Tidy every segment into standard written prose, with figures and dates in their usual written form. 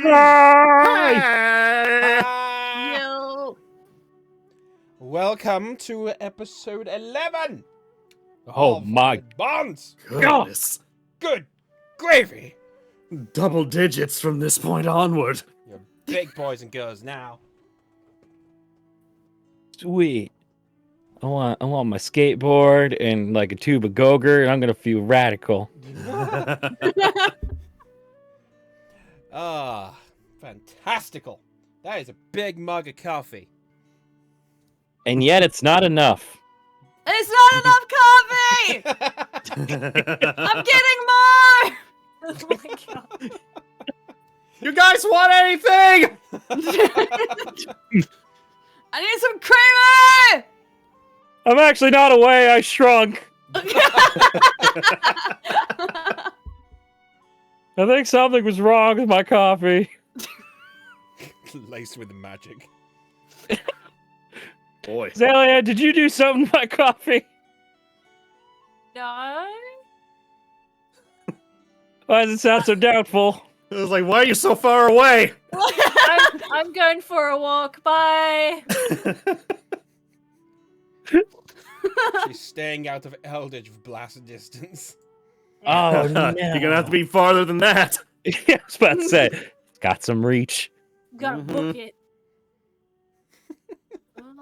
Hi! Yo. Welcome to episode 11 Oh of my Bonds. goodness. Good gravy. Double digits from this point onward. You're big boys and girls now. Sweet. I want my skateboard and like a tube of Go-Gurt, and I'm gonna feel radical. Ah, fantastical. That is a big mug of coffee. And yet it's not enough. It's not enough coffee! I'm getting more! Oh my god. You guys want anything? I need some creamer! I'm actually not away. I shrunk. I think something was wrong with my coffee. Laced with magic. Boy. Zalia, did you do something to my coffee? No. Why does it sound so doubtful? It was like, why are you so far away? I'm going for a walk. Bye. She's staying out of Eldritch blast distance. Oh no! You're gonna have to be farther than that. I was about to say, it's got some reach. Gotta book it. Oh.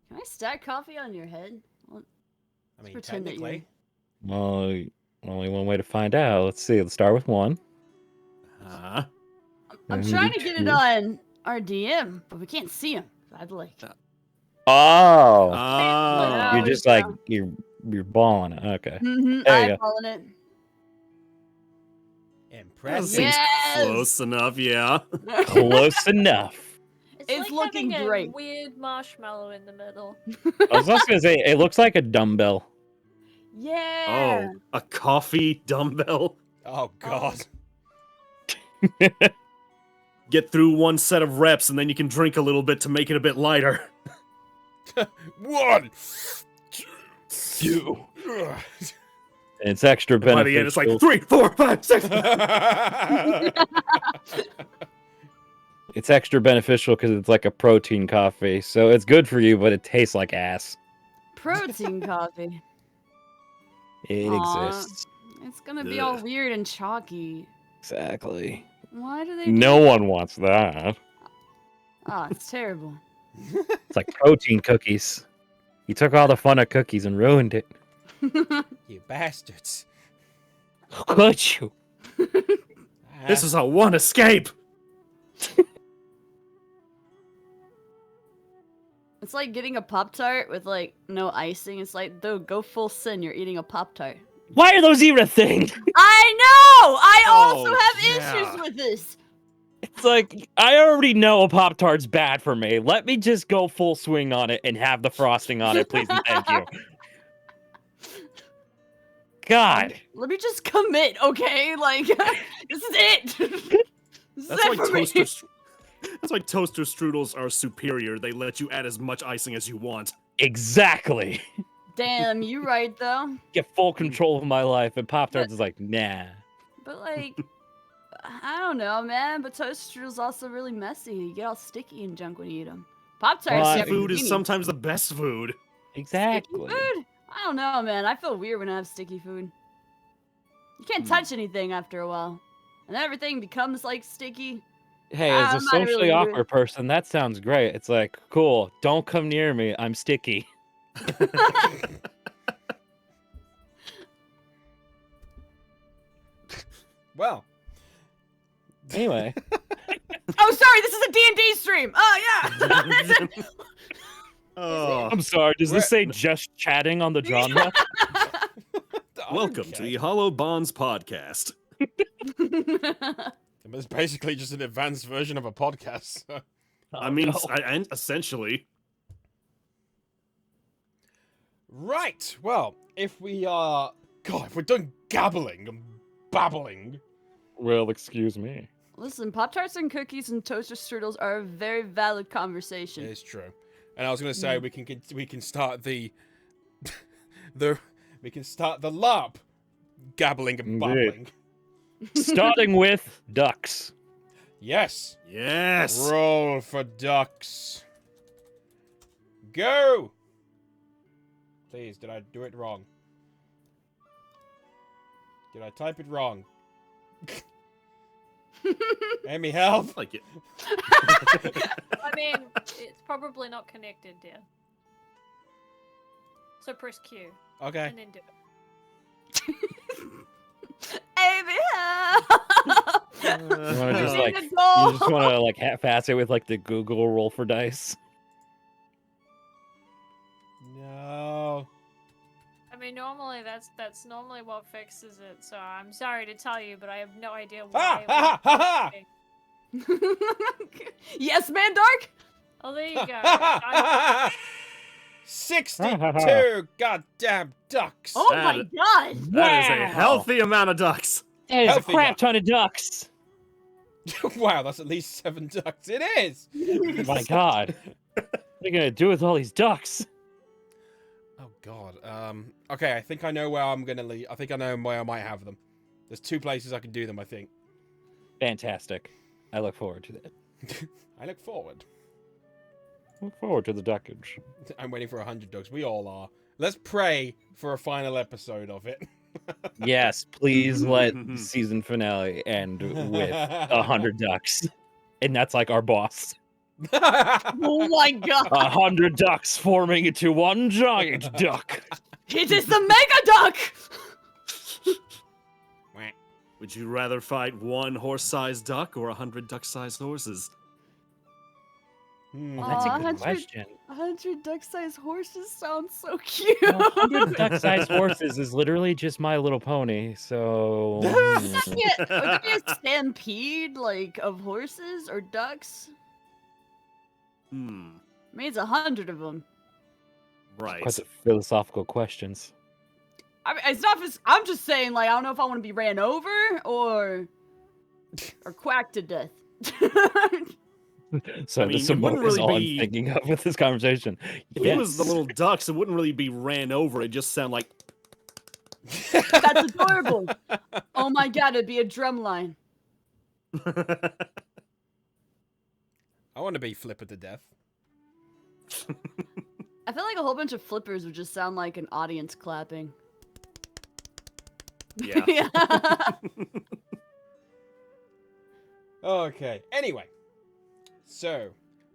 Can I stack coffee on your head? I mean, pretend that technically. Well, only one way to find out. Let's see. Let's start with one. I'm Mhm, trying to get it two. on our DM, but we can't see him. I'd like. Oh, Oh. you're just like you're balling it. Okay. Mm-hmm. There you go. Eyeballing it. That Impressive. seems Yes! close enough, yeah. Close enough. It's like looking having great. A weird marshmallow in the middle. I was just gonna say it looks like a dumbbell. Yeah. Oh, a coffee dumbbell. Oh, God. Get through one set of reps and then you can drink a little bit to make it a bit lighter. 1, Two. 2. And it's extra By beneficial. the end, it's like 3, 4, 5, 6. It's extra beneficial because it's like a protein coffee, so it's good for you, but it tastes like ass. Protein coffee. It Aw. exists. It's gonna be all Ugh. weird and chalky. Exactly. Why do they? No one wants that. Oh, it's terrible. It's like protein cookies. You took all the fun of cookies and ruined it. You bastards. How could you? This is our one escape. It's like getting a Pop-Tart with like no icing. It's like, dude, go full sin. You're eating a Pop-Tart. Why are those even a thing? I know. I also Oh, have yeah. issues with this. It's like, I already know a Pop-Tart's bad for me. Let me just go full swing on it and have the frosting on it, please and thank you. God. Let me just commit, okay? Like, this is it. This is That's it why for me. toaster strudels are superior. They let you add as much icing as you want. Exactly. Damn, you right though. Get full control of my life, and Pop-Tarts is like, nah. But like, I don't know, man. But toast strudels also really messy. You get all sticky and junk when you eat them. Pop-Tarts. Well, Messy food is convenient. sometimes the best food. Exactly. Sticky food? I don't know, man. I feel weird when I have sticky food. You can't touch anything after a while, and everything becomes like sticky. Hey, as a I'm not really socially into it. awkward person, that sounds great. It's like, cool, don't come near me. I'm sticky. Well. Anyway. Oh, sorry. This is a D&D stream. Oh yeah. Oh, I'm sorry, does this say Where- just chatting on the genre? welcome to the Hollow Bonds podcast. It's basically just an advanced version of a podcast. so. I mean, no. and essentially. Right. Well, if we are... God, if we're done gabbling and babbling... Well, excuse me. Listen, Pop-Tarts and cookies and toaster strudels are a very valid conversation. It is true. And I was going to say, we can start the... we can start the LARP gabbling and Indeed. babbling. Starting with ducks. Yes. Yes. Roll for ducks. Go. Please, did I do it wrong? Did I type it wrong? Amy, help. I like it. I mean, it's probably not connected, dear. So press Q Okay. and then do it. Amy, help! You want to just need like to you go. just want to like half-ass it with like the Google roll for dice. No. I mean, normally that's normally what fixes it. So I'm sorry to tell you, but I have no idea why. Ha ha ha ha! Yes, man, Dark. Oh, there you go. 62 goddamn ducks. Oh That- my god. That is a Wow. healthy amount of ducks. That is a Healthy crap duck. ton of ducks. Wow, that's at least 7 ducks. It is. Oh my god. What are you gonna do with all these ducks? Oh god. Okay, I think I know where I'm gonna leave. I think I know where I might have them. There's 2 places I can do them, I think. Fantastic. I look forward to that. I look forward. Look forward to the duckage. I'm waiting for 100 ducks. We all are. Let's pray for a final episode of it. Yes, please let the season finale end with 100 ducks. And that's like our boss. Oh my god. 100 ducks forming into one giant duck. It is the Mega Duck. Would you rather fight one horse-sized duck or 100 duck-sized horses? Hmm. Well, that's a Aw, good 100 question. 100 duck-sized horses sounds so cute. 100 duck-sized horses is literally just My Little Pony, so... Would there be a stampede, like, of horses or ducks? Hmm. I mean, it's 100 of them. Right. Quite the philosophical questions. I mean, it's not. I'm just saying, like, I don't know if I want to be ran over or quacked to death. So I mean, this it wouldn't is really all be- I'm thinking of with this conversation. If it was the little ducks, it wouldn't really be ran over. It'd just sound like... That's adorable. Oh my god, it'd be a drum line. I want to be flipper to death. I feel like a whole bunch of flippers would just sound like an audience clapping. Yeah. Okay. Anyway. So,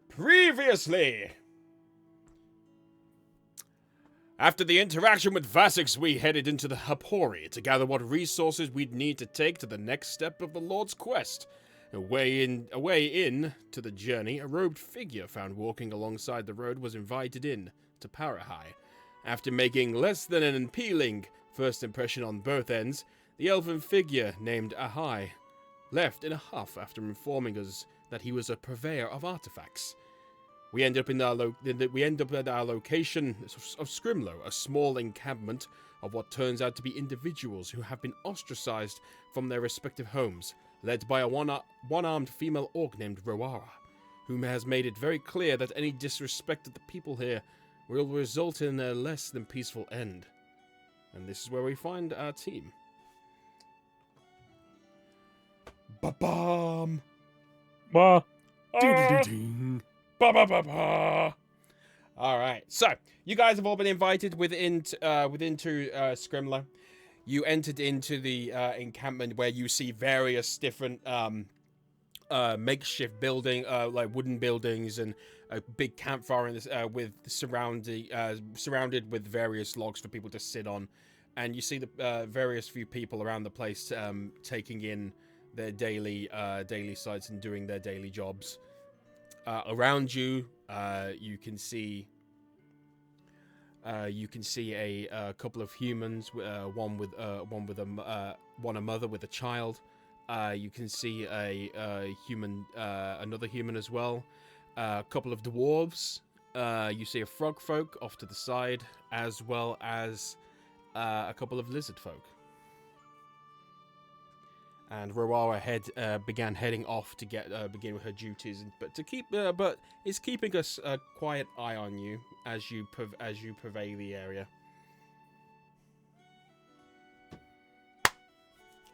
previously. After the interaction with Vexis, we headed into the Hapori to gather what resources we'd need to take to the next step of the Lord's quest. Away in to the journey, a robed figure found walking alongside the road was invited in to Parahai. After making less than an appealing first impression on both ends, the elven figure named Ahai left in a huff after informing us that he was a purveyor of artifacts. We end up at our location of Scrimo, a small encampment of what turns out to be individuals who have been ostracized from their respective homes, led by a one-armed female orc named Roara, who has made it very clear that any disrespect of the people here will result in a less than peaceful end. And this is where we find our team. Ba-bum! Bah. Ding-ding-ding. Ba-ba-ba-ba! Alright, so, you guys have all been invited within Scrimo. You entered into the encampment where you see various different makeshift building, like wooden buildings, and a big campfire in this, surrounded with various logs for people to sit on. And you see the various few people around the place taking in their daily sites and doing their daily jobs. Around you, you can see a couple of humans, one a mother with a child. You can see a human, another human as well. A couple of dwarves. You see a frog folk off to the side, as well as a couple of lizard folk. And Roara began heading off to begin with her duties, but is keeping a quiet eye on you as you purvey the area.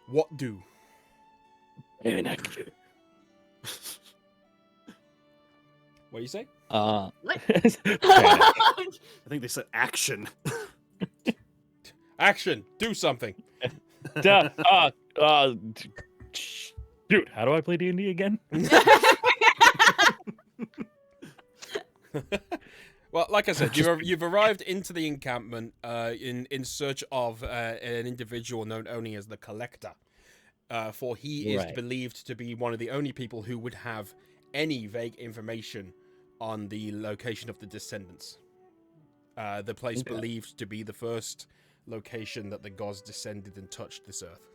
What do? What do you say? What? Panic. I think they said action. Action! Do something! Duh, shoot, how do I play D&D again? Well, like I said, you've arrived into the encampment in search of an individual known only as the Collector. For he is Right. believed to be one of the only people who would have any vague information on the location of the descendants. The place Okay. believed to be the first location that the gods descended and touched this earth.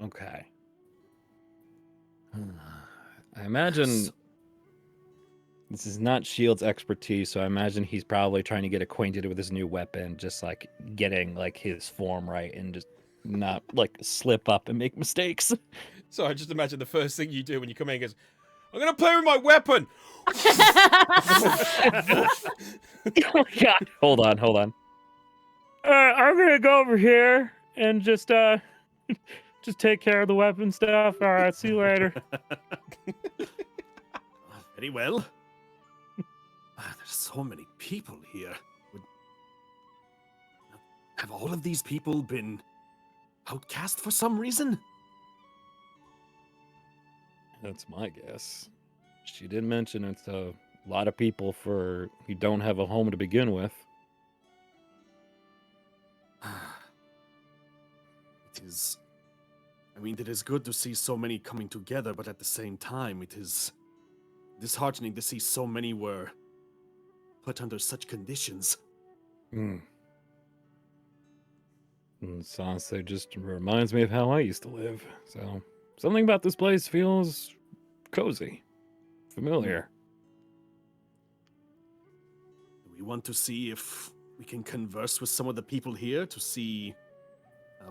Okay. I imagine this is not Shield's expertise, so I imagine he's probably trying to get acquainted with his new weapon, just like getting like his form right and just not like slip up and make mistakes. So I just imagine the first thing you do when you come in is, I'm gonna play with my weapon! Oh God! Hold on. I'm gonna go over here and just take care of the weapon stuff. All right, see you later. Very well. There's so many people here. Have all of these people been outcast for some reason? That's my guess. She did mention it's a lot of people who don't have a home to begin with. It is. I mean, it is good to see so many coming together, but at the same time, it is disheartening to see so many were put under such conditions. It's honestly just reminds me of how I used to live. So something about this place feels cozy, familiar. We want to see if we can converse with some of the people here to see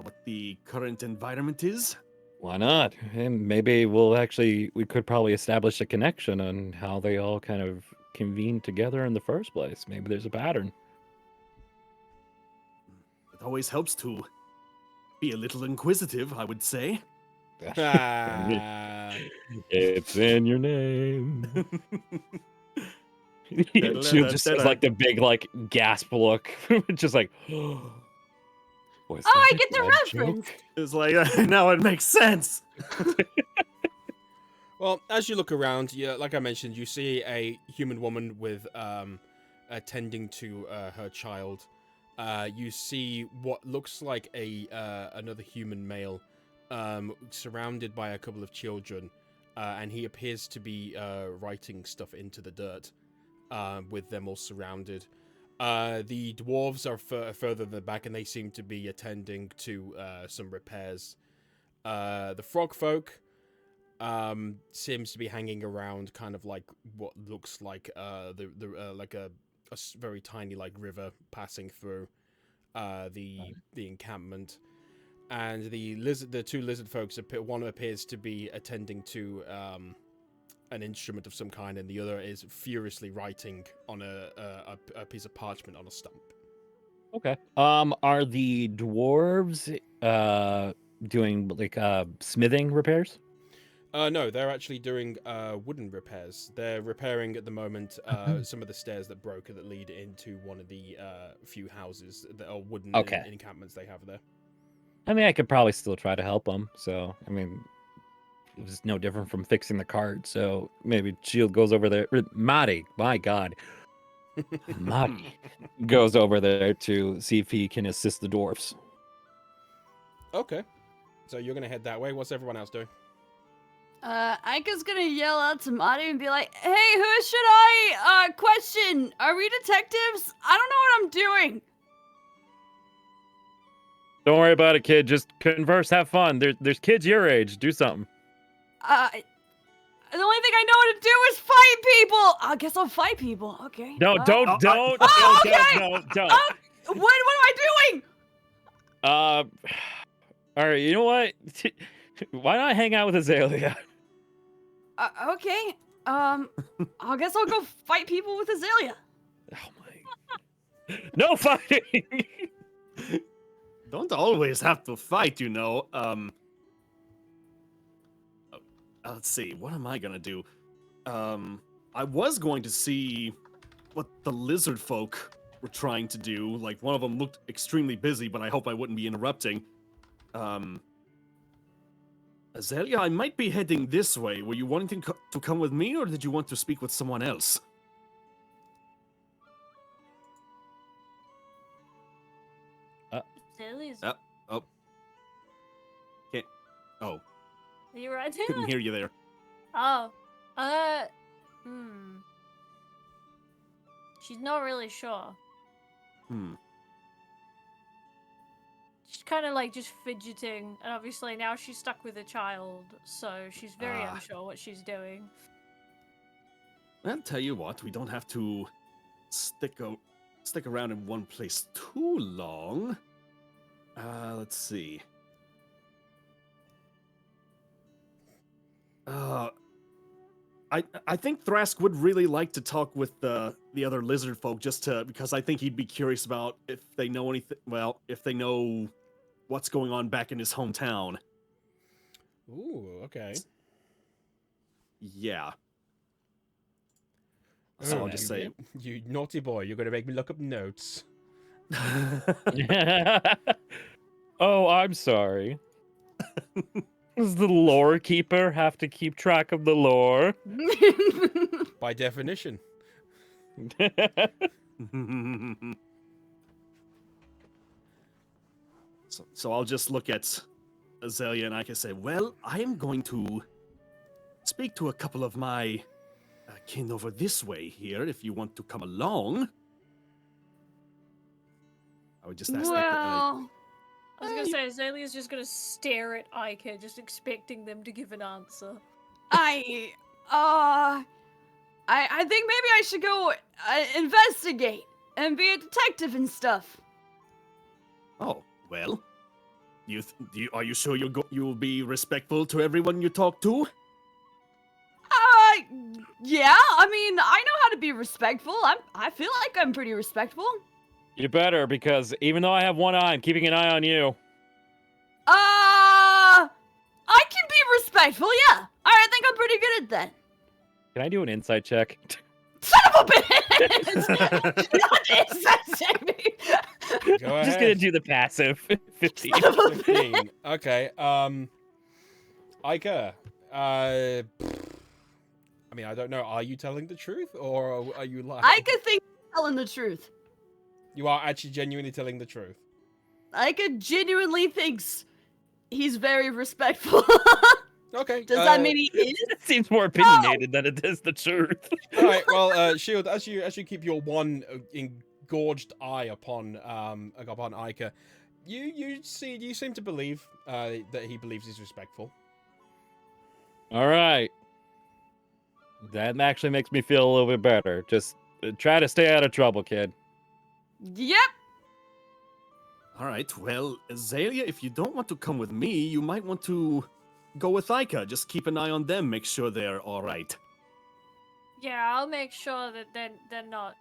what the current environment is. Why not? And maybe we could probably establish a connection on how they all kind of convened together in the first place. Maybe there's a pattern. It always helps to be a little inquisitive, I would say. Ah. It's in your name. She'll just has like the big like gasp look, just like. Was Oh, I that get a the bad reference. joke? It's like, now it makes sense. Well, as you look around, like I mentioned, you see a human woman with attending to her child. You see what looks like another human male surrounded by a couple of children, and he appears to be writing stuff into the dirt with them all surrounded. The dwarves are further in the back, and they seem to be attending to some repairs. The frog folk seems to be hanging around, kind of like what looks like like a very tiny like river passing through the encampment. And the two lizard folks, one appears to be attending to an instrument of some kind, and the other is furiously writing on a piece of parchment on a stump. Okay. Are the dwarves doing like smithing repairs? No, they're actually doing wooden repairs. They're repairing at the moment some of the stairs that broke that lead into one of the few houses that are wooden encampments they have there. I mean, I could probably still try to help them. So, I mean, it was no different from fixing the cart. So maybe Shield goes over there. Marty, my God. Marty goes over there to see if he can assist the dwarfs. Okay. So you're going to head that way. What's everyone else doing? Aika's gonna yell out to Madi and be like, "Hey, who should I question? Are we detectives? I don't know what I'm doing." Don't worry about it, kid. Just converse, have fun. There's kids your age. Do something. The only thing I know how to do is fight people. I guess I'll fight people. Okay. No, don't. Okay. Don't. What am I doing? All right. You know what? Why not hang out with Azalea? Okay. I guess I'll go fight people with Azalea. Oh my! No fighting. Don't always have to fight, you know. Let's see. What am I gonna do? I was going to see what the lizard folk were trying to do. Like, one of them looked extremely busy, but I hope I wouldn't be interrupting. Azalea, I might be heading this way. Were you wanting to come with me, or did you want to speak with someone else? Silly's. Oh. Can't. Oh, Are you right couldn't there? hear you there. Oh. She's not really sure. She's kind of like just fidgeting, and obviously now she's stuck with a child, so she's very unsure what she's doing. I'll tell you what, we don't have to stick around in one place too long. Let's see. I think Thrask would really like to talk with the other lizard folk because I think he'd be curious about if they know anything. Well, if they know what's going on back in his hometown. Ooh, okay. Yeah. So I'll just say, you naughty boy, you're gonna make me look up notes. Oh, I'm sorry. Does the lore keeper have to keep track of the lore? By definition. So I'll just look at Azalea and I can say, well, I am going to speak to a couple of my kin over this way here, if you want to come along. I would just ask Well, I was gonna say, Azalea's just gonna stare at Ica, just expecting them to give an answer. I think maybe I should go investigate and be a detective and stuff. Oh, well. Are you sure you'll be respectful to everyone you talk to? Yeah. I mean, I know how to be respectful. I feel like I'm pretty respectful. You better, because even though I have one eye, I'm keeping an eye on you. I can be respectful. Yeah. I think I'm pretty good at that. Can I do an insight check? Son of a bitch! Not insensitive. Go I'm just ahead. gonna do the passive. 15. 15. Okay. Ica. I mean, I don't know. Are you telling the truth or are you lying? I could think telling the truth. You are actually genuinely telling the truth. Ica genuinely thinks he's very respectful. Okay. Does that mean he is? It seems more opinionated than it is the truth. All right. Well, Shield, as you keep your one engorged eye upon Ica, you seem to believe that he believes he's respectful. All right. That actually makes me feel a little bit better. Just try to stay out of trouble, kid. Yep. All right, well, Azalea, if you don't want to come with me, you might want to go with Ica. Just keep an eye on them, make sure they're all right. Yeah, I'll make sure that they're not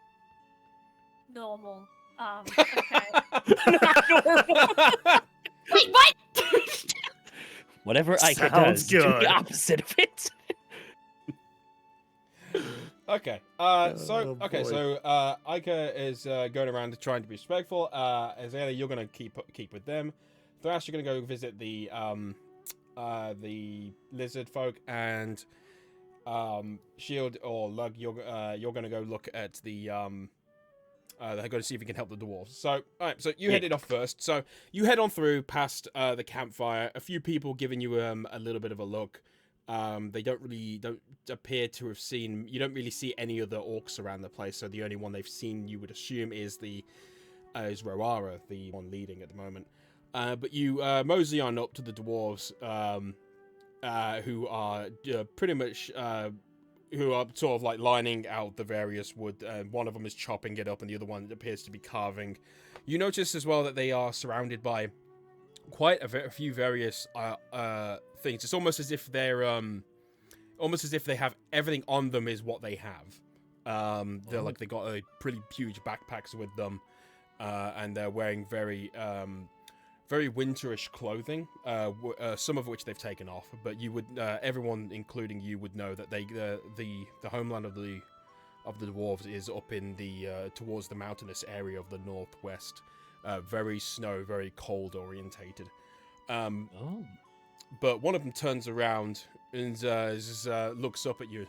normal. Okay. Wait, what? Whatever Ica Sounds does, do good. the opposite of it. Okay. Oh, So boy. Ica is going around trying to be respectful. Azalea, you're gonna keep with them. Thrash, you're gonna go visit the lizard folk, and Shield or Lug, you're gonna go look at the they're going to see if you can help the dwarves. So, all right, so you headed off first. So you head on through past the campfire. A few people giving you a little bit of a look. They don't appear to have seen. You don't really see any other orcs around the place. So the only one they've seen, you would assume, is Roara, the one leading at the moment. But you mosey on up to the dwarves, who are pretty much. Who are sort of like lining out the various wood. One of them is chopping it up, and the other one appears to be carving. You notice as well that they are surrounded by quite a few various things. It's almost as if they're they have everything on them is what they have. They're like they got a pretty huge backpacks with them, and they're wearing very very winterish clothing, some of which they've taken off. But you would, everyone, including you, would know that the homeland of the dwarves is up in the towards the mountainous area of the northwest. Very snow, very cold orientated. Oh. But one of them turns around and looks up at you.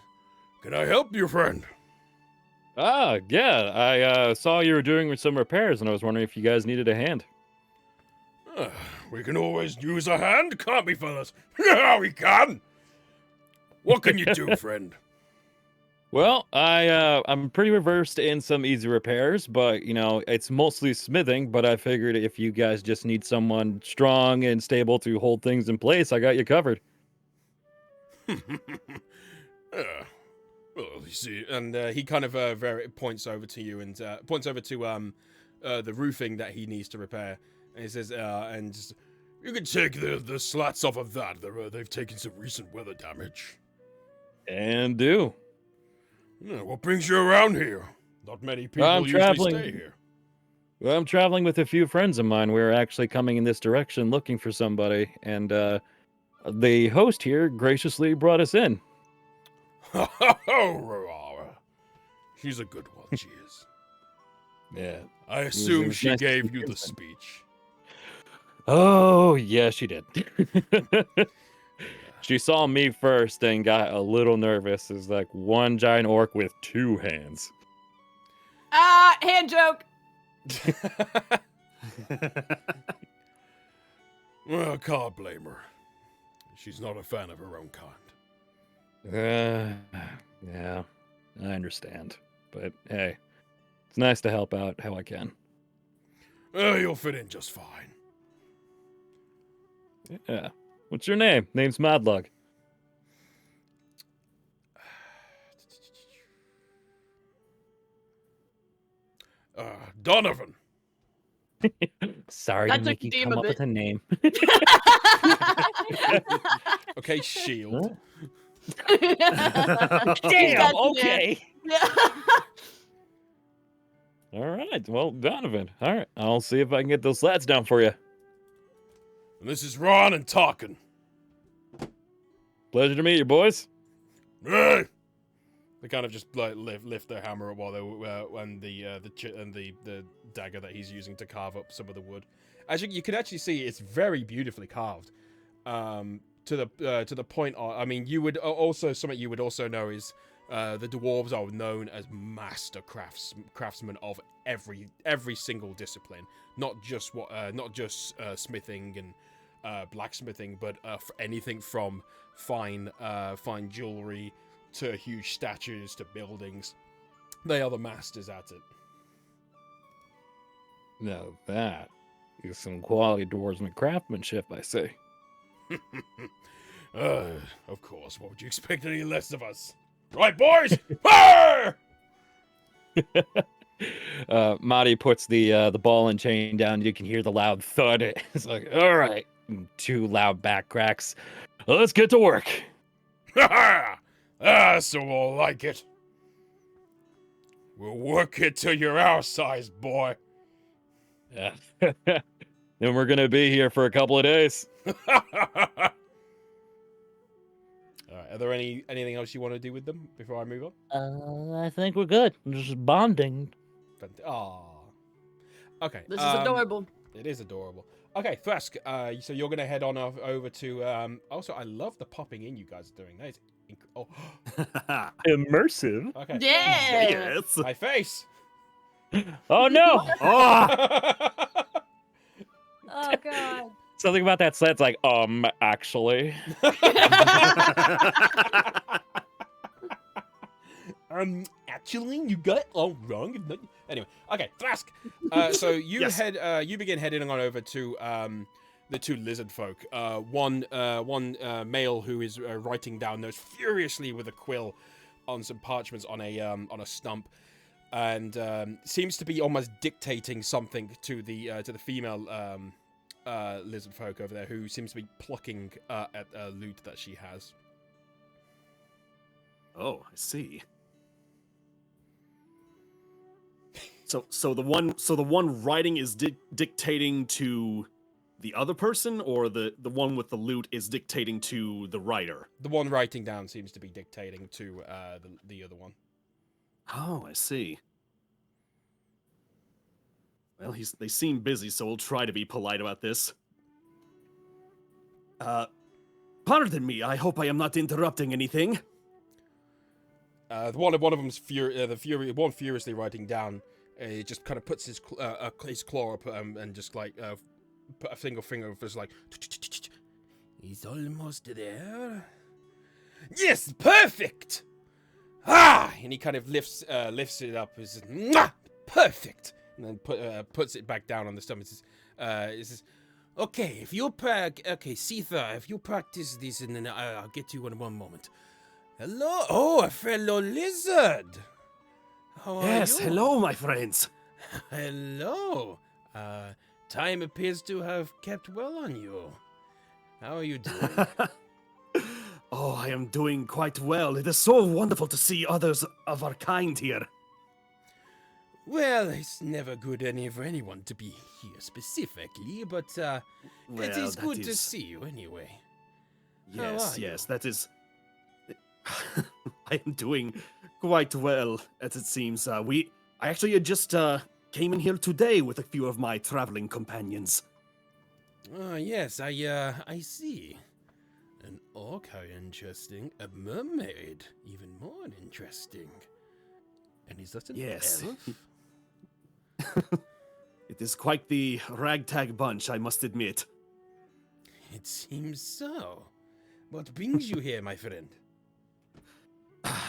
Can I help you, friend? Ah, yeah. I saw you were doing some repairs, and I was wondering if you guys needed a hand. We can always use a hand, can't we, fellas? Yeah, we can. What can you do, friend? Well, I'm pretty versed in some easy repairs, but it's mostly smithing. But I figured if you guys just need someone strong and stable to hold things in place, I got you covered. Well, you see, and he kind of points over to you and points over to the roofing that he needs to repair, and he says, "And you can take the slats off of that. They've taken some recent weather damage." And do. What brings you around here? Not many people usually stay here. Well, I'm traveling with a few friends of mine. We're actually coming in this direction looking for somebody, and the host here graciously brought us in. She's a good one, she is. Yeah. I assume she nice to gave meet you you, the friend. speech. Oh, yeah, she did. She saw me first and got a little nervous. It's like one giant orc with 2 hands. Hand joke. Well, I can't blame her. She's not a fan of her own kind. Yeah, I understand. But hey, it's nice to help out how I can. You'll fit in just fine. Yeah. What's your name? Name's Madlug. Donovan. Sorry That to took make you Deem come a up bit. with a name. Okay, shield. Damn, okay. Yeah. All right. Well, Donovan. All right. I'll see if I can get those slats down for you. And this is Ron and talking. Pleasure to meet you, boys. Hey! They kind of just like lift their hammer while they and the dagger that he's using to carve up some of the wood. As you can actually see, it's very beautifully carved. To the point. I mean, you would also something you would also know is the dwarves are known as master craftsmen of every single discipline, not just smithing and blacksmithing, but for anything from fine jewelry to huge statues to buildings. They are the masters at it. Now that is some quality dwarven craftsmanship, I say. Of course. What would you expect any less of us? Right, boys? Fire! Marty puts the ball and chain down. You can hear the loud thud. It's like, all right, 2 loud back cracks. Let's get to work. So we'll like it. We'll work it till you're our size, boy. Yeah. And we're gonna be here for a couple of days. All right. Are there anything else you want to do with them before I move on? I think we're good. Just bonding. Aw. Okay. This is adorable. It is adorable. Okay, Thrask, so you're going to head on over to... also, I love the popping in you guys are doing. That is... Immersive. Okay. Yeah. Yes. My face! Oh no! Oh, Oh god. Something about that slat's like, actually. Actually, you got it all wrong. Anyway, okay, Thrask. So you Yes. you begin heading on over to the 2 lizard folk. One male who is writing down notes furiously with a quill on some parchments on a stump, and seems to be almost dictating something to the female lizard folk over there, who seems to be plucking at a loot that she has. oh, I see. So the one writing is dictating to the other person, or the one with the loot is dictating to the writer? The one writing down seems to be dictating to the other one. Oh, I see. Well, they seem busy, so we'll try to be polite about this. Pardon me, I hope I am not interrupting anything. One of them's one furiously writing down. He just kind of puts his claw up and just like put a single finger over his like. He's almost there. Yes, perfect. Ah, and he kind of lifts it up. He says, "Mwah! Perfect," and then puts it back down on the stomach. He says, "Okay, if you Sitha, if you practice this, and then I'll get to you in one moment." Hello, a fellow lizard. How are Yes, you? hello, my friends. Hello. Time appears to have kept well on you. How are you doing? Oh, I am doing quite well. It is so wonderful to see others of our kind here. Well, it's never good for anyone to be here specifically, but it Well, is that good to is- see you anyway. Yes, are yes, that is. I am doing quite well, as it seems. I actually just came in here today with a few of my traveling companions. Oh, yes, I see. An orc, how interesting. A mermaid, even more interesting. And is that an Yes. elf? It is quite the ragtag bunch, I must admit. It seems so. What brings you here, my friend?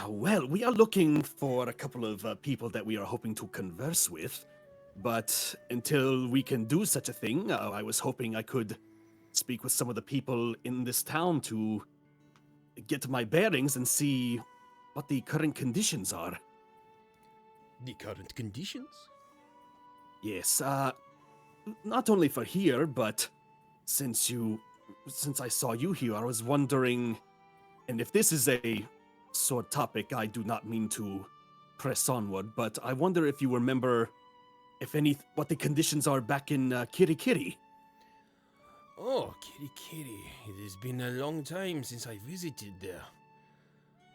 Well, we are looking for a couple of people that we are hoping to converse with. But until we can do such a thing, I was hoping I could speak with some of the people in this town to get my bearings and see what the current conditions are. The current conditions? Yes, not only for here, but since I saw you here, I was wondering, and if this is a sore topic, I do not mean to press onward, but I wonder if you remember what the conditions are back in Kirikiri. Oh, Kitty. It has been a long time since I visited there.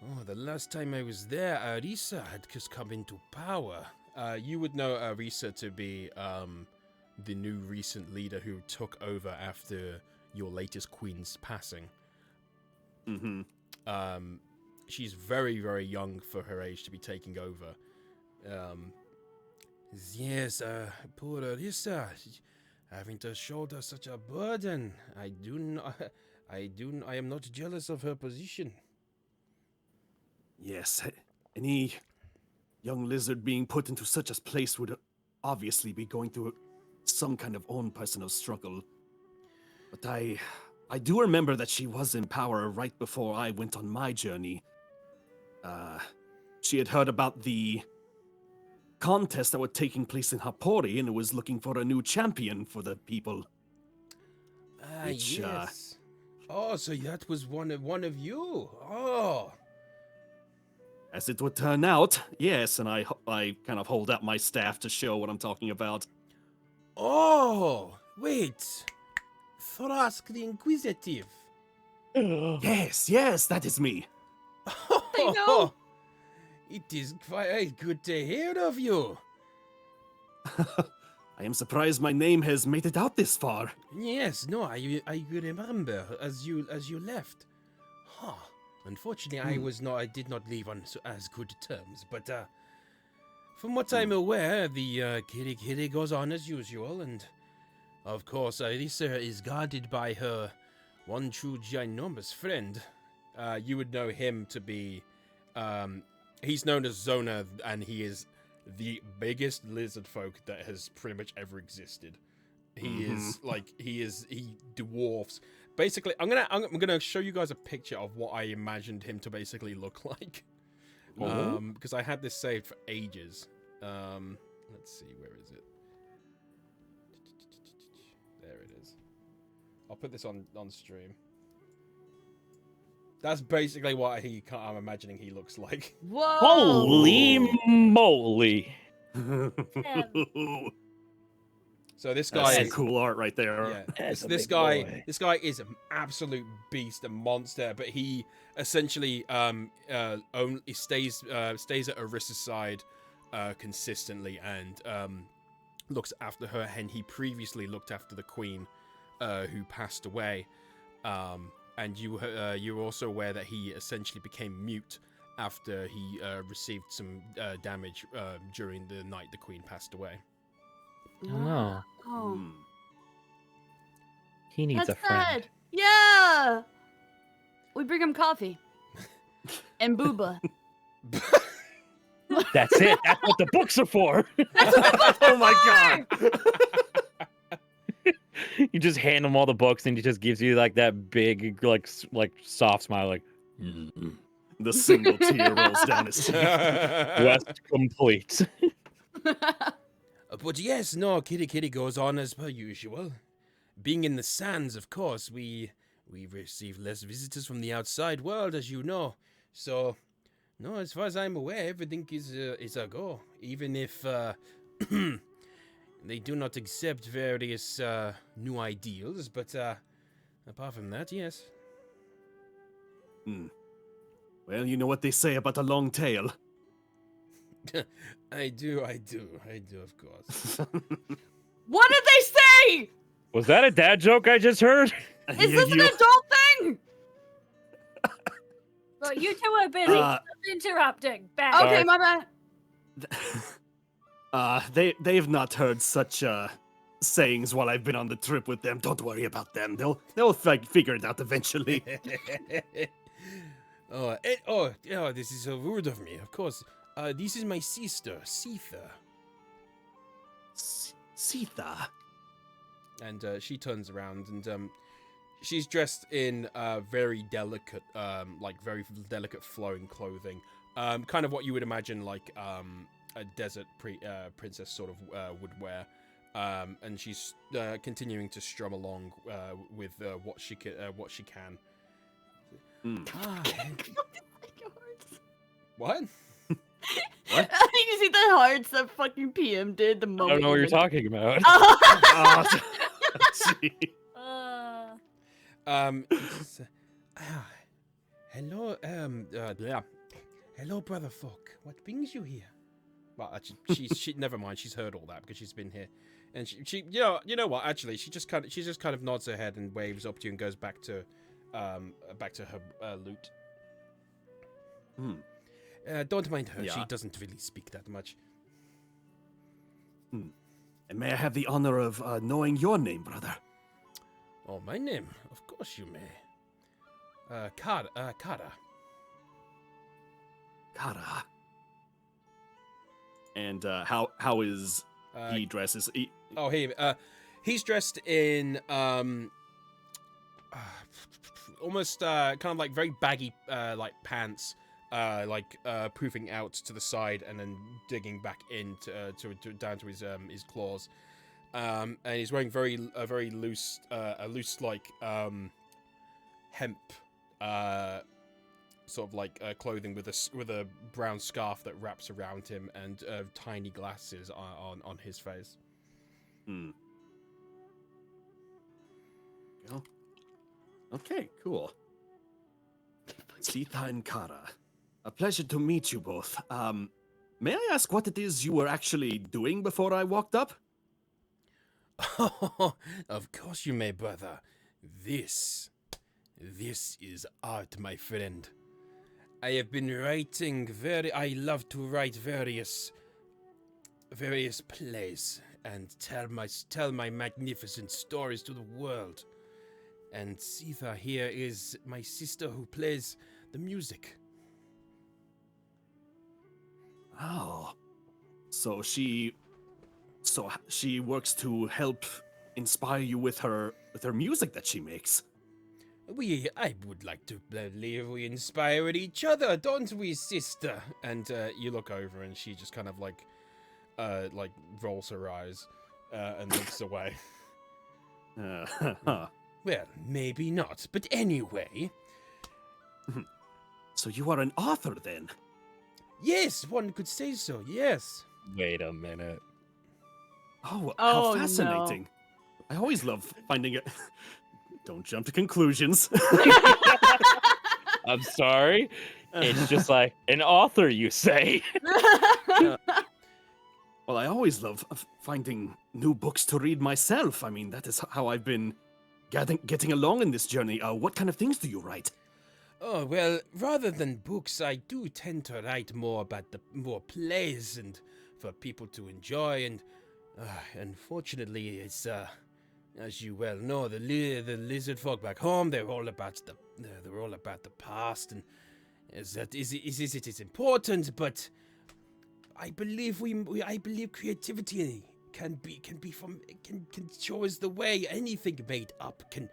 Oh, the last time I was there, Arisa had just come into power. You would know Arisa to be the new recent leader who took over after your latest queen's passing. Mm-hmm. She's very, very young for her age to be taking over. Yes, poor Arisa, having to shoulder such a burden. I am not jealous of her position. Yes, any young lizard being put into such a place would obviously be going through some kind of own personal struggle. But I do remember that she was in power right before I went on my journey. She had heard about the contest that was taking place in Hapori and was looking for a new champion for the people. Which, yes. Oh, so that was one of you. Oh. As it would turn out, yes, and I kind of hold out my staff to show what I'm talking about. Oh, wait. Thrask the Inquisitive. Yes, that is me. I know. It is quite good to hear of you. I am surprised my name has made it out this far. Yes, no, I remember as you left. Huh. Unfortunately, I did not leave on as good terms, but from what I'm aware, the Kitty goes on as usual, and of course, Arisa is guarded by her one true ginormous friend. You would know him to be, he's known as Zona, and he is the biggest lizard folk that has pretty much ever existed. He dwarfs. Basically, I'm gonna show you guys a picture of what I imagined him to basically look like. Because I had this saved for ages. Let's see, where is it? There it is. I'll put this on stream. That's basically what I'm imagining he looks like. Whoa! Holy moly! So this That's guy, some cool art right there. yeah, That's a this big guy, boy. this guy is an absolute beast, a monster. But he essentially only stays at Arissa's side consistently and looks after her. And he previously looked after the queen, who passed away. And you're also aware that he essentially became mute after he received some damage during the night the queen passed away. Oh, Oh. Hmm. he needs That's a friend. sad. Yeah. We bring him coffee. And booba. That's it. That's what the books are for. Oh my god! You just hand him all the books, and he just gives you like that big, like soft smile, like The single tear rolls down his cheek. quest complete. But yes, no, Kitty goes on as per usual. Being in the sands, of course, we receive less visitors from the outside world, as you know. So, no, as far as I'm aware, everything is a go. Even if they do not accept various new ideals, but apart from that, yes. Well, you know what they say about a long tail. I do, of course. What did they say? Was that a dad joke I just heard? Is this an adult thing? But you two are busy. Stop interrupting. Bad. Okay, my bad. They've not heard such sayings while I've been on the trip with them. Don't worry about them. They'll figure it out eventually. This is so rude of me. Of course, this is my sister, Sitha. Sitha. And she turns around and she's dressed in very delicate flowing clothing. Kind of what you would imagine like a desert princess sort of would wear. And she's continuing to strum along with what she can. What? What? I think you see the hearts that fucking PM did the I moment. don't know what you you're talking about. Oh, gee. It's, hello, hello, brother folk. What brings you here? Well, actually, she never mind. She's heard all that because she's been here, and she you know what? Actually, she just kind of nods her head and waves up to you and goes back to her lute. Don't mind her. Yeah. She doesn't really speak that much. And may I have the honor of knowing your name, brother? Oh, my name? Of course you may. Kara. Kara. And how is he dressed? Is he... Oh, he's dressed in almost kind of like very baggy like pants, poofing out to the side and then digging back into down to his claws. And he's wearing a very loose like hemp sort of like clothing with a brown scarf that wraps around him and tiny glasses on his face. Okay, cool. Sitha and Kara. A pleasure to meet you both. May I ask what it is you were actually doing before I walked up? Oh, of course you may, brother. This is art, my friend. I have been writing I love to write various plays and tell my magnificent stories to the world. And Sitha here is my sister who plays the music. Oh. So she works to help inspire you with her music that she makes. I would like to believe we inspired each other, don't we, sister? And you look over and she just kind of like rolls her eyes and looks away. Well, maybe not, but anyway. So you are an author then? Yes, one could say so, yes. Wait a minute. Oh, Oh, how no. fascinating. I always love finding it. Don't jump to conclusions. I'm sorry. It's just like an author, you say. Well, I always love finding new books to read myself. I mean, that is how I've been getting along in this journey. What kind of things do you write? Oh, well, rather than books, I do tend to write more about more plays and for people to enjoy. And unfortunately, it's as you well know, the lizard folk back home, they're all about the past, and it is important, but I believe I believe creativity can show us the way. Anything made up can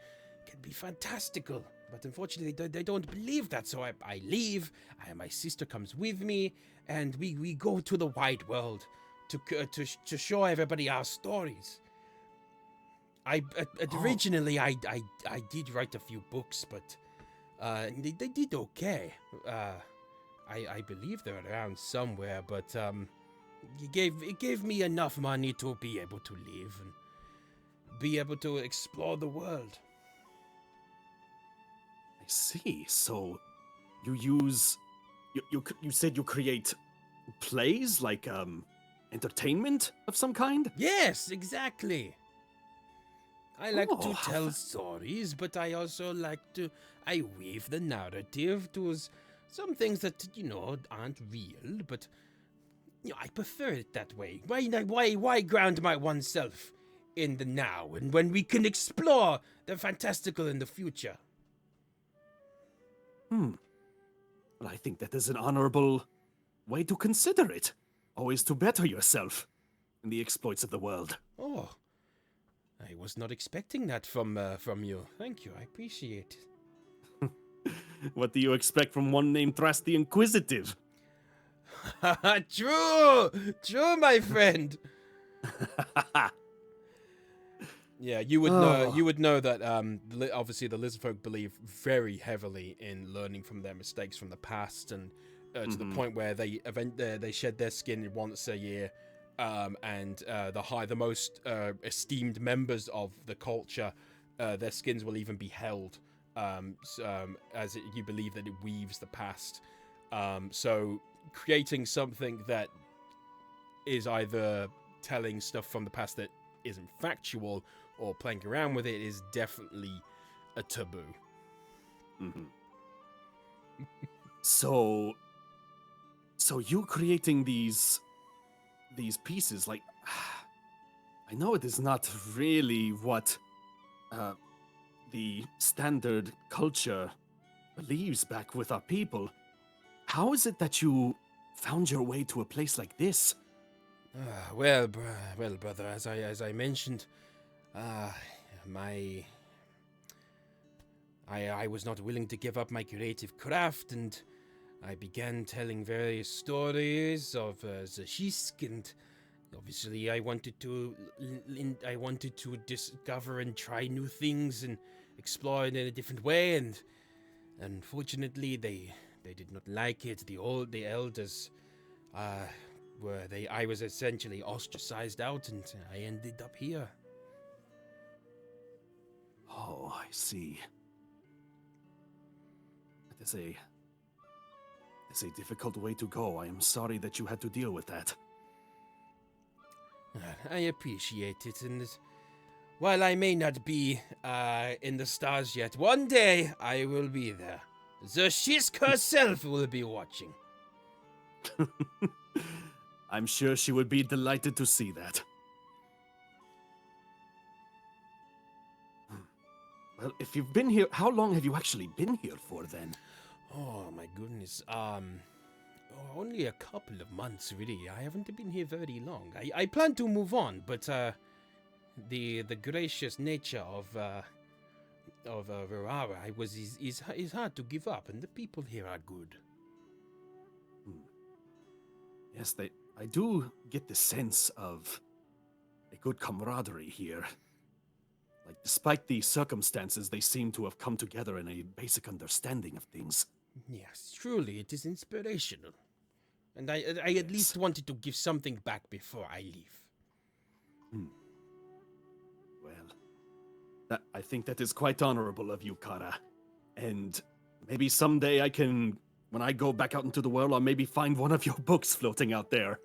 be fantastical. But unfortunately, they don't believe that, so I leave. My sister comes with me, and we go to the wide world to show everybody our stories. Originally I did write a few books, but they did okay. I believe they're around somewhere, but it gave me enough money to be able to live and be able to explore the world. I see. So, you said you create plays like entertainment of some kind? Yes, exactly. I like Oh, to how tell stories, but I also I weave the narrative to some things that, aren't real, but I prefer it that way. Why ground oneself in the now and when we can explore the fantastical in the future? Well, I think that is an honorable way to consider it. Always to better yourself in the exploits of the world. Oh, I was not expecting that from you. Thank you, I appreciate it. What do you expect from one named Thras the Inquisitive? True, my friend. Yeah, you would know. Oh. You would know that. Obviously, the lizard folk believe very heavily in learning from their mistakes from the past, and to the point where they shed their skin once a year, and the most esteemed members of the culture, their skins will even be held, you believe that it weaves the past. So creating something that is either telling stuff from the past that isn't factual or playing around with it is definitely a taboo. So you creating these pieces, like, I know it is not really what the standard culture believes back with our people. How is it that you found your way to a place like this? Well, brother, as I mentioned, I was not willing to give up my creative craft, and I began telling various stories of Zashisk, and obviously I wanted to discover and try new things and explore it in a different way, and unfortunately they did not like it. The elders I was essentially ostracized out, and I ended up here. Oh, I see. It is a difficult way to go. I am sorry that you had to deal with that. I appreciate it, and while I may not be in the stars yet, one day I will be there. The Shisk herself will be watching. I'm sure she would be delighted to see that. Well, if you've been here, how long have you actually been here for then? Oh my goodness, only a couple of months really. I haven't been here very long. I plan to move on, but the gracious nature of Verara is hard to give up, and the people here are good. Yes, I do get the sense of a good camaraderie here. Like, despite the circumstances, they seem to have come together in a basic understanding of things. Yes, truly, it is inspirational. And I at least wanted to give something back before I leave. Well, I think that is quite honorable of you, Kara. And maybe someday I can, when I go back out into the world, I'll maybe find one of your books floating out there.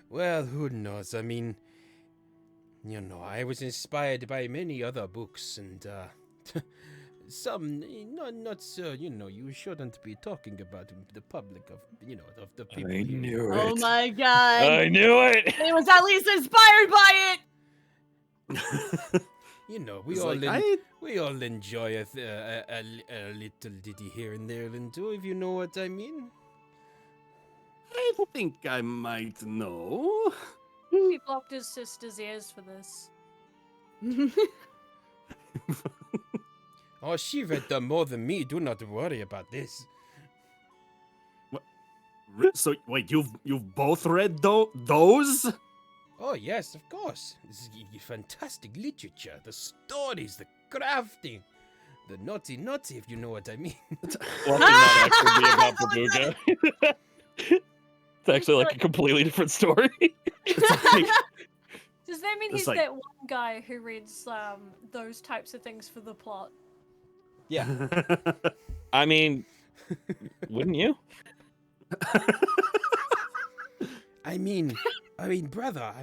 Well, who knows? I mean, I was inspired by many other books, and some not so. You shouldn't be talking about the public of of the people. I here. knew Oh it. my god. I knew it. He was at least inspired by it. We It's all like, we all enjoy a little ditty here and there, too, if you know what I mean. I think I might know. He blocked his sister's ears for this. Oh, she read them more than me. Do not worry about this. So wait, you've both read those? Oh yes, of course. This is fantastic literature. The stories, the crafting, the naughty, if you know what I mean. What would not actually be about Babuga? It's actually like a completely different story. It's like, Does that mean It's he's like- that one guy who reads those types of things for the plot? Yeah. I mean, wouldn't you? I mean, brother.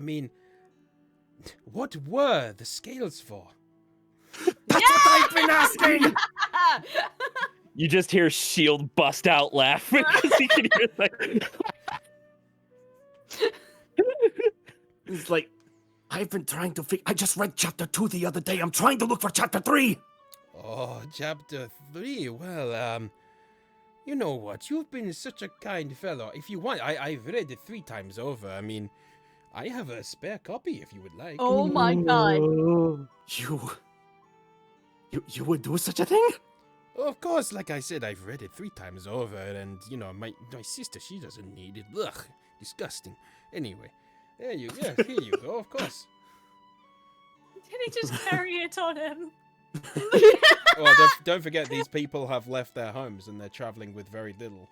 What were the scales for? That's what I've been asking. You just hear Shield bust out laughing because he can hear like. It's like, I've been trying to I just read chapter 2 the other day. I'm trying to look for chapter 3. Oh, chapter 3. Well, you know what? You've been such a kind fellow. If you want, I've read it 3 times over. I have a spare copy if you would like. Oh my god. You would do such a thing? Of course, like I said, I've read it 3 times over, and my sister, she doesn't need it. Ugh, disgusting. Anyway, here you go. Of course. Did he just carry it on him? Well, don't forget these people have left their homes and they're traveling with very little.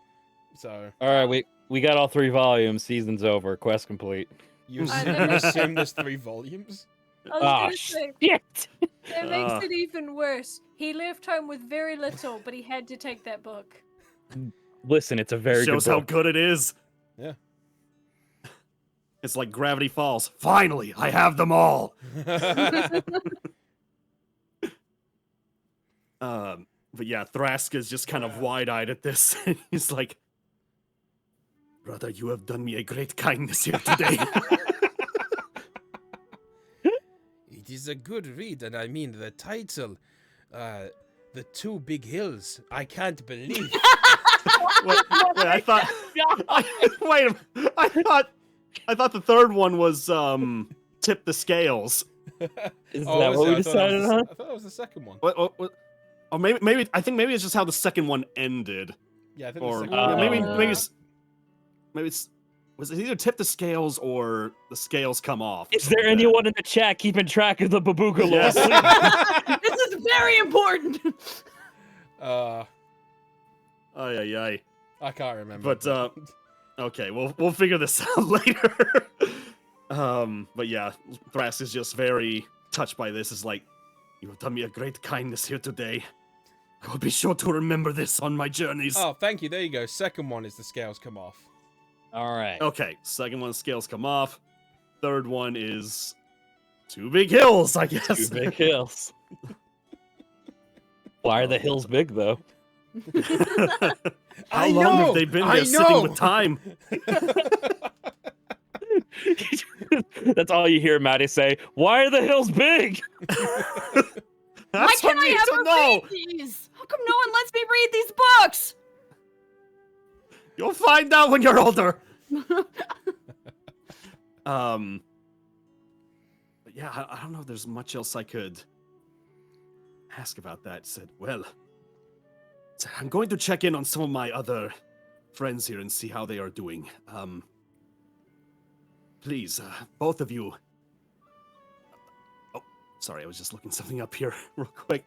So All right, we got all 3 volumes. Season's over. Quest complete. you then- assume there's 3 volumes. I was Ah, gonna say, shit! it makes it even worse. He left home with very little, but he had to take that book. Listen, it's a very Shows good how book. good it is. Yeah. It's like Gravity Falls. Finally, I have them all. But yeah, Thrask is just kind of wide-eyed at this. He's like, brother, you have done me a great kindness here today. It is a good read, and the title, The 2 Big Hills. I can't believe. wait, I thought. Wait a minute. I thought the third one was Tip the Scales. Is Oh, that was what it? we decided on? I thought that was the second one. What? Or maybe I think maybe it's just how the second one ended. Yeah, I think Or the second yeah, one. maybe it's was it either Tip the Scales or the scales come off? or Is something there like that. anyone in the chat keeping track of the Babuga Yes. lore? This is very important. Ay. I can't remember. But okay, we'll figure this out later. But yeah, Thrask is just very touched by this. Is like, you have done me a great kindness here today. I will be sure to remember this on my journeys. Oh, thank you. There you go. Second one is the scales come off. All right. Okay, second one, scales come off. Third one is 2 big hills, I guess. 2 big hills. Why are the hills big though? How long have they been there sitting with time? That's all you hear Maddie say. Why are the hills big? Why That's can't for me I to ever know. read these? How come no one lets me read these books? You'll find out when you're older. But yeah, I don't know if there's much else I could ask about that. Said, well, I'm going to check in on some of my other friends here and see how they are doing. Please, both of you. Oh, sorry, I was just looking something up here real quick.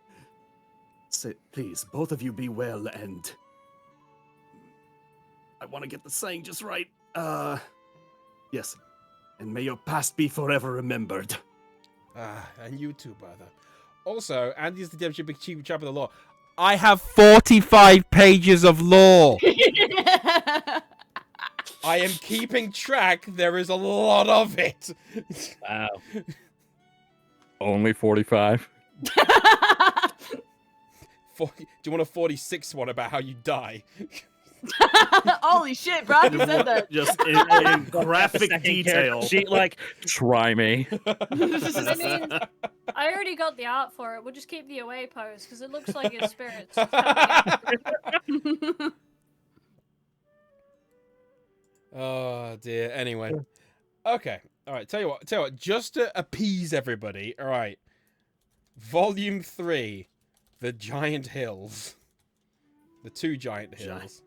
Say, please, both of you be well, and I want to get the saying just right. Yes. And may your past be forever remembered. And you too, brother. Also, Andy's the deputy chief of the law. I have 45 pages of law. I am keeping track. There is a lot of it. Wow. Only 45. Do you want a 46 one about how you die? Holy shit, Brad, you said that. Just in graphic detail. She like, try me. I mean, I already got the art for it. We'll just keep the away pose because it looks like his spirits. Oh dear. Anyway, okay. All right. Tell you what. Just to appease everybody. All right. Volume 3, The Giant Hills. The 2 giant hills.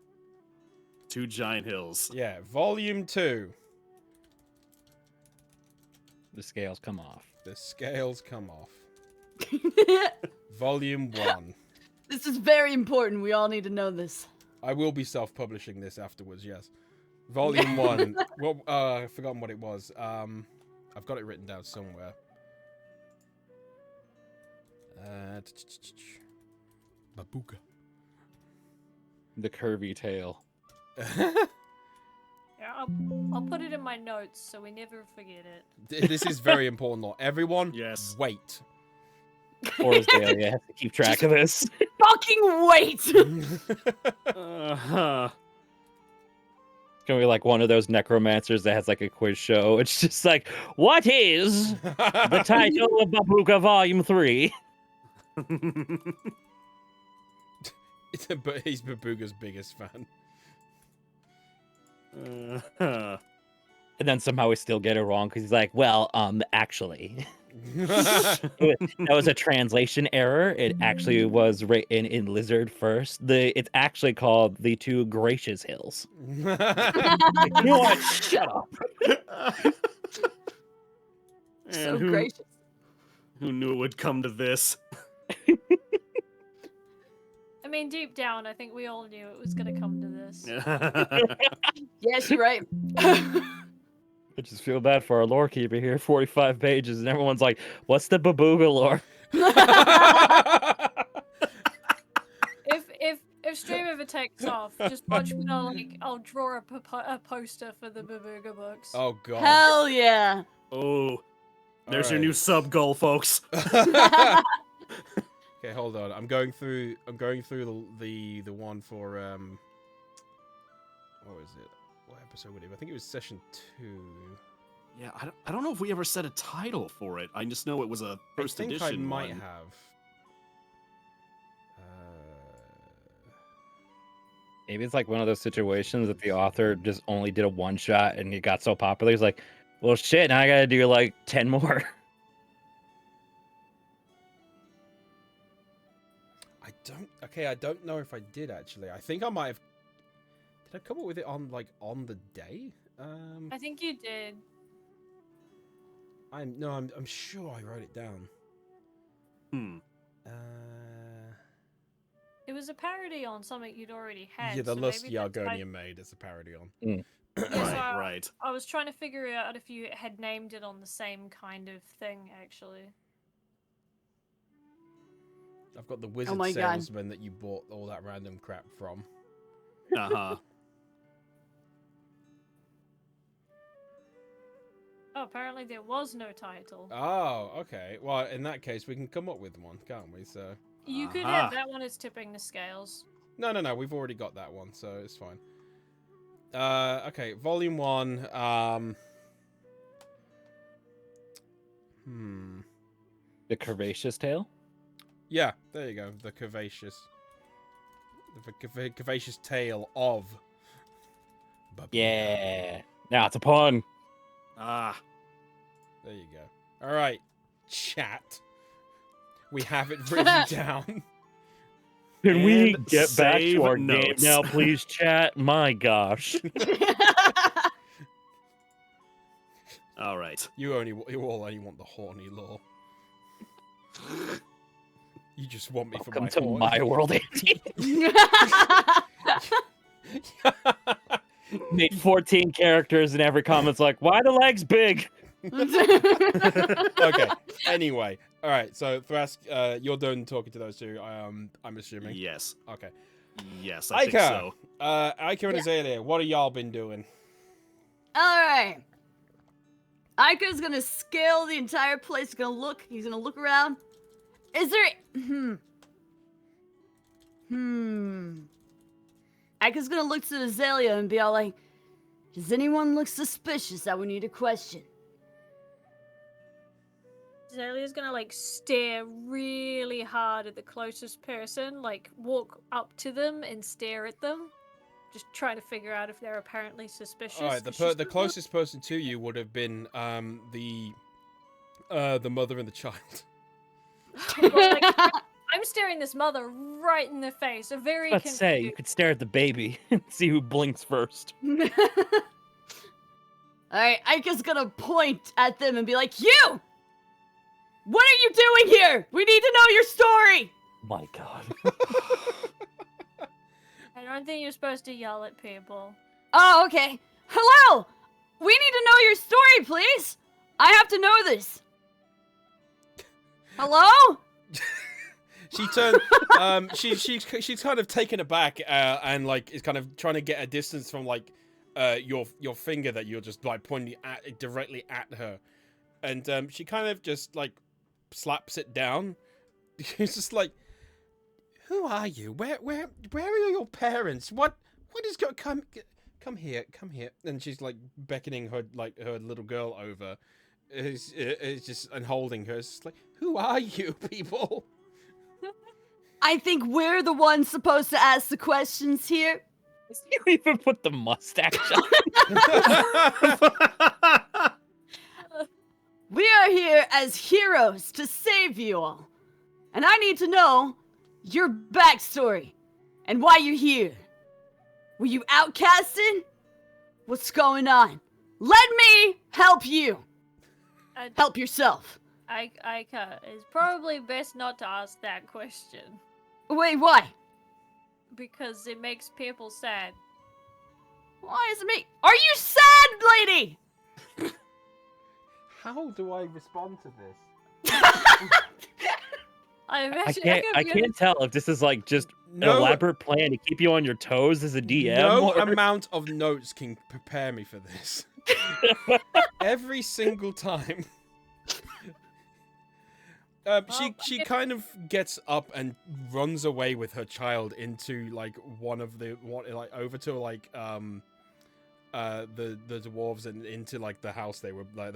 2 giant hills. Yeah. Volume 2. The scales come off. The scales come off. Volume 1. This is very important. We all need to know this. I will be self-publishing this afterwards. Yes. Volume 1. Well, I've forgotten what it was. I've got it written down somewhere. Babuga. The curvy tail. Yeah, I'll put it in my notes so we never forget it. This is very important. Law. Everyone, Yes. wait. Forrestdale, you have to keep track of this. Fucking wait! Uh-huh. It's gonna be like one of those necromancers that has like a quiz show. It's just like, what is the title of Babuga Volume 3? But he's Babuga's biggest fan. Uh-huh. And then somehow we still get it wrong because he's like, well, actually. That was a translation error. It actually was written in Lizard first. It's actually called the 2 Gracious Hills. Like, you know what? Shut up. So And gracious. who knew it would come to this? I mean, deep down, I think we all knew it was going to come to this. Yes, you're right. I just feel bad for our lore keeper here. 45 pages, and everyone's like, what's the Babuga lore? If Stream ever takes off, just watch me. I'll draw a poster for the Babuga books. Oh god. Hell yeah. Oh, there's your Alright. new sub goal, folks. Okay, hold on. I'm going through the one for what was it? What episode would it be? I think it was session 2. Yeah, I don't know if we ever set a title for it. I just know it was a first I think edition I might one. have. Maybe it's like one of those situations that the author just only did a one shot and he got so popular. He's like, well, shit, now I gotta do like 10 more. I don't know if I did actually. I think I might have. Did I come up with it on the day? I think you did. I'm sure I wrote it down. It was a parody on something you'd already had. Yeah, the so Lust maybe that's why- Yargonian made as a parody on. Right. I was trying to figure out if you had named it on the same kind of thing, actually. I've got the wizard my God. salesman that you bought all that random crap from. Uh-huh. Oh, apparently there was no title. Oh, okay. Well, in that case, we can come up with one, can't we? So. You could Aha. have that one as tipping the scales. No. We've already got that one, so it's fine. Okay. Volume 1. The Curvaceous Tail? Yeah, there you go. The curvaceous tale of. Babuga. Yeah. Now it's a pun. Ah. There you go. All right, chat. We have it written down. Can we And get back save to our game notes. now, please, chat? My gosh. All right. You all only want the horny lore. You just want me for Welcome my to horny. my world, Andy. Made 14 characters and every comment's like, why the legs big? Okay. Anyway, all right. So Thrask, you're done talking to those two. I'm assuming. Yes. Okay. Yes, I think Aika, so. Aika and Azalea, what have y'all been doing? All right. Aika's gonna scale the entire place. He's gonna look around. Is there? Aika's gonna look to Azalea and be all like, "Does anyone look suspicious that we need to question?" Azalea's gonna like stare really hard at the closest person, like walk up to them and stare at them, just trying to figure out if they're apparently suspicious. All right. The closest person to you would have been the mother and the child. Like, I'm staring this mother right in the face. A very Let's say you could stare at the baby and see who blinks first. Alright, Aika's gonna point at them and be like, "You! What are you doing here? We need to know your story!" My God. I don't think you're supposed to yell at people. Oh, okay. Hello! We need to know your story, please! I have to know this. Hello? She turned. She's kind of taken aback and like is kind of trying to get a distance from like your finger that you're just like pointing directly at her, and she kind of just like slaps it down. She's just like, "Who are you? Where are your parents? What is come here, come here?" And she's like beckoning her little girl over. Is just and holding her. It's just like, "Who are you people?" I think we're the ones supposed to ask the questions here. You even put the mustache on. We are here as heroes to save you all. And I need to know your backstory and why you're here. Were you outcasted? What's going on? Let me help you. Help yourself. Aika, it's probably best not to ask that question. Wait, why? Because it makes people sad. Why is it me? Are you sad, lady? How do I respond to this? I can't tell if this is like just an elaborate plan to keep you on your toes as a DM. No or... amount of notes can prepare me for this. Every single time. She kind of gets up and runs away with her child into like over to like the dwarves and into like the house they're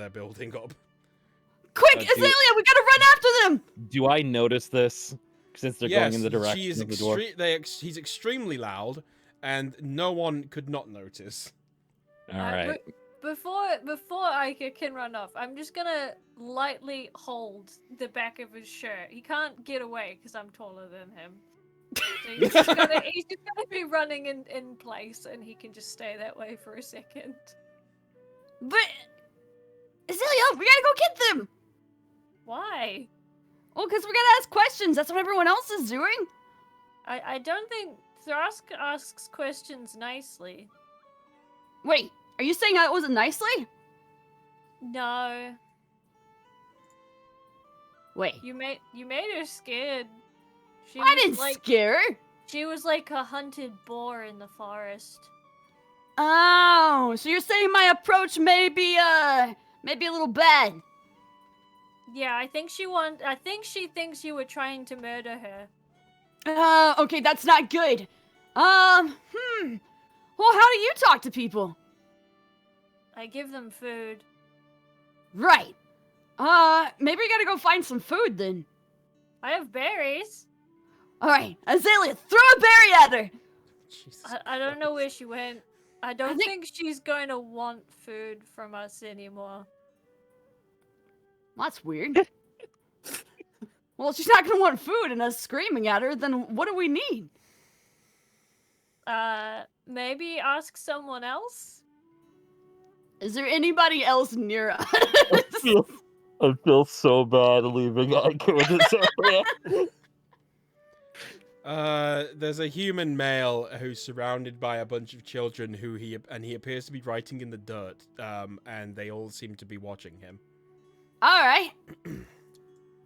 building up. Quick, Azalea, we gotta run after them! Do I notice this since they're going in the direction of the door? He's extremely loud, and no one could not notice. All right. Before Aika can run off, I'm just gonna lightly hold the back of his shirt. He can't get away because I'm taller than him. So he's just gonna be running in place, and he can just stay that way for a second. But Azalea, we gotta go get them! Why? Well, because we gotta ask questions. That's what everyone else is doing. I don't think Thrask asks questions nicely. Wait, are you saying that wasn't nicely? No. Wait. You made her scared. I didn't scare her. She was like a hunted boar in the forest. Oh, so you're saying my approach may be a little bad. Yeah, I think she thinks you were trying to murder her. Okay, that's not good. Well, how do you talk to people? I give them food. Right. Maybe we gotta go find some food then. I have berries. Alright, Azalea, throw a berry at her! I don't know where she went. I don't think she's going to want food from us anymore. Well, that's weird. Well, if she's not gonna want food and us screaming at her, then what do we need? Maybe ask someone else? Is there anybody else near us? I feel so bad leaving Aika with this area. There's a human male who's surrounded by a bunch of children he appears to be writing in the dirt. And they all seem to be watching him. All right.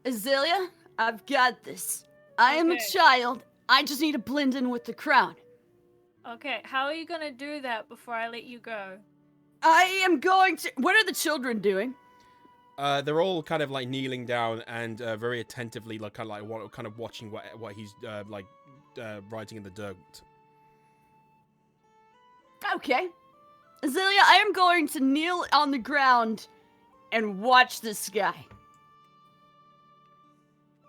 Azalea, I've got this. I am a Okay. child. I just need to blend in with the crowd. Okay, how are you gonna do that before I let you go? I am going to. What are the children doing? They're all kind of like kneeling down and very attentively, like kind of watching what he's writing in the dirt. Okay. Azalea, I am going to kneel on the ground and watch this guy.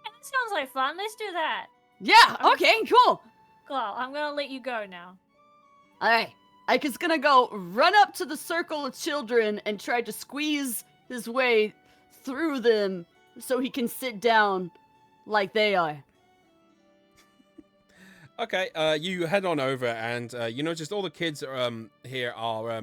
That sounds like fun. Let's do that. Yeah, okay, cool. Cool. I'm gonna let you go now. Alright. Ike's gonna go run up to the circle of children and try to squeeze his way through them so he can sit down like they are. Okay, you head on over and you notice all the kids here are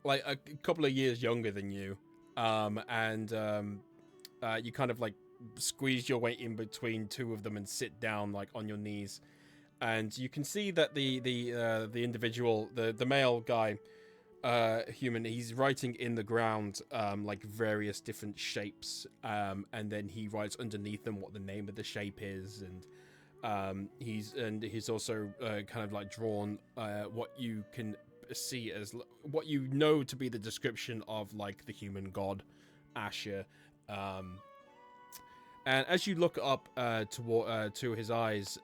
like a couple of years younger than you, and you kind of like squeeze your way in between two of them and sit down like on your knees, and you can see that the individual, the male guy, human, he's writing in the ground like various different shapes, and then he writes underneath them what the name of the shape is, and he's also kind of like drawn what you can see as what you know to be the description of like the human god Asher, and as you look up to his eyes,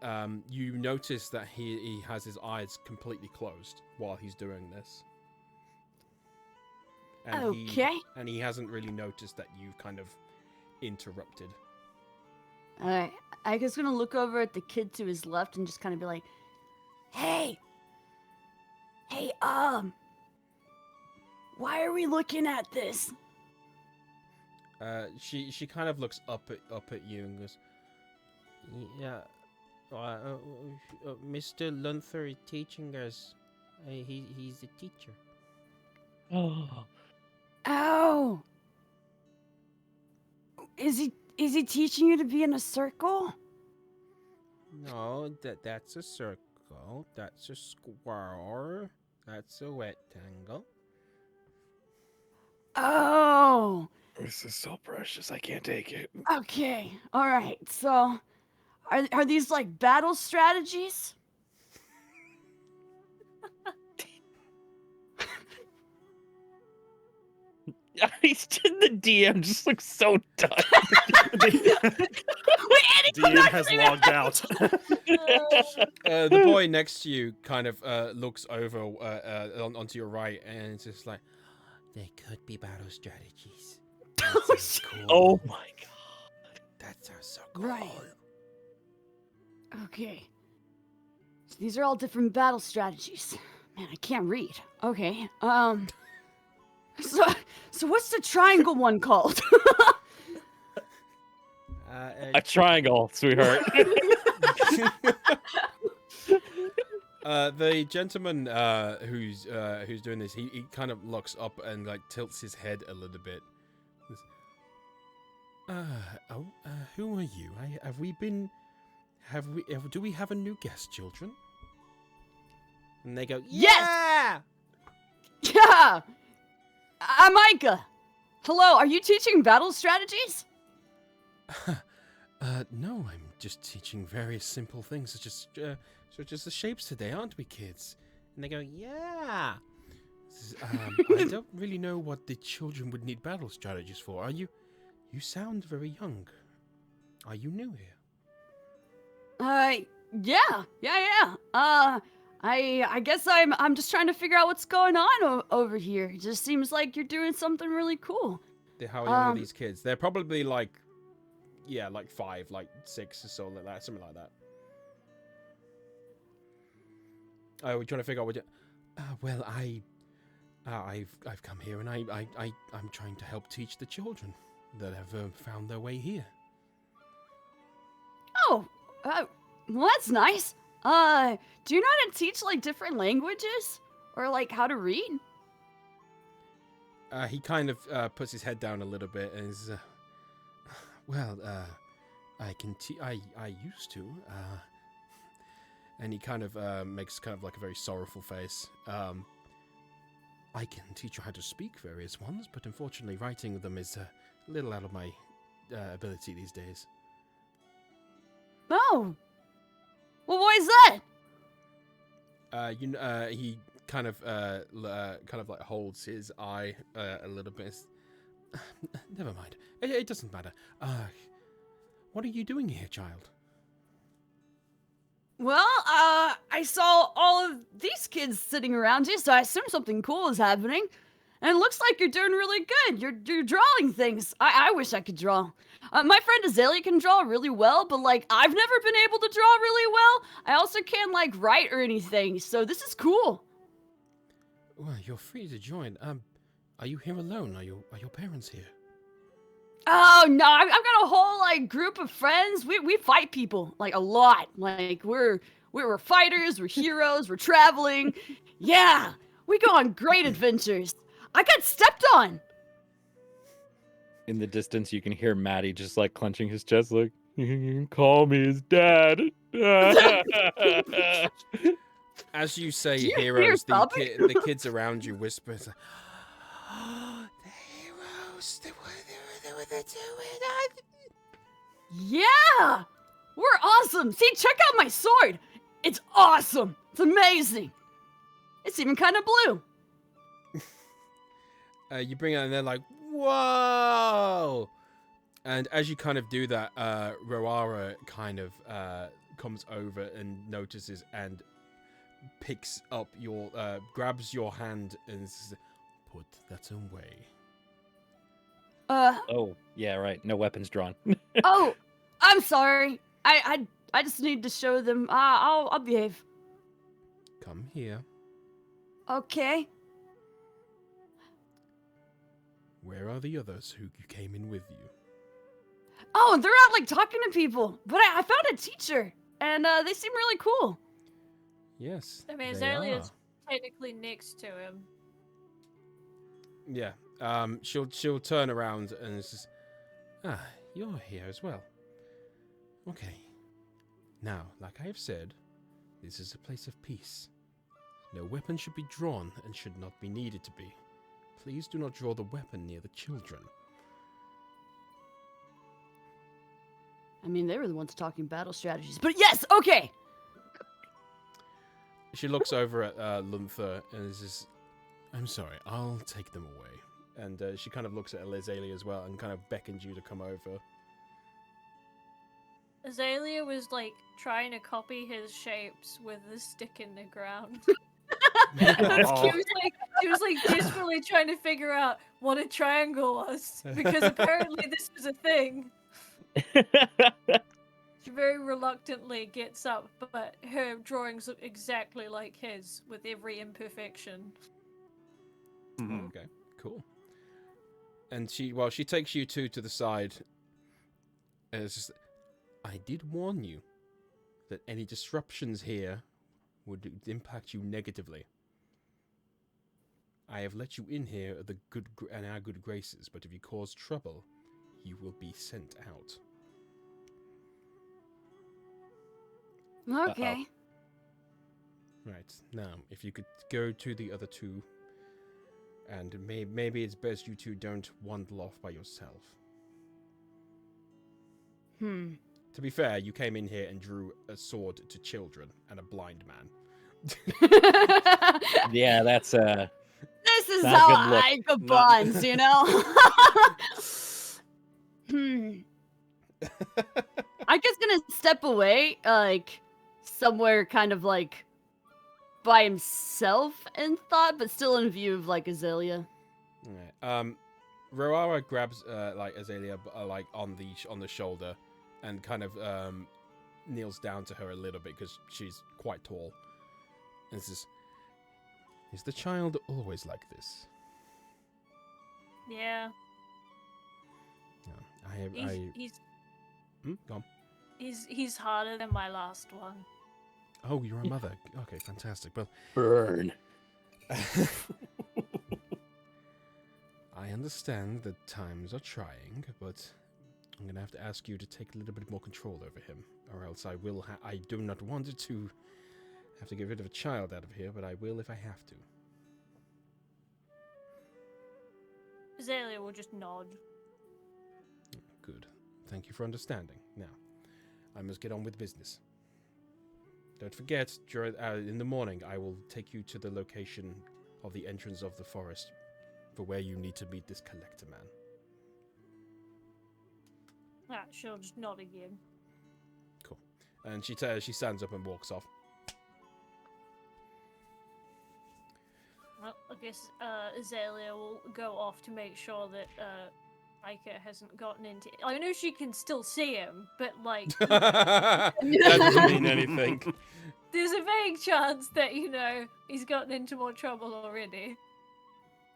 you notice that he has his eyes completely closed while he's doing this. And Okay. he hasn't really noticed that you've kind of interrupted. Alright. Ike's gonna look over at the kid to his left and just kind of be like, Hey, why are we looking at this? She kind of looks up at you and goes, "Yeah, Mr. Lunther is teaching us. He's a teacher." Oh, Oh. Is he teaching you to be in a circle? No, that's a circle. That's a square. That's a rectangle. Oh. this is so precious. I can't take it. Okay. All right. So, are these like battle strategies? The DM just looks so done. DM has logged out. The boy next to you kind of looks over onto your right, and it's just like, there could be battle strategies. That sounds cool. Oh my god. That sounds so cool. Right. Okay. So these are all different battle strategies. Man, I can't read. Okay. So what's the triangle one called? A triangle, sweetheart. The gentleman who's doing this, he kind of looks up and like tilts his head a little bit. Who are you? Do we have a new guest, children? And they go, Yes! Yeah! I'm Micah. Hello, are you teaching battle strategies? No, I'm just teaching various simple things, such as the shapes today, aren't we, kids? And they go, yeah. I don't really know what the children would need battle strategies for. Are you? You sound very young. Are you new here? Yeah. I guess I'm just trying to figure out what's going on over here. It just seems like you're doing something really cool. How young are these kids? They're probably like 5, like 6 or so, like that, something like that. We're trying to figure out what. Well, I've come here and I'm trying to help teach the children that have found their way here. Oh, well, that's nice. Do you know how to teach like different languages or like how to read? He kind of puts his head down a little bit and is, I can I used to. And he kind of makes kind of like a very sorrowful face. I can teach you how to speak various ones, but unfortunately writing them is a little out of my ability these days. Oh. Well, why is that? He kind of like holds his eye a little bit. Never mind. It doesn't matter. What are you doing here, child? Well, I saw all of these kids sitting around you, so I assume something cool is happening. And it looks like you're doing really good. You're drawing things. I wish I could draw. My friend Azalea can draw really well, but like I've never been able to draw really well. I also can't like write or anything, so this is cool. Well, you're free to join. Are you here alone? Are your parents here? Oh no, I've got a whole like group of friends. We fight people like a lot. Like we're fighters, we're heroes, we're traveling. Yeah, we go on great adventures. I got stepped on. In the distance, you can hear Maddie just like clenching his chest, like, "You can call me his dad." As you say Do you hear heroes, sobbing? the kids around you whisper, it's like, the heroes, they were doing. Yeah, we're awesome. See, check out my sword. It's awesome. It's amazing. It's even kind of blue. You bring it and they're like, whoa! And as you kind of do that, Roara kind of comes over and notices and picks up your, grabs your hand and says, put that away. Oh, yeah, right. No weapons drawn. Oh, I'm sorry. I just need to show them. I'll behave. Come here. Okay. Where are the others who came in with you? Oh, they're out like talking to people. But I found a teacher, and they seem really cool. Yes, I mean, they Azalea's are. technically next to him. Yeah. She'll turn around and says, you're here as well. Okay. Now, like I have said, this is a place of peace. No weapon should be drawn and should not be needed to be. Please do not draw the weapon near the children. I mean, they were the ones talking battle strategies. But yes, okay. She looks over at Lunther and says, I'm sorry, I'll take them away. And she kind of looks at Azalea as well and kind of beckons you to come over. Azalea was like trying to copy his shapes with the stick in the ground. Oh. She was like desperately trying to figure out what a triangle was because apparently this was a thing. She very reluctantly gets up, but her drawings look exactly like his with every imperfection. Mhm. Okay, cool. And she takes you two to the side. And it's just, I did warn you that any disruptions here would impact you negatively. I have let you in here at our good graces, but if you cause trouble, you will be sent out. Okay. Right, now, if you could go to the other two, and maybe it's best you two don't wander off by yourself. To be fair, you came in here and drew a sword to children and a blind man. Yeah, that's This is Not a how good look. I get Not- bonds, you know? I guess gonna step away, like, somewhere kind of like by himself in thought, but still in view of like Azalea. Alright, Roara grabs like Azalea like on the shoulder and kind of kneels down to her a little bit because she's quite tall. And says, "Is the child always like this?" Yeah. No, go on. He's harder than my last one. Oh, you're a mother. Okay, fantastic. Well, burn. I understand that times are trying, but I'm gonna have to ask you to take a little bit more control over him, or else I do not want it to have to get rid of a child out of here, but I will if I have to. Azalea will just nod. Good. Thank you for understanding. Now, I must get on with business. Don't forget, in the morning, I will take you to the location of the entrance of the forest for where you need to meet this collector man. Ah, she'll just nod again. Cool. And she stands up and walks off. Well, I guess Azalea will go off to make sure that Micah hasn't gotten into. I know she can still see him, but like, That doesn't mean anything. there's a vague chance that he's gotten into more trouble already.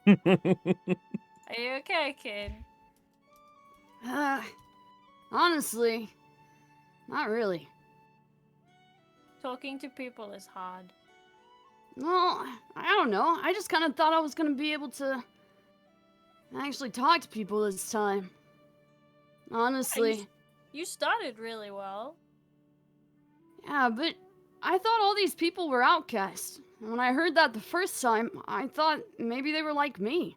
Are you okay, kid? Honestly, not really. Talking to people is hard. Well, I don't know. I just kind of thought I was gonna be able to actually talk to people this time. Honestly. You started really well. Yeah, but I thought all these people were outcasts. And when I heard that the first time, I thought maybe they were like me.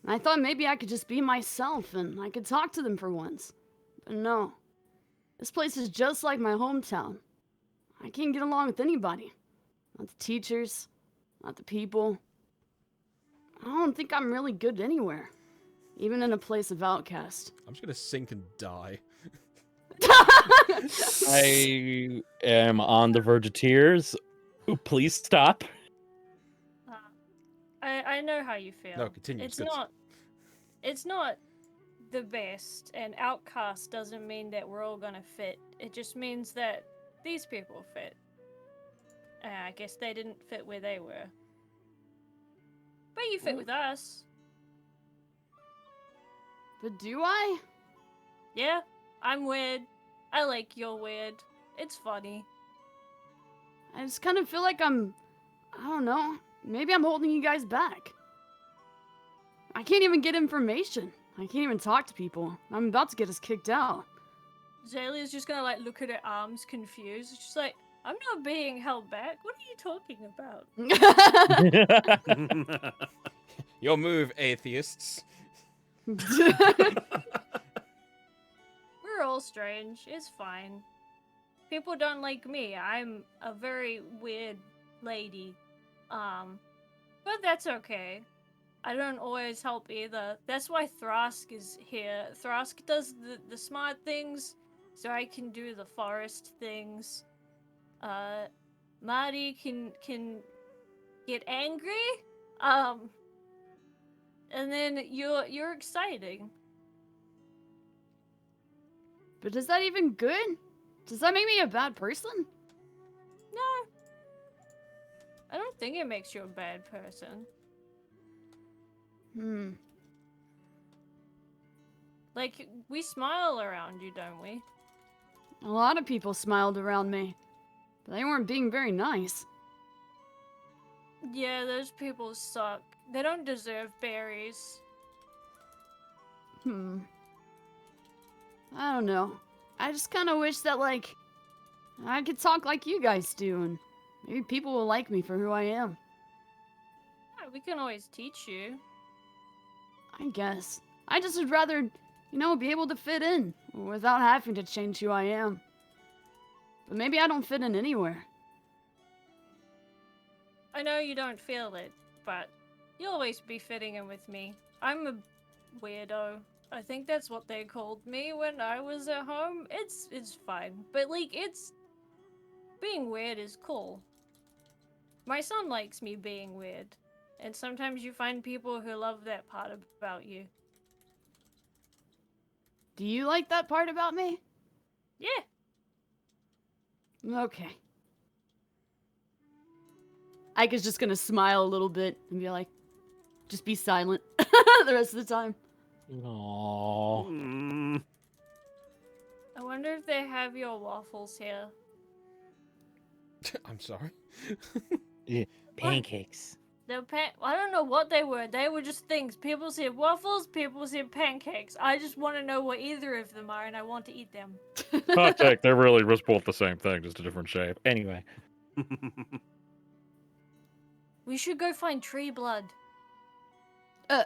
And I thought maybe I could just be myself and I could talk to them for once. But no. This place is just like my hometown. I can't get along with anybody. Not the teachers, not the people. I don't think I'm really good anywhere. Even in a place of outcast. I'm just gonna sink and die. I am on the verge of tears. Ooh, please stop. I know how you feel. No, continue. It's not the best, and outcast doesn't mean that we're all gonna fit. It just means that these people fit. I guess they didn't fit where they were. But you fit with us. But do I? Yeah, I'm weird. I like you're weird. It's funny. I just kind of feel like I don't know, maybe I'm holding you guys back. I can't even get information. I can't even talk to people. I'm about to get us kicked out. Zalia's just gonna look at her arms confused. She's like, I'm not being held back. What are you talking about? Your move, atheists. We're all strange. It's fine. People don't like me. I'm a very weird lady. But that's okay. I don't always help either. That's why Thrask is here. Thrask does the smart things, so I can do the forest things. Marty can get angry. And then you're exciting. But is that even good? Does that make me a bad person? No. I don't think it makes you a bad person. Like, we smile around you, don't we? A lot of people smiled around me, but they weren't being very nice. Yeah, those people suck. They don't deserve berries. I don't know. I just kind of wish that, like, I could talk like you guys do, and maybe people will like me for who I am. Yeah, we can always teach you. I guess. I just would rather, be able to fit in without having to change who I am. But maybe I don't fit in anywhere. I know you don't feel it, but you'll always be fitting in with me. I'm a weirdo. I think that's what they called me when I was at home. It's fine. But, being weird is cool. My son likes me being weird. And sometimes you find people who love that part about you. Do you like that part about me? Yeah. Okay. Ika's just gonna smile a little bit and be like, just be silent the rest of the time. Aww. I wonder if they have your waffles here. I'm sorry. Yeah, pancakes. I don't know what they were. They were just things. People said waffles, people said pancakes. I just want to know what either of them are, and I want to eat them. Hot take, they're really just both the same thing, just a different shape. Anyway. We should go find tree blood. I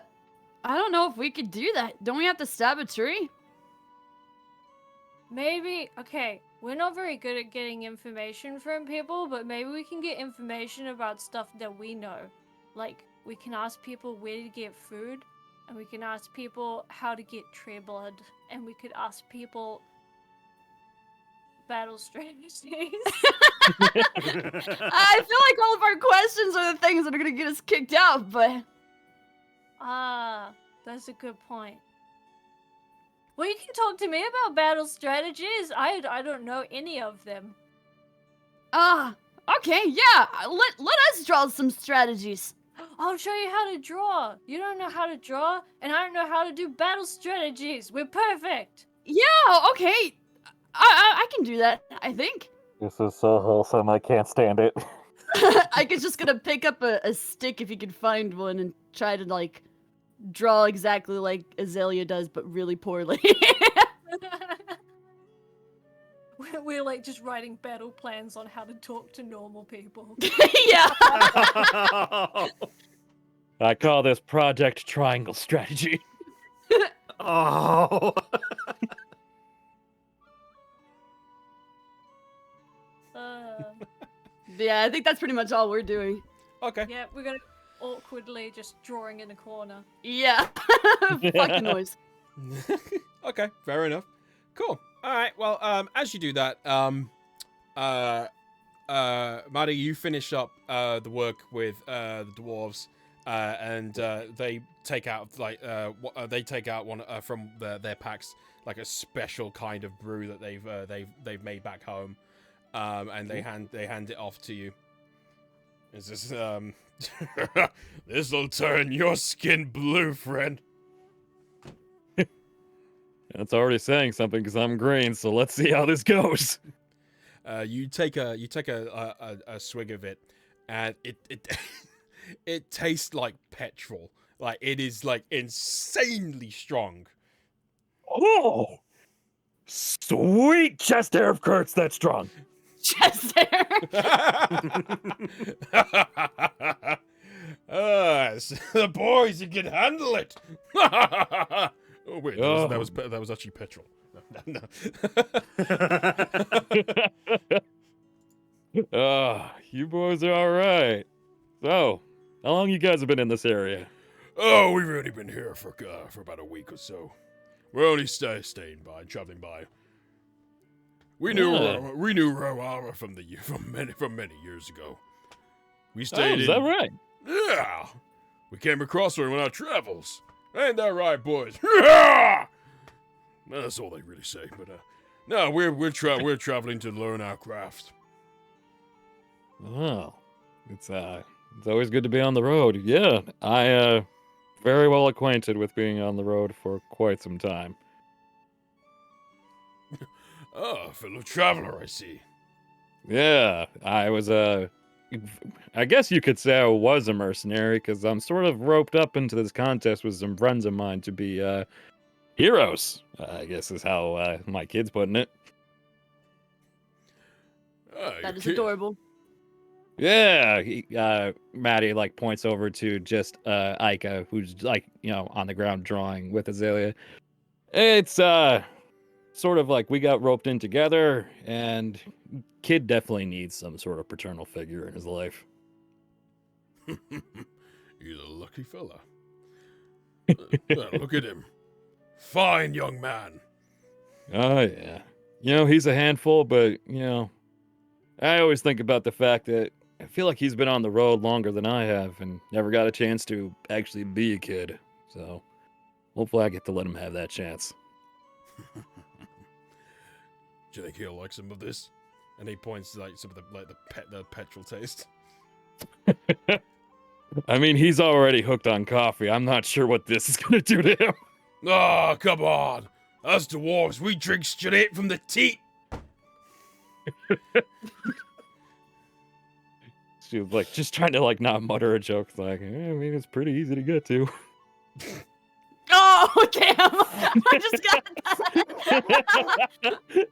don't know if we could do that. Don't we have to stab a tree? Maybe, okay, we're not very good at getting information from people, but maybe we can get information about stuff that we know. Like, we can ask people where to get food, and we can ask people how to get tree blood, and we could ask people battle strategies. I feel like all of our questions are the things that are gonna get us kicked out, but Ah, that's a good point. Well, you can talk to me about battle strategies. I don't know any of them. okay, yeah. Let us draw some strategies. I'll show you how to draw. You don't know how to draw, and I don't know how to do battle strategies. We're perfect. Yeah, okay. I can do that, I think. This is so wholesome, I can't stand it. I could just gonna pick up a stick if you could find one and try to like draw exactly like Azalea does, but really poorly. We're like just writing battle plans on how to talk to normal people. Yeah. I call this Project Triangle Strategy. Oh. Yeah, I think that's pretty much all we're doing. Okay. Yeah, we're gonna awkwardly just drawing in a corner. Yeah. Fuck the noise. Okay, fair enough. Cool. All right. Well, as you do that, Maddie, you finish up the work with the dwarves, and they take out one from their packs, like a special kind of brew that they've made back home, and they hand it off to you. Is this this'll turn your skin blue, friend. That's already saying something because I'm green, so let's see how this goes. You take a swig of it, and it it tastes like petrol. Like it is like insanely strong. Oh, sweet chest hair of Kurtz, that's strong. Chest hair. The boys, you can handle it. Oh wait, that was actually petrol. No. You boys are all right. So, how long you guys have been in this area? Oh, we've only been here for about a week or so. We're only traveling by. We knew Roara from many years ago. We stayed. Is that right? Yeah, we came across her on our travels. Ain't that right, boys? Yeah! That's all they really say. But no, we're traveling to learn our craft. Oh, it's always good to be on the road. Yeah, I very well acquainted with being on the road for quite some time. Oh, fellow traveler, I see. Yeah, I was I guess you could say I was a mercenary because I'm sort of roped up into this contest with some friends of mine to be heroes. I guess is how my kid's putting it. That is adorable. Yeah, Maddie like points over to just Ica, who's like on the ground drawing with Azalea. It's sort of like we got roped in together, and kid definitely needs some sort of paternal figure in his life. He's a lucky fella. Look at him. Fine young man. Oh yeah, he's a handful, but I always think about the fact that I feel like he's been on the road longer than I have and never got a chance to actually be a kid. So hopefully I get to let him have that chance. Do you think he'll like some of this? And he points to like some of the petrol taste. I mean, he's already hooked on coffee. I'm not sure what this is gonna do to him. Oh, come on. Us dwarves, we drink straight from the teat. She was like just trying to like not mutter a joke. Like, I mean, it's pretty easy to get to. Oh damn! I just got that.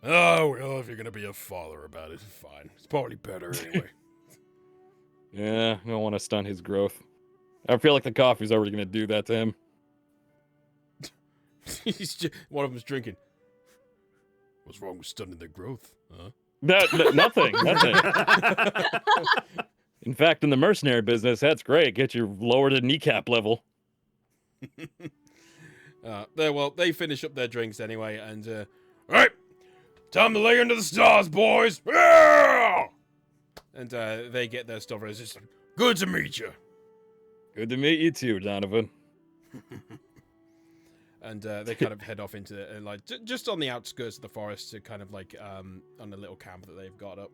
Oh, well, if you're gonna be a father about it, fine. It's probably better anyway. Yeah, I don't want to stunt his growth. I feel like the coffee's already going to do that to him. One of them's drinking. What's wrong with stunning their growth? Huh? Nothing. In fact, in the mercenary business, that's great. Get you lower to kneecap level. They finish up their drinks anyway, and all right, time to lay under the stars, boys. Yeah! And they get their stuff. It's just good to meet you. Good to meet you too, Donovan. And they kind of head off into like just on the outskirts of the forest to kind of like on a little camp that they've got up.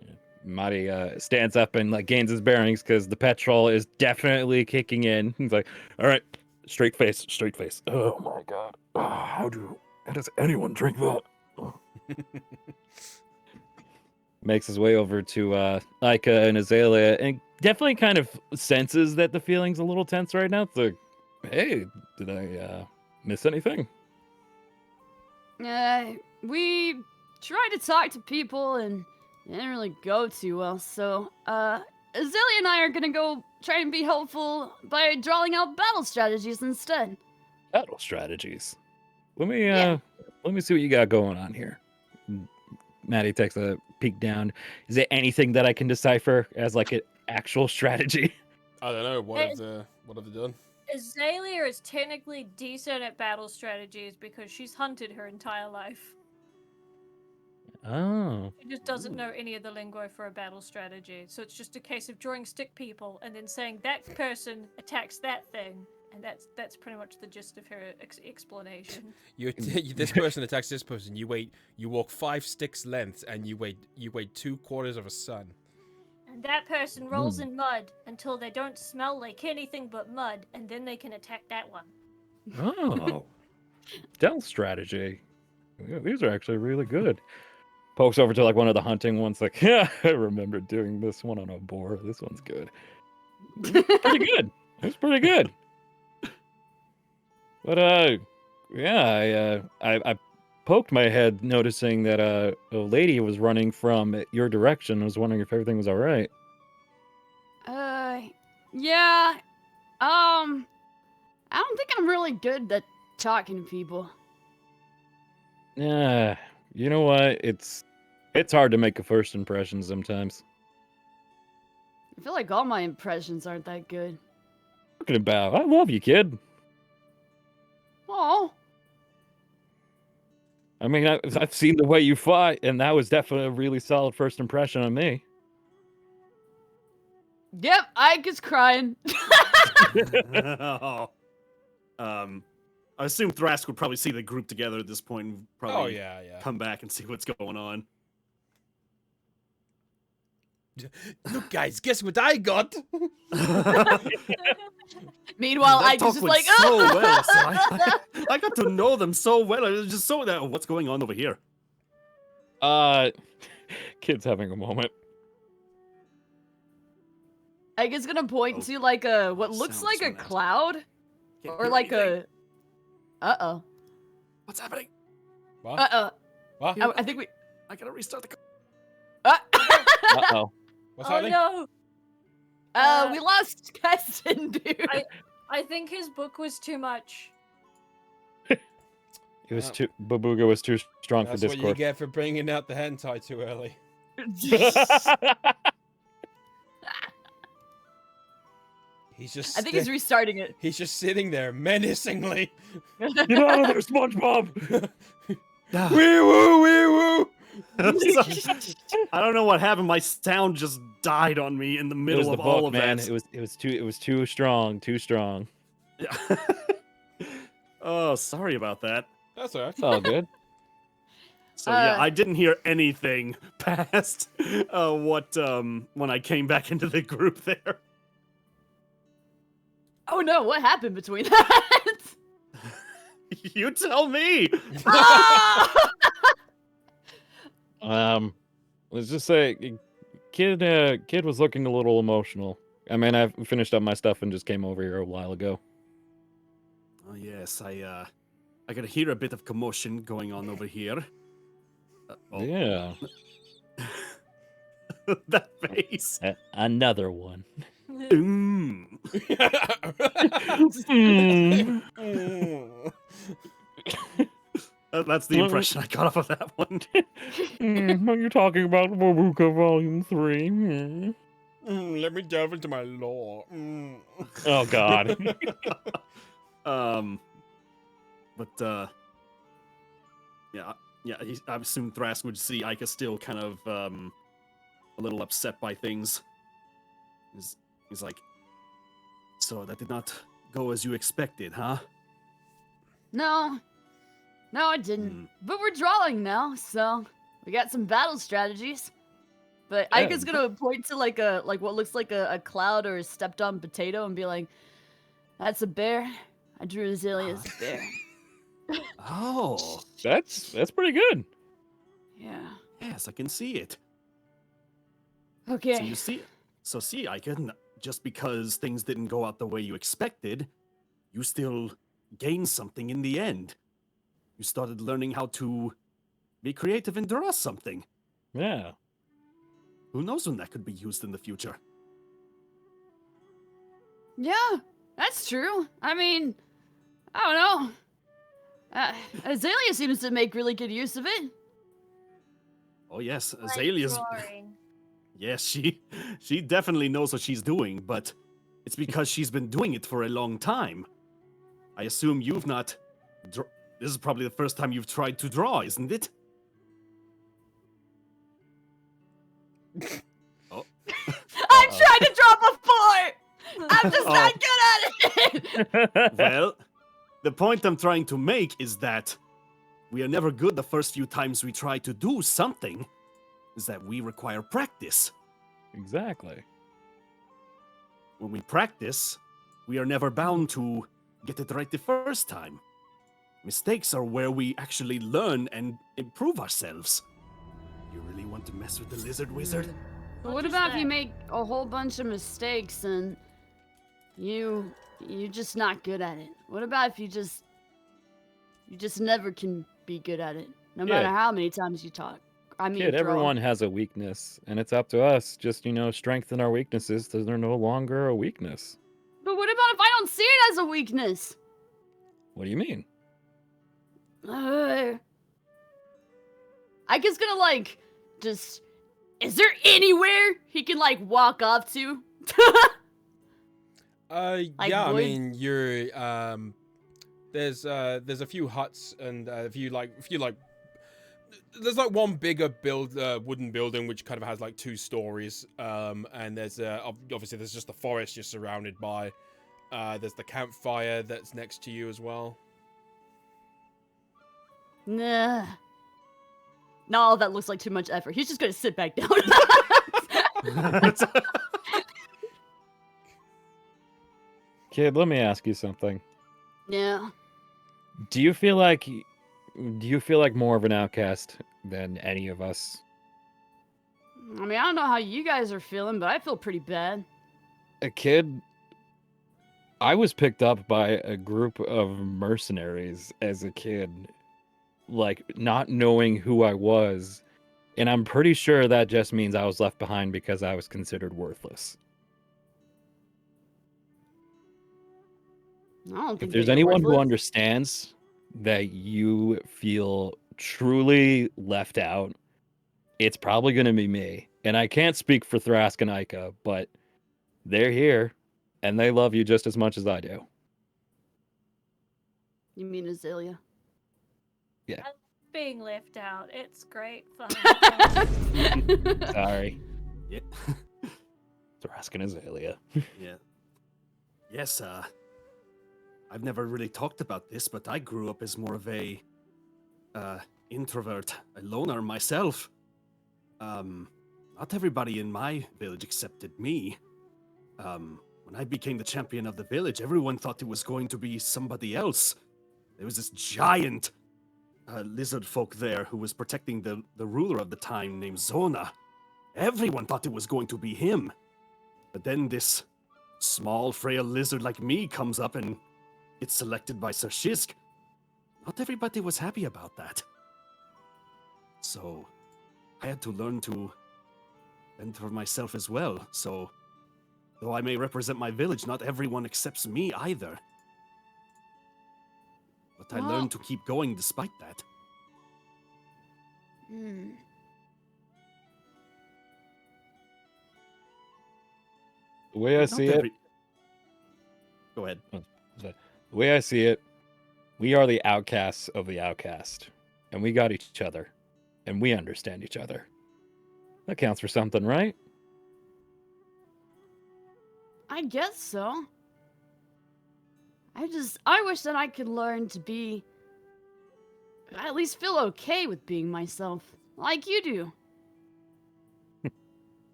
Yeah. Marty stands up and like gains his bearings because the petrol is definitely kicking in. He's like, "All right, straight face. Oh my god, how does anyone drink that?" Makes his way over to Ica and Azalea, and definitely kind of senses that the feeling's a little tense right now. It's like, hey, did I miss anything? We tried to talk to people and it didn't really go too well, so, Azalea and I are gonna go try and be helpful by drawing out battle strategies instead. Battle strategies. Let me see what you got going on here. Maddie takes a peek down. Is there anything that I can decipher as like an actual strategy? I don't know. What have they done? Azalea is technically decent at battle strategies because she's hunted her entire life. Oh. She just doesn't know any of the lingo for a battle strategy. So it's just a case of drawing stick people and then saying that person attacks that thing. And that's pretty much the gist of her explanation. This person attacks this person. You walk 5 sticks lengths, and you wait 2/4 of a sun. And that person rolls in mud until they don't smell like anything but mud, and then they can attack that one. Oh. Stealth strategy. Yeah, these are actually really good. Pokes over to like one of the hunting ones, like, yeah, I remember doing this one on a boar. This one's good. Pretty good. It's pretty good. But yeah, I poked my head, noticing that a lady was running from your direction. I was wondering if everything was all right. Yeah. I don't think I'm really good at talking to people. Yeah, you know what? It's hard to make a first impression sometimes. I feel like all my impressions aren't that good. Talking about, I love you, kid. Oh. I mean, I've seen the way you fought, and that was definitely a really solid first impression on me. Yep, Ike is crying. Oh. I assume Thrask would probably see the group together at this point and probably come back and see what's going on. Look, guys, guess what I got? Meanwhile, That Ike talk is just went like, so oh! well. So I got to know them so well. It was just so that what's going on over here? Kid's having a moment. Ike is gonna point to like what looks Sounds like a went out. cloud, Can't or hear like anything. Uh-oh. What's happening? What? What? What? I think we... I gotta restart the car. Uh-oh. What's Oh happening? no! we lost Keston, dude. I think his book was too much. It was too... Babuga was too strong That's for what you Discord. get for bringing out the hentai too early. He's just. I think he's restarting it. He's just sitting there menacingly. Get out of there, SpongeBob! Wee woo, wee woo. I don't know what happened. My sound just died on me in the It was middle the of book, all of man. that. It was too strong. Yeah. Oh, sorry about that. That's alright. It's all good. So yeah, I didn't hear anything past when I came back into the group there. Oh no, what happened between that? You tell me. Ah! Let's just say, kid was looking a little emotional. I mean, I finished up my stuff and just came over here a while ago. Oh yes, I could hear a bit of commotion going on over here. Oh, Yeah. that face. Another one. Mm. Mm. That's the impression I got off of that one. Are you talking about Waruka Volume 3? Mm. Let me delve into my lore. Oh, God. But yeah, I assume Thrask would see Ica still kind of a little upset by things. He's like, so that did not go as you expected, huh? No, it didn't. Hmm. But we're drawing now, so we got some battle strategies. But Yeah. Ika's gonna point to like what looks like a cloud or a stepped on potato and be like, "That's a bear. I drew Azalea's bear." Oh, That's pretty good. Yeah. yes, I can see it. Okay. So you see, Ica, just because things didn't go out the way you expected, you still gained something in the end. You started learning how to be creative and draw something. Yeah. Who knows when that could be used in the future? Yeah, that's true. I mean, I don't know. Azalea seems to make really good use of it. Oh yes, Like Azalea's. drawing. Yes, she definitely knows what she's doing, but it's because she's been doing it for a long time. I assume you've not. This is probably the first time you've tried to draw, isn't it? Oh. I've tried to draw before. I'm just Oh. not good at it. Well, the point I'm trying to make is that we are never good the first few times we try to do something. Is that we require practice. Exactly. When we practice, we are never bound to get it right the first time. Mistakes are where we actually learn and improve ourselves. You really want to mess with the lizard wizard? But what is about if you that? make a whole bunch of mistakes and you're just not good at it? What about if you just never can be good at it, no matter Yeah. how many times you talk? I mean, Kid, draw. everyone has a weakness, and it's up to us. Just, strengthen our weaknesses so they're no longer a weakness. But what about if I don't see it as a weakness? What do you mean? I guess gonna like just. Is there anywhere he can like walk off to? Like yeah, I wood? mean, you're there's a few huts and a few like there's like one bigger wooden building which kind of has like 2 stories, and there's obviously there's just the forest you're surrounded by. There's the campfire that's next to you as well. Nah. No, that looks like too much effort. He's just gonna sit back down. Kid, let me ask you something. Yeah. Do you feel like more of an outcast than any of us? I mean, I don't know how you guys are feeling, but I feel pretty bad. A kid, I was picked up by a group of mercenaries as a kid, like not knowing who I was, and I'm pretty sure that just means I was left behind because I was considered worthless. I don't If think there's that you're anyone who worthless. understands that you feel truly left out, it's probably going to be me. And I can't speak for Thrask and Ica, but they're here, and they love you just as much as I do. You mean Azalea? Being left out. It's great fun. Sorry. Yeah. Thrask and Azalea. Yeah. Yes, I've never really talked about this, but I grew up as more of a introvert, a loner myself. Not everybody in my village accepted me. When I became the champion of the village, everyone thought it was going to be somebody else. There was this giant lizard folk there who was protecting the ruler of the time named Zona. Everyone thought it was going to be him. But then this small, frail lizard like me comes up and gets selected by Sir Shisk. Not everybody was happy about that. So I had to learn to fend for myself as well. So though I may represent my village, not everyone accepts me either. But I Well- learned to keep going despite that. Hmm. The way I Not see it, every- Go ahead. the way I see it, we are the outcasts of the outcast, and we got each other, and we understand each other. That counts for something, right? I guess so. I wish that I could learn to be, at least feel okay with being myself, like you do.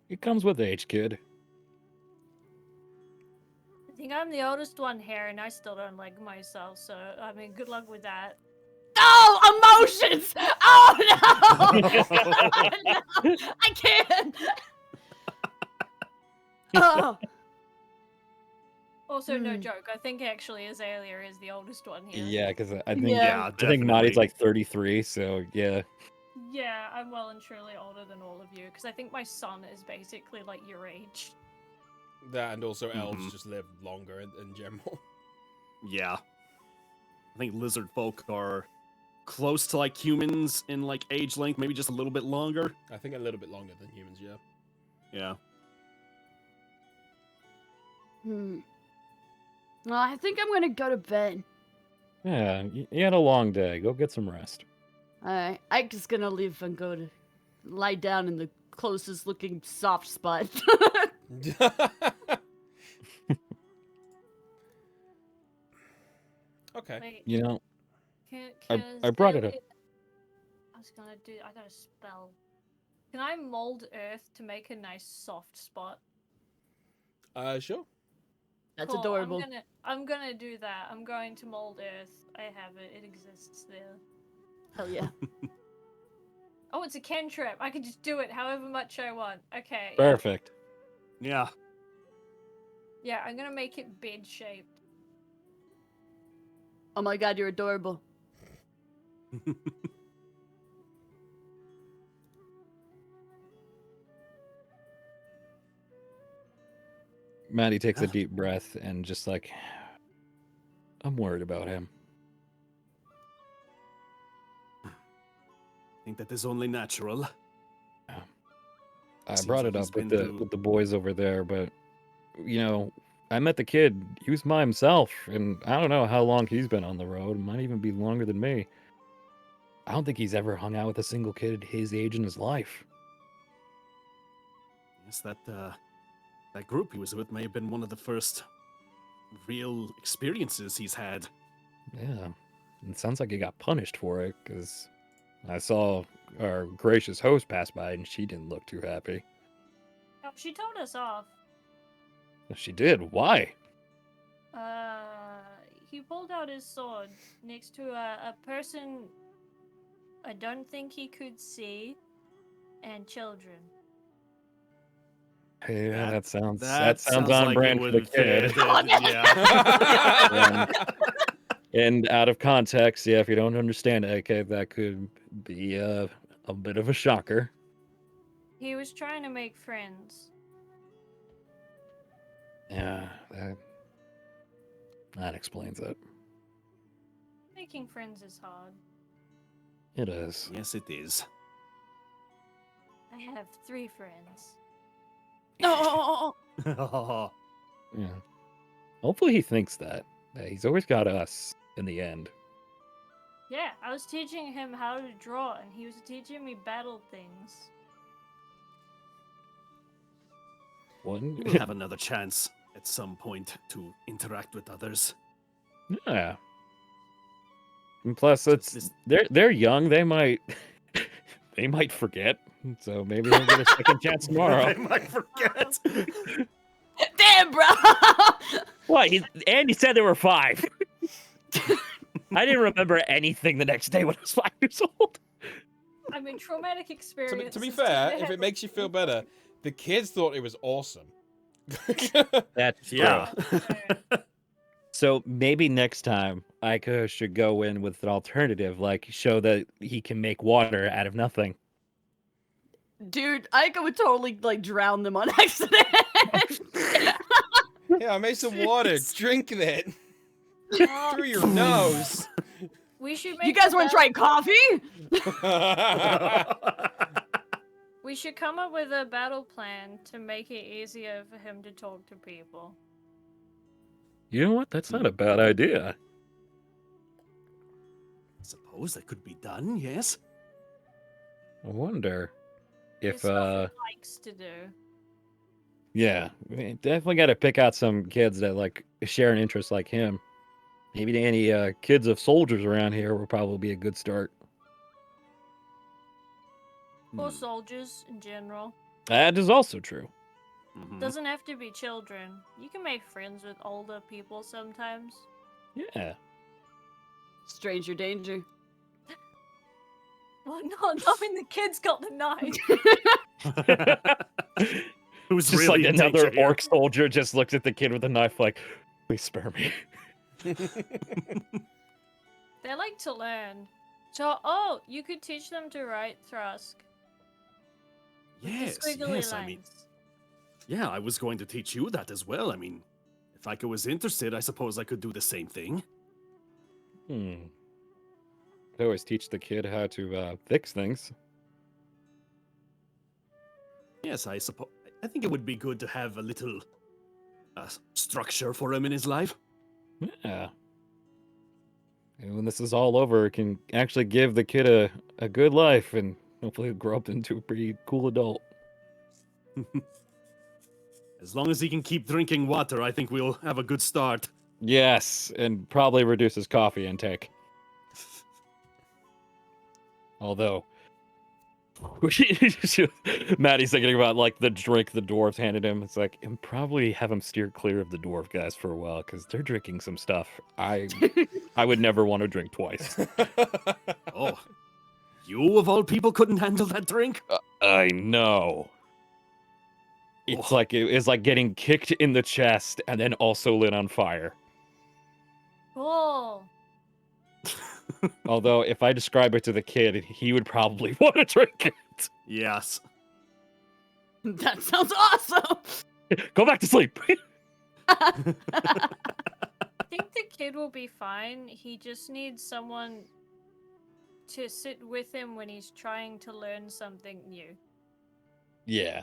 It comes with age, kid. I think I'm the oldest one here, and I still don't like myself. So I mean, good luck with that. Oh, emotions! Oh no! No, I can't. Oh, Also, no Hmm. joke. I think actually Azalea is the oldest one here. Yeah, because I think Yeah. I think Marty's like 33, so yeah. Yeah, I'm well and truly older than all of you, because I think my son is basically like your age. That and also elves Mhm. just live longer in general. Yeah. I think lizard folk are close to like humans in like age length, maybe just a little bit longer. I think a little bit longer than humans, yeah. Yeah. Well, I think I'm gonna go to bed. Yeah, you had a long day. Go get some rest. Alright, I'm just gonna leave and go to lie down in the closest looking soft spot. Okay. Wait, You know, can I brought it up. I got a spell. Can I mold earth to make a nice soft spot? Sure. That's Cool, adorable. I'm gonna do that. I'm going to mold earth. I have it. It exists there. Hell yeah. Oh, it's a cantrip. I can just do it however much I want. Okay. Perfect. Yeah. Yeah, I'm gonna make it bed shaped. Oh my god, you're adorable. Maddie takes a Ah. deep breath and just like, I'm worried about him. I think that is only natural. I Seems brought like it he's up with been the through- with the boys over there, but you know, I met the kid. He was by himself, and I don't know how long he's been on the road. It might even be longer than me. I don't think he's ever hung out with a single kid his age in his life. Yes, that group he was with may have been one of the first real experiences he's had. Yeah, it sounds like he got punished for it because I saw our gracious host pass by, and she didn't look too happy. Oh, she told us off. She did. Why? He pulled out his sword next to a person I don't think he could see, and children. Yeah, that sounds That on like it brand for the would fit. kid. Yeah. And out of context, yeah, if you don't understand it, okay, that could be a bit of a shocker. He was trying to make friends. Yeah, that explains it. Making friends is hard. It is. Yes, it is. I have 3 friends. Oh, Yeah. Hopefully he thinks that. He's always got us in the end. Yeah, I was teaching him how to draw, and he was teaching me battle things. One. We'll have another chance at some point to interact with others. Yeah. And plus, Just it's this- they're young. They might they might forget. So maybe they'll get a second chance tomorrow. I might forget. damn, bro. What? Andy said there were 5. I didn't remember anything the next day when I was 5 years old. I mean, traumatic experience. To be fair, if it makes you feel better, the kids thought it was awesome. That's Yeah. So maybe next time Aika should go in with an alternative, like show that he can make water out of nothing. Dude, Aika would totally like drown them on accident. Yeah, I made some water. Drink that Oh, through your nose. we should make You guys a want to battle- try coffee? We should come up with a battle plan to make it easier for him to talk to people. You know what? That's not a bad idea. I suppose that could be done, yes. I wonder if It's stuff he likes to do. yeah, we definitely got to pick out some kids that like share an interest like him. Maybe any kids of soldiers around here will probably be a good start. Or Hmm. soldiers in general. That is also true. Mhm. Doesn't have to be children. You can make friends with older people sometimes. Yeah. Stranger danger. Well, not when the kid's got the knife. Who's Just really like in another danger here? orc soldier just looks at the kid with a knife like, please spare me. They like to learn. So, oh, you could teach them to write Thrusk. The Yes, squiggly yes, I mean, lines. yeah, I was going to teach you that as well. I mean, if Aika was interested, I suppose I could do the same thing. I always teach the kid how to fix things. Yes, I suppose. I think it would be good to have a little structure for him in his life. Yeah. And when this is all over, it can actually give the kid a good life and hopefully grow up into a pretty cool adult. As long as he can keep drinking water, I think we'll have a good start. Yes, and probably reduce his coffee intake. Although, Maddie's thinking about like the drink the dwarves handed him. It's like, and probably have him steer clear of the dwarf guys for a while because they're drinking some stuff I would never want to drink twice. Oh, you of all people couldn't handle that drink? I know. It's Oh. like it is like getting kicked in the chest and then also lit on fire. Cool. Although, if I describe it to the kid, he would probably want to drink it. Yes. That sounds awesome. Go back to sleep. I think the kid will be fine. He just needs someone to sit with him when he's trying to learn something new. Yeah.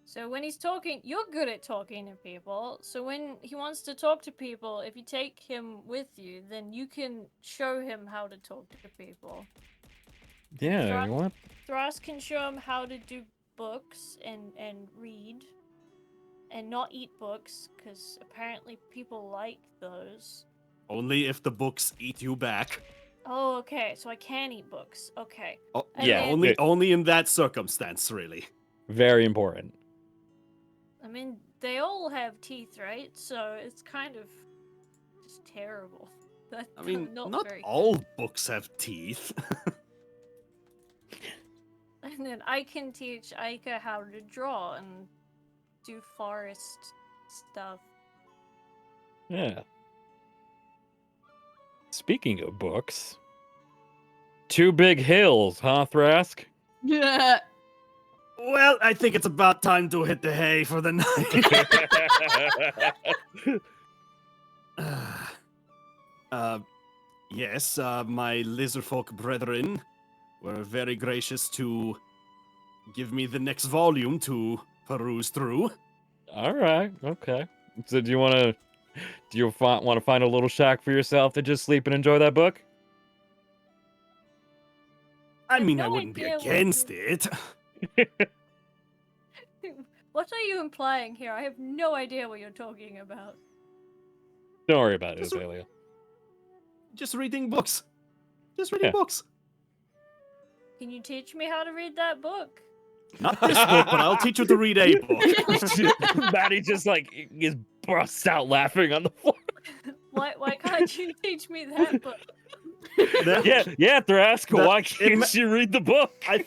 So when he's talking, you're good at talking to people. So when he wants to talk to people, if you take him with you, then you can show him how to talk to people. Yeah, you want? Thras can show him how to do books and read. And not eat books, because apparently people like those. Only if the books eat you back. Oh, okay. So I can eat books. Okay. Oh, And yeah, then- only in that circumstance, really. Very important. I mean, they all have teeth, right? So it's kind of just terrible. That's I mean, not very all books have teeth. And then I can teach Aika how to draw and do forest stuff. Yeah. Speaking of books, Two Big Hills, huh, Thrask? Yeah. Well, I think it's about time to hit the hay for the night. Yes, my lizardfolk brethren were very gracious to give me the next volume to peruse through. All right, okay. So do you want to find a little shack for yourself to just sleep and enjoy that book? I have mean, I no wouldn't be idea what against you- it. What are you implying here? I have no idea what you're talking about. Don't worry about it, Just- Azalea. Just reading books. Just reading Yeah. books. Can you teach me how to read that book? Not this book, but I'll teach you to read a book. Maddie just like is busts out laughing on the floor. Why can't you teach me that book? Yeah, Thrask. That- Why it can't ma- you read the book? I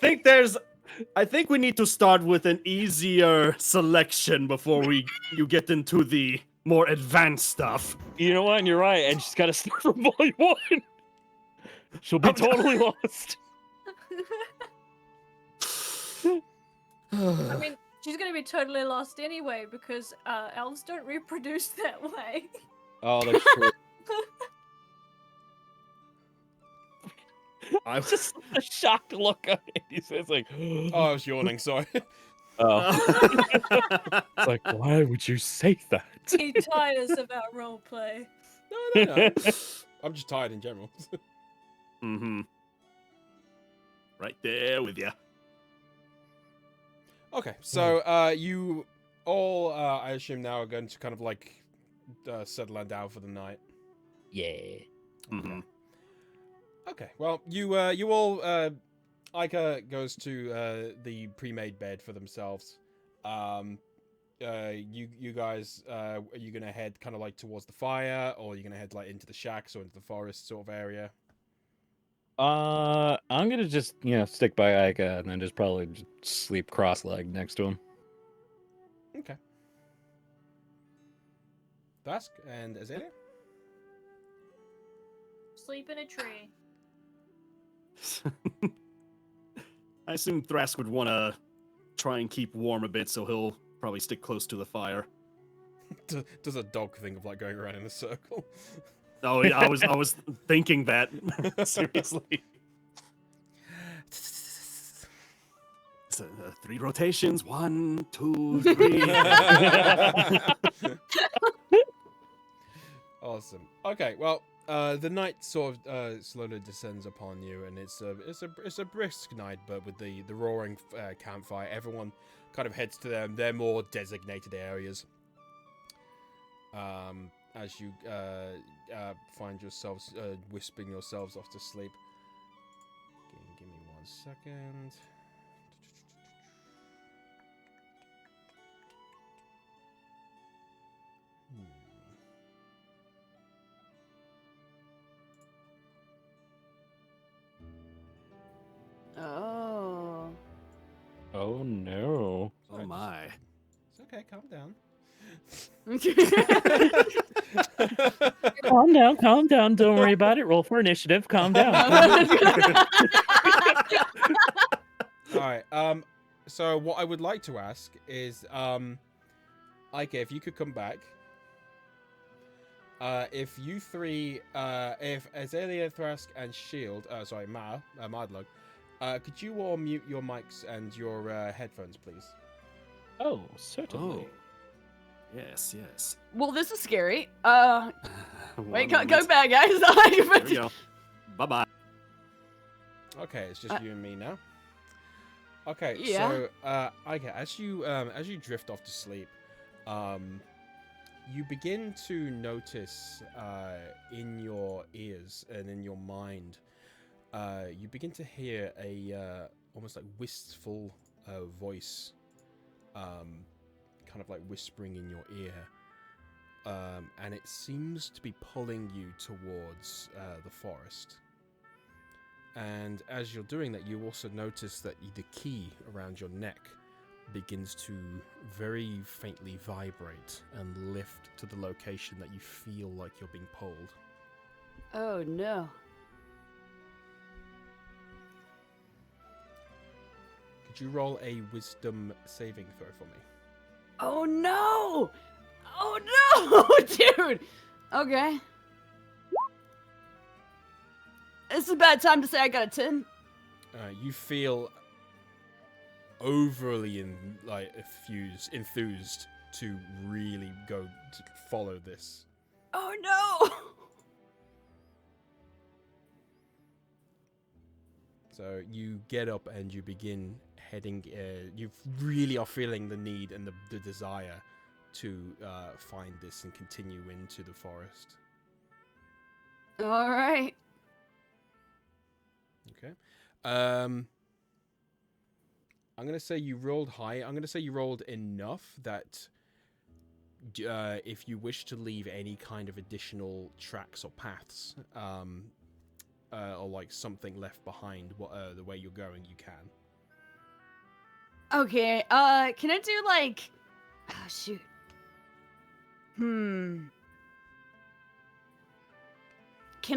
think we need to start with an easier selection before you get into the more advanced stuff. You know what? And you're right. And she's got to start from volume 1. She'll be totally lost. I mean, she's gonna be totally lost anyway because elves don't reproduce that way. Oh, that's true. I Just a shocked look on Andy's face, like, Oh, I was yawning. Sorry. oh. It's like, why would you say that? He tires of our roleplay. No. I'm just tired in general. Mm-hmm. Right there with ya. Okay, so you all, I assume now are going to kind of like settle down for the night. Yeah. Mm-hmm. Okay, well, you all, Ica goes to the pre-made bed for themselves. You guys, are you gonna head kind of like towards the fire, or are you gonna head like into the shacks or into the forest sort of area? I'm gonna just, stick by Ica and then just probably just sleep cross-legged next to him. Okay. Dusk and Azalea? Sleep in a tree. I assume Thrask would want to try and keep warm a bit, so he'll probably stick close to the fire. Does a dog think of like going around in a circle? Oh, yeah, I was thinking that. Seriously. So, 3 rotations. 1, 2, 3. Awesome. Okay, well, the night sort of slowly descends upon you, and it's a brisk night, but with the roaring campfire, everyone kind of heads to their more designated areas. As you find yourselves whispering yourselves off to sleep. Give me 1 second. Oh. Oh, no. Oh my. It's okay, calm down. Calm down. Don't worry about it. Roll for initiative. Calm down. Alright, so what I would like to ask is, Ike, if you could come back. If you three, if Azalea, Thrask, and Shield, Mardlug, could you all mute your mics and your headphones, please? Oh, certainly. Oh. Yes. Well, this is scary. Wait, One go moment. back, guys. There we go. Bye-bye. Okay, it's just you and me now. Okay, Yeah. so Ike, as you drift off to sleep, you begin to notice in your ears and in your mind, you begin to hear a almost like wistful voice, kind of like whispering in your ear, and it seems to be pulling you towards the forest. And as you're doing that, you also notice that the key around your neck begins to very faintly vibrate and lift to the location that you feel like you're being pulled. Oh no. Could you roll a wisdom saving throw for me? Oh no! Oh no, dude! Okay. This is a bad time to say I got a 10. You feel overly enthused to really go to follow this. Oh no! So you get up and you begin heading. You really are feeling the need and the desire to find this and continue into the forest. All right. Okay. I'm gonna say you rolled high. I'm gonna say you rolled enough that if you wish to leave any kind of additional tracks or paths, or like something left behind, the way you're going, you can. Okay. Can I do like? Oh shoot. Can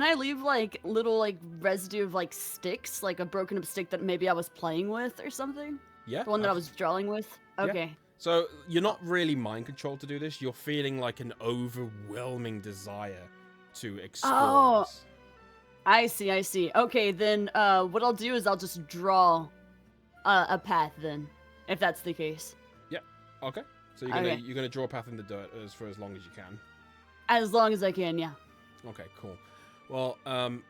I leave like little like residue of like sticks, like a broken up stick that maybe I was playing with or something? Yeah. The one that I was drawing with? Yeah. Okay. So you're not really mind controlled to do this. You're feeling like an overwhelming desire to explore Oh. this. I see. Okay, then what I'll do is I'll just draw a path then, if that's the case. Yeah. Okay. So Okay. you're gonna draw a path in the dirt for as long as you can. As long as I can, yeah. Okay, cool. Well,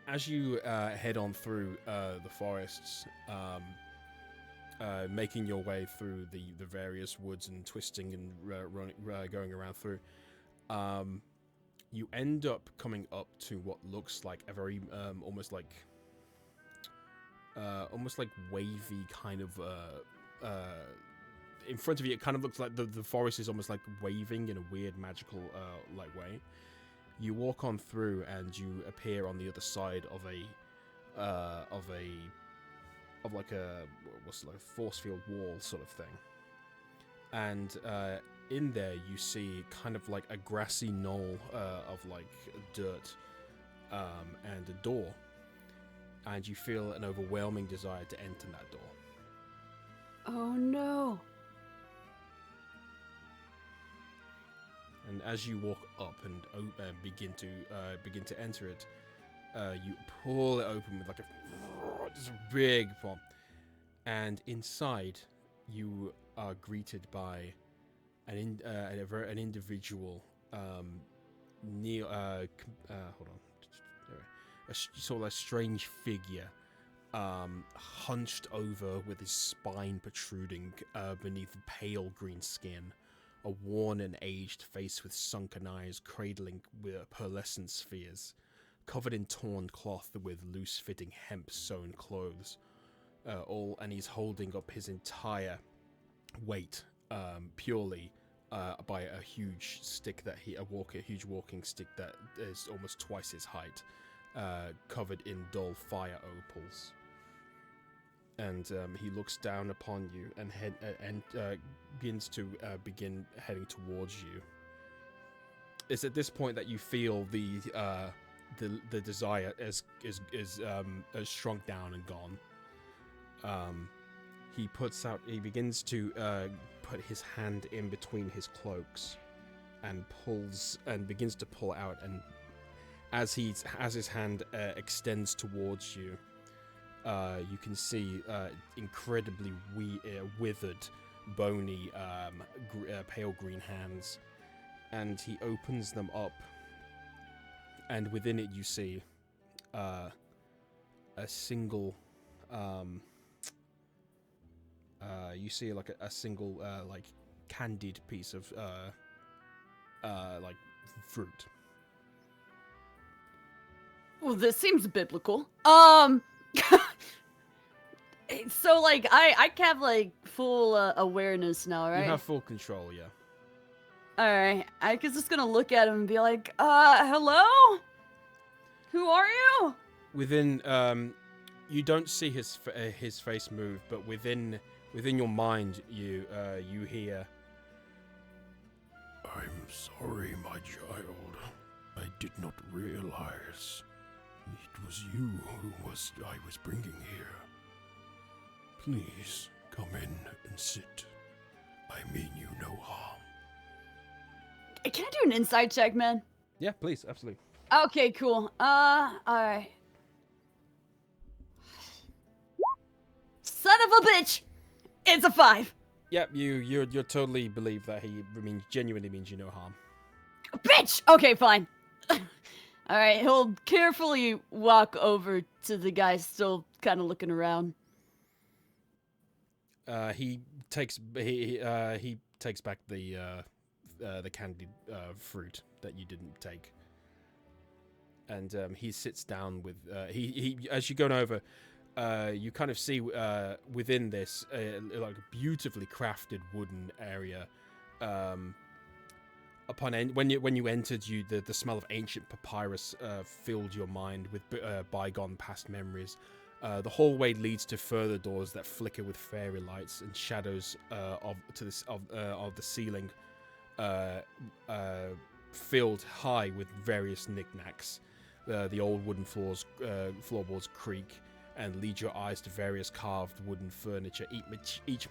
as you head on through the forests, making your way through the various woods and twisting and going around through, you end up coming up to what looks like a very almost like wavy kind of in front of you. It kind of looks like the forest is almost like waving in a weird magical like way. You walk on through and you appear on the other side of a force field wall sort of thing. And in there you see kind of like a grassy knoll of like dirt and a door. And you feel an overwhelming desire to enter that door. Oh no. And as you walk up and begin to enter it, you pull it open with like just a big pop, and inside you are greeted by an individual. Hold on, sort of a strange figure, hunched over with his spine protruding beneath the pale green skin. A worn and aged face with sunken eyes cradling with pearlescent spheres, covered in torn cloth with loose-fitting hemp-sewn clothes. And he's holding up his entire weight purely by a huge stick a huge walking stick that is almost twice his height, covered in dull fire opals. And he looks down upon you and begins to begin heading towards you. It's at this point that you feel the desire is shrunk down and gone. He begins to put his hand in between his cloaks and begins to pull out. And as his hand extends towards you, you can see incredibly withered, bony, pale green hands, and he opens them up, and within it you see a single, a single like candied piece of like fruit. Well, this seems biblical. So like I have like full awareness now, right? You have full control, yeah. All right, I was just gonna look at him and be like, hello? Who are you? Within, you don't see his face move, but within your mind, you hear. I'm sorry, my child. I did not realize it was you I was bringing here. Please come in and sit. I mean you no harm. Can I do an insight check, man? Yeah, please, absolutely. Okay, cool. Alright. Son of a bitch! It's a 5. Yep, you totally believe that he genuinely means you no harm. Bitch! Okay, fine. Alright, he'll carefully walk over to the guy still kind of looking around. He takes back the candied fruit that you didn't take, and he sits down with he as you're going over, you kind of see within this like a beautifully crafted wooden area. When you entered, the smell of ancient papyrus filled your mind with bygone past memories. The hallway leads to further doors that flicker with fairy lights and shadows of the ceiling filled high with various knickknacks. The old wooden floorboards creak and lead your eyes to various carved wooden furniture, each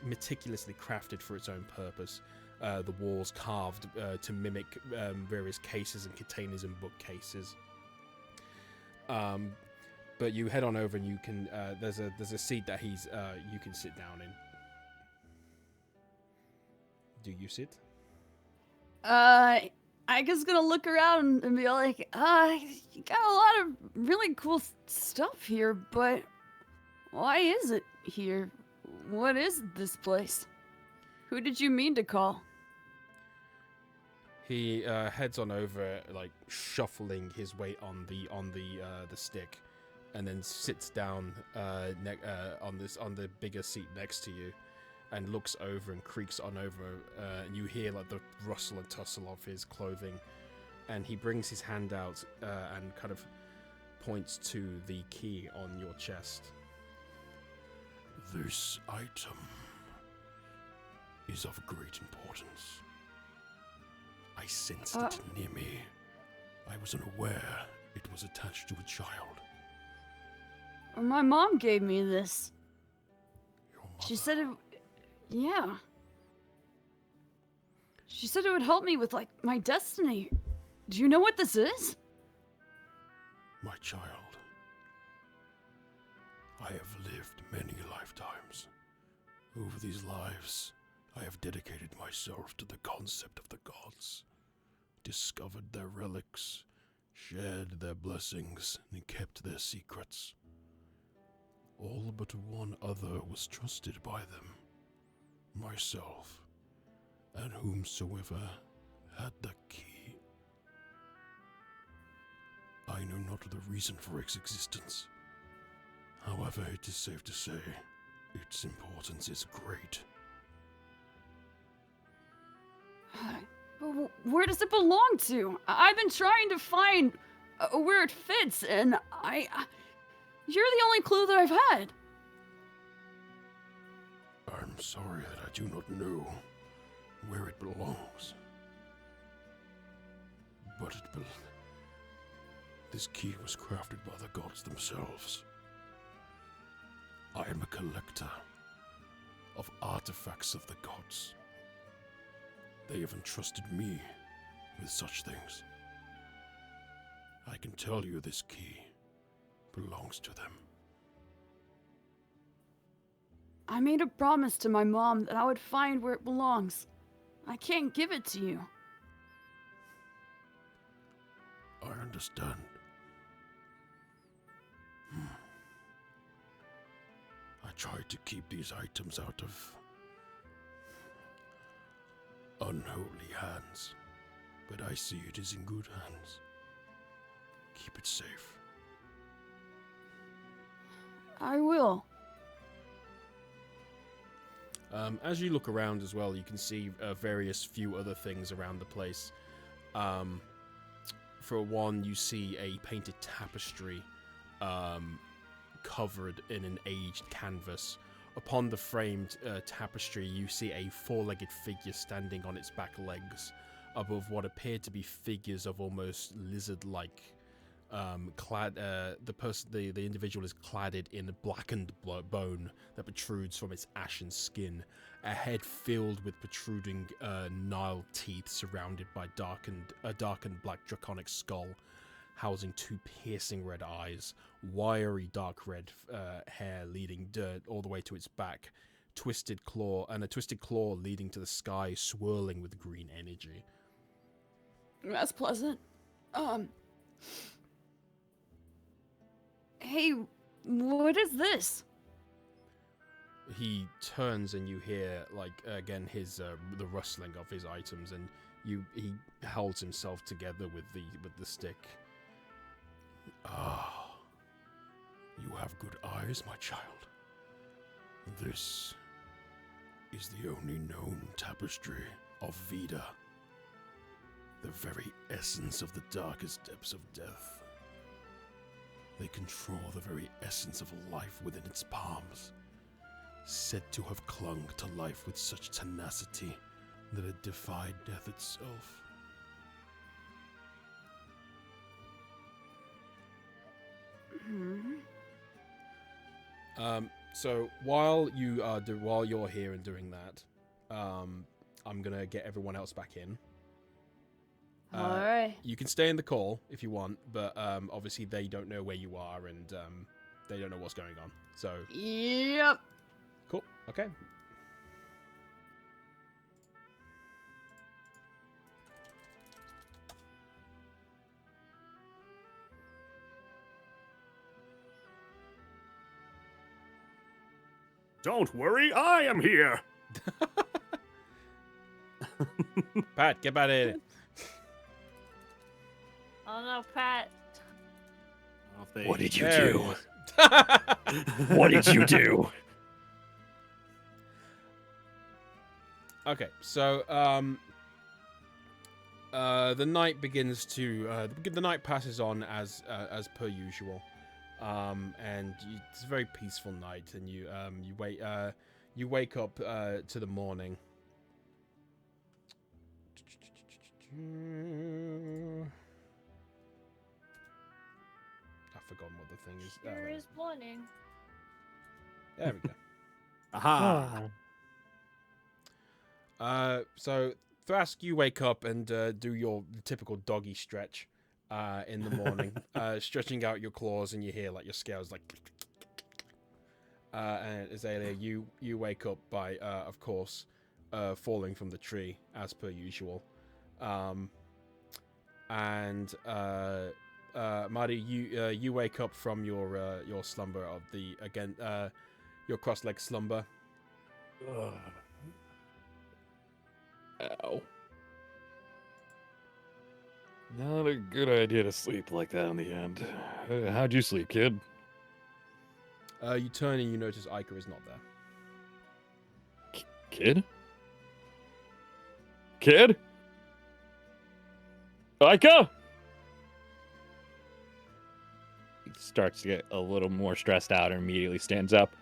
meticulously crafted for its own purpose. The walls carved to mimic various cases and containers and bookcases. But you head on over and you can. There's a seat that you can sit down in. Do you sit? I guess gonna look around and be like, you got a lot of really cool stuff here, but why is it here? What is this place? Who did you mean to call? He heads on over, like shuffling his weight on the stick, and then sits down on the bigger seat next to you, and looks over and creaks on over, and you hear like the rustle and tussle of his clothing, and he brings his hand out and kind of points to the key on your chest. This item is of great importance. I sensed it near me. I was unaware it was attached to a child. My mom gave me this. Your mother. She said it... Yeah. She said it would help me with, like, my destiny. Do you know what this is? My child. I have lived many lifetimes. Over these lives, I have dedicated myself to the concept of the gods, discovered their relics, shared their blessings, and kept their secrets. All but one other was trusted by them, myself, and whomsoever had the key. I know not the reason for its existence. However, it is safe to say, its importance is great. But where does it belong to? I've been trying to find where it fits, and you're the only clue that I've had. I'm sorry that I do not know where it belongs. But this key was crafted by the gods themselves. I am a collector of artifacts of the gods. They have entrusted me with such things. I can tell you this key belongs to them. I made a promise to my mom that I would find where it belongs. I can't give it to you. I understand. I tried to keep these items out of unholy hands, but I see it is in good hands. Keep it safe. I will. As you look around as well, you can see various few other things around the place. For one, you see a painted tapestry covered in an aged canvas. Upon the framed tapestry, you see a four-legged figure standing on its back legs above what appear to be figures of almost lizard-like clad. The individual is cladded in blackened bone that protrudes from its ashen skin. A head filled with protruding gnarled teeth, surrounded by darkened black draconic skull, housing two piercing red eyes, wiry dark red hair leading dirt all the way to its back, a twisted claw leading to the sky, swirling with green energy. That's pleasant. Hey, what is this? He turns and you hear, like, again, his the rustling of his items, and he holds himself together with the stick. Ah, you have good eyes, my child. This is the only known tapestry of Vida, the very essence of the darkest depths of death. They control the very essence of life within its palms, said to have clung to life with such tenacity that it defied death itself. So while you're here and doing that, I'm gonna get everyone else back in. All right. You can stay in the call if you want, but obviously they don't know where you are and they don't know what's going on. So Yep. cool. Okay. Don't worry, I am here. Pat, get back in. Oh no, Pat. What did you There do? he is. What did you do? Okay, so the night begins to the night passes on as per usual, and it's a very peaceful night, and you wake up to the morning. I've forgotten what the thing is. Sure is morning. There we go. Aha. So Thrask, you wake up and do your typical doggy stretch in the morning, stretching out your claws, and you hear like your scales like. And Azalea, you wake up by, of course, falling from the tree as per usual, and Marty, you wake up from your slumber of your cross-legged slumber. Ow. Not a good idea to sleep like that in the end. How'd you sleep, kid? You turn and you notice Ica is not there. Kid? Kid? Ica? He starts to get a little more stressed out and immediately stands up.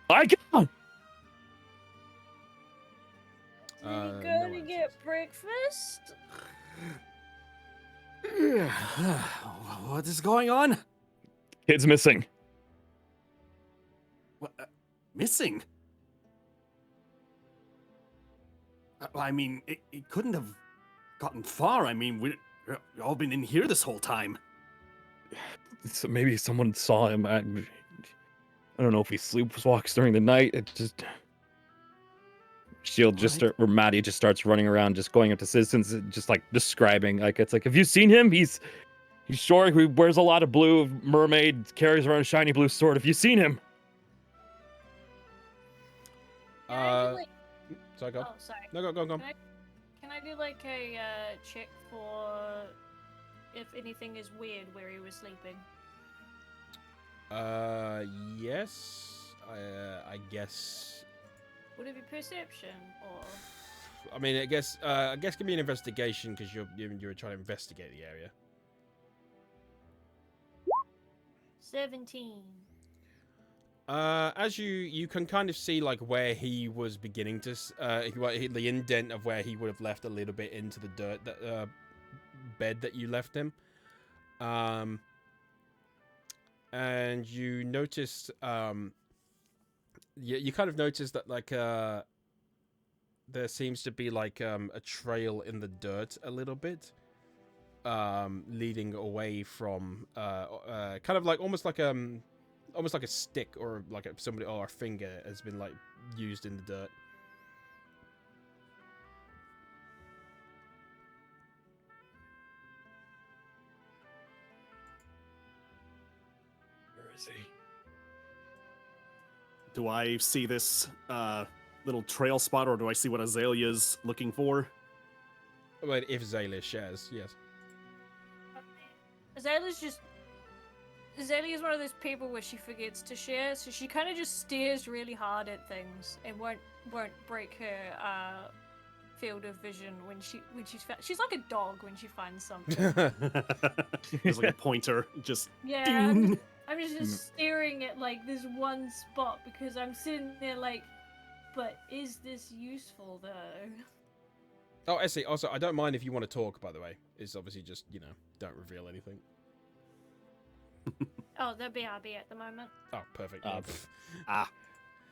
Ica! Did you go No to answers. get breakfast? What is going on? Kid's missing. What, missing? I mean, it couldn't have gotten far. I mean, we've all been in here this whole time. So maybe someone saw him. I don't know if he sleepwalks during the night. It just... Shield just What? or Maddie just starts running around, just going up to citizens, just like describing. Like it's like, have you seen him? He's short. He wears a lot of blue. Mermaid, carries around a shiny blue sword. Have you seen him? Can I do like... Sorry, go. Oh, sorry. No, go. Can I do like a check for if anything is weird where he was sleeping? Yes. I guess. Would it be perception or? I mean, I guess give me an investigation because you're trying to investigate the area. 17. As you can kind of see like where he was beginning to the indent of where he would have left a little bit into the dirt that bed that you left him, and you noticed you kind of noticed that like there seems to be like a trail in the dirt a little bit, leading away from kind of like almost like a stick or like somebody or a finger has been like used in the dirt. Where is he? Do I see this little trail spot, or do I see what Azalea's looking for? Well, if Azalea shares, yes. Azalea is one of those people where she forgets to share, so she kind of just stares really hard at things and won't break her field of vision when she's like a dog when she finds something. There's like a pointer, just Yeah, ding. I'm just staring at like this one spot because I'm sitting there like, but is this useful though? Oh, Essie, also, I don't mind if you want to talk, by the way. It's obviously just, don't reveal anything. Oh, they're BRB at the moment. Oh, perfect. Ah,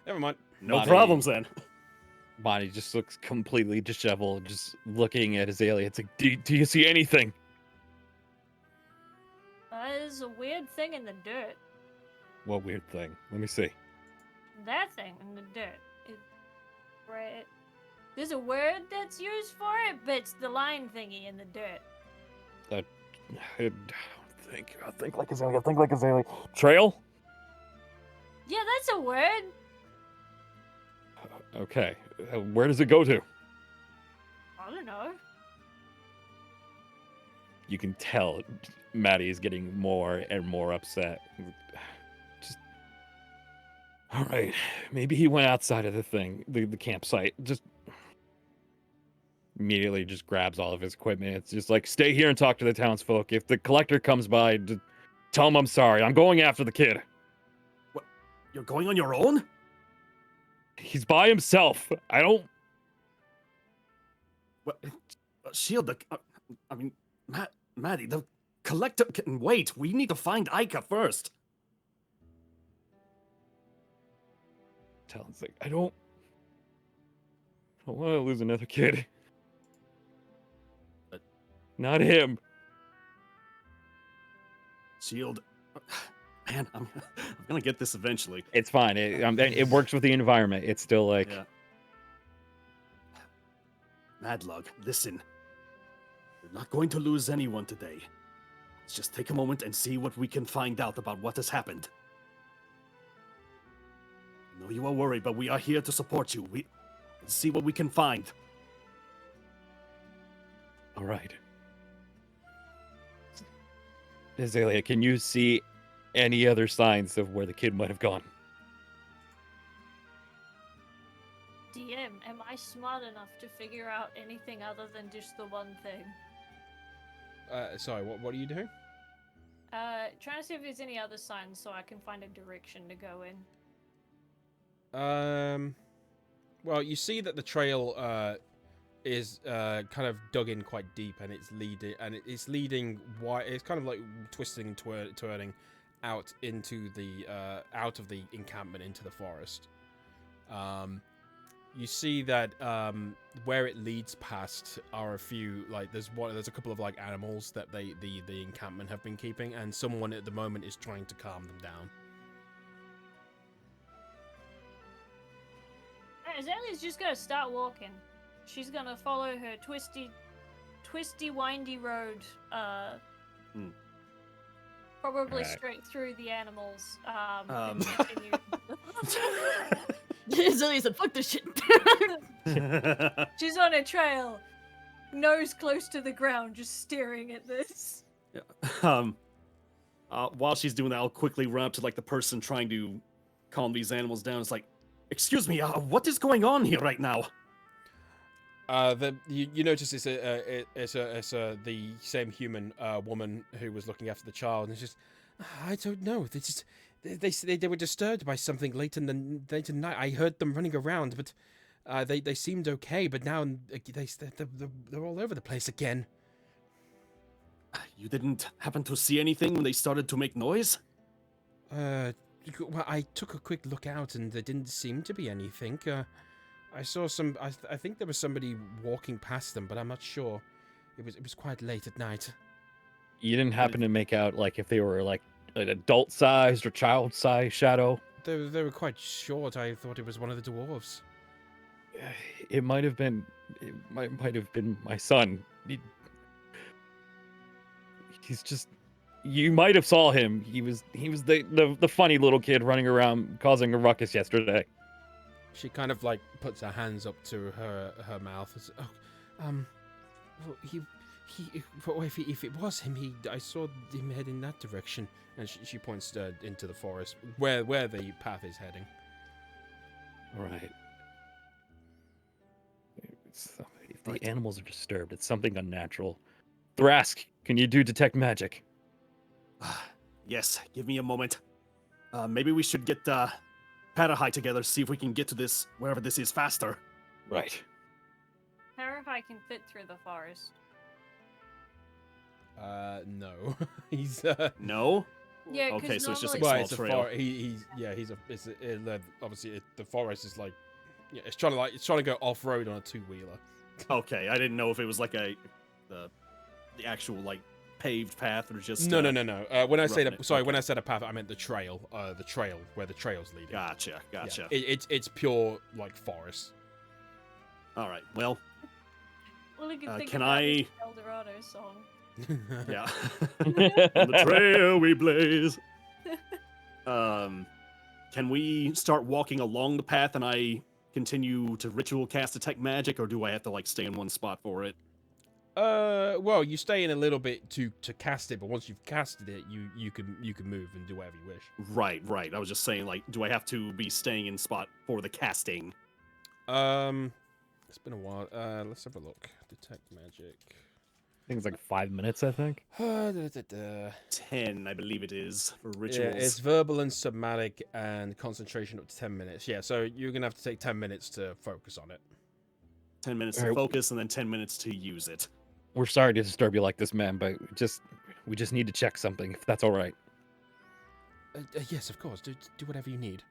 Never mind. no Monty. problems then. Bonnie just looks completely disheveled, just looking at Azalea. It's like, do you see anything? There's a weird thing in the dirt. What weird thing? Let me see. That thing in the dirt. Right. There's a word that's used for it, but it's the line thingy in the dirt. I think like Azalea. Think like Azalea. Trail? Yeah, that's a word. Okay. Where does it go to? I don't know. You can tell Maddie is getting more and more upset. Just, all right, maybe he went outside of the thing, the campsite. Just immediately just grabs all of his equipment. It's just like, stay here and talk to the townsfolk. If the collector comes by, just tell him I'm sorry. I'm going after the kid. What? You're going on your own? He's by himself. I don't. What? Shield, I mean, Maddie, the collector can wait. We need to find Ica first. Talon's like, I don't want to lose another kid. Not him. Shield, man, I'm gonna get this eventually. It's fine. It works with the environment. It's still like, Yeah. Madlug, listen. We're not going to lose anyone today. Let's just take a moment and see what we can find out about what has happened. I know you are worried, but we are here to support you. Let's see what we can find. all right. Azalea, can you see any other signs of where the kid might have gone? DM, am I smart enough to figure out anything other than just the one thing? Sorry, what are you doing? Trying to see if there's any other signs so I can find a direction to go in. Well, you see that the trail is kind of dug in quite deep, and it's leading wide. It's kind of like twisting and turning out into the out of the encampment into the forest. You see that where it leads past are a few, like there's a couple of like animals that the encampment have been keeping, and someone at the moment is trying to calm them down. Azalea's just gonna start walking. She's gonna follow her twisty, windy road. Probably Alright. straight through the animals. And continue. Azalea said, fuck this shit. She's on a trail, nose close to the ground, just staring at this. While she's doing that, I'll quickly run up to like the person trying to calm these animals down. It's like, excuse me, what is going on here right now? You notice it's the same human woman who was looking after the child, and it's just, I don't know. They were disturbed by something late in the night. I heard them running around, but they seemed okay. But now they're all over the place again. You didn't happen to see anything when they started to make noise? Well, I took a quick look out, and there didn't seem to be anything. I saw some. I think there was somebody walking past them, but I'm not sure. It was quite late at night. You didn't happen to make out like if they were like an adult-sized or child-sized shadow? They were quite short. I thought it was one of the dwarves. It might have been. It might have been my son. He's just. You might have saw him. He was the funny little kid running around causing a ruckus yesterday. She kind of like puts her hands up to her mouth. If it was him, I saw him head in that direction, and she points into the forest where the path is heading. All right. If the animals are disturbed, it's something unnatural. Thrask, can you do detect magic? Yes, give me a moment. Maybe we should get Parahai together, see if we can get to this, wherever this is, faster. Right. Parahai can fit through the forest. No. He's No? Yeah, Okay, because so it's just like normally a Well, small it's trail. obviously the forest is like, yeah, it's trying to go off road on a 2-wheeler. Okay, I didn't know if it was like the actual like paved path or just No. When I say roughing it. when Okay. I said a path, I meant the trail where the trail's leading. Gotcha. Yeah, it's pure like forest. All right. Well, all I can think can about I- is the Eldorado song. yeah. On the trail we blaze. Can we start walking along the path and I continue to ritual cast detect magic, or do I have to like stay in one spot for it? Well, you stay in a little bit to cast it, but once you've casted it, you can move and do whatever you wish. Right. I was just saying, like, do I have to be staying in spot for the casting? It's been a while. Let's have a look. Detect magic. I think it's like 5 minutes, I think. 10, I believe it is, for Yeah, rituals. it's verbal and somatic and concentration up to 10 minutes. Yeah, so you're gonna have to take 10 minutes to focus on it. 10 minutes to Alright. focus and then 10 minutes to use it. We're sorry to disturb you like this, man, but we just need to check something, if that's all right. Yes, of course. Do whatever you need.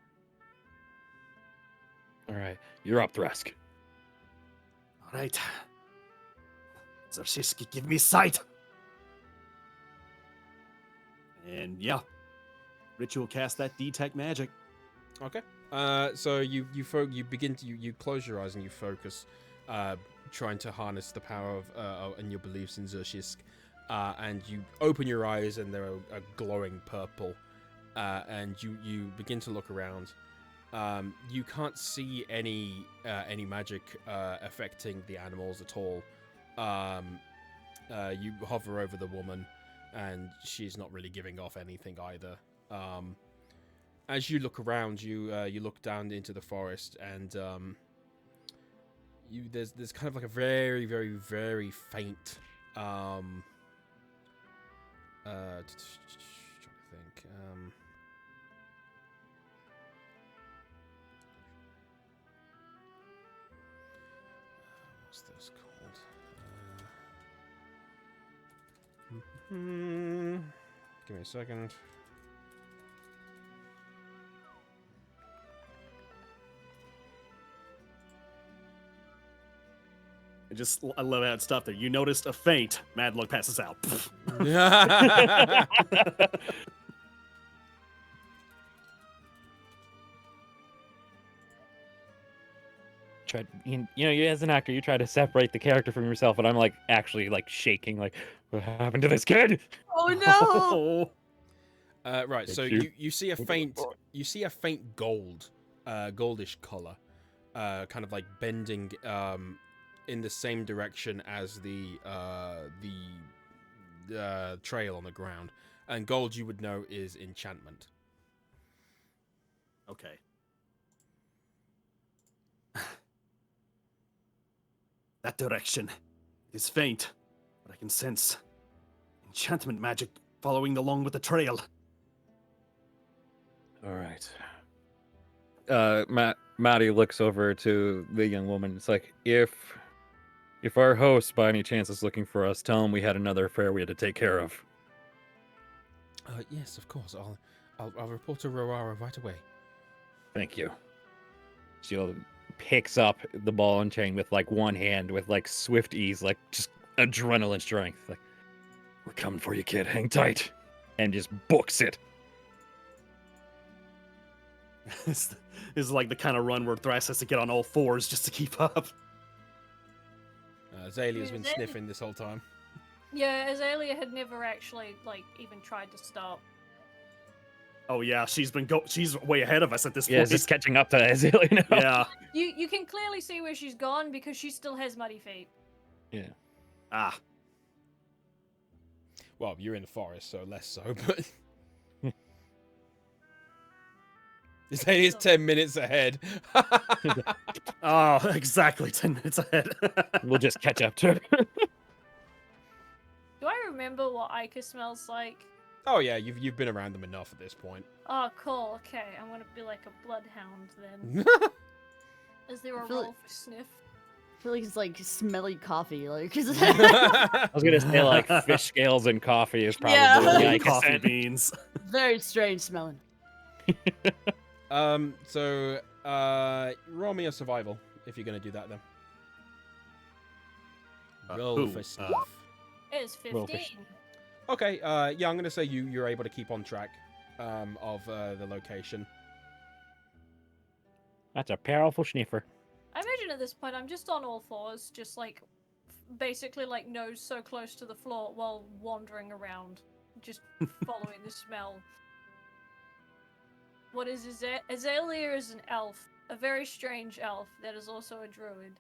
All right, you're up, Thresk. All right. Zarshiski, give me sight! And yeah. Ritual cast that detect magic. Okay. So you begin to you close your eyes and you focus, trying to harness the power of and your beliefs in Zershisk, and you open your eyes and they're a glowing purple, and you begin to look around. You can't see any magic affecting the animals at all. You hover over the woman, and she's not really giving off anything either. As you look around, you look down into the forest, and there's kind of like a very, very, very faint trying to think. What's this called? Give me a second. I love that stuff there. You noticed a faint. Madlock passes out. As an actor, you try to separate the character from yourself, and I'm like actually like shaking, like, what happened to this kid? Oh no! Right, so Thank you. you see a faint goldish color, kind of like bending in the same direction as the trail on the ground. And gold, you would know, is enchantment. Okay. That direction is faint, but I can sense enchantment magic following along with the trail. All right. Maddie looks over to the young woman. It's like, if our host by any chance is looking for us, tell him we had another affair we had to take care of. Yes, of course. I'll report to Roara right away. Thank you. She picks up the ball and chain with like one hand with like swift ease, like just adrenaline strength. Like, we're coming for you, kid. Hang tight. And just books it. This is like the kind of run where Thras has to get on all fours just to keep up. Azalea's been Is it? sniffing this whole time. Yeah, Azalea had never actually even tried to stop. Oh yeah, she's way ahead of us at this Yeah, point. just catching up to Azalea now. Yeah. You can clearly see where she's gone because she still has muddy feet. Yeah. Ah. Well, you're in the forest, so less so, but... Azalea's 10 minutes ahead. Oh, exactly 10 minutes ahead. We'll just catch up to her. Do I remember what Ica smells like? Oh yeah, you've been around them enough at this point. Oh, cool. Okay, I'm gonna be like a bloodhound then. Is there a feel roll like- for sniff? feel like it's like smelly coffee. Like, I was gonna say like fish scales and coffee is probably Yeah. the And coffee accent. beans. very strange smelling. So, roll me a survival if you're gonna do that then. Roll who? for stuff. It's Well, 15. fish- Okay, yeah, I'm gonna say you're able to keep on track of the location. That's a powerful sniffer. I imagine at this point I'm just on all fours, just like basically like nose so close to the floor while wandering around, just following the smell. What is Azalea is an elf, a very strange elf that is also a druid.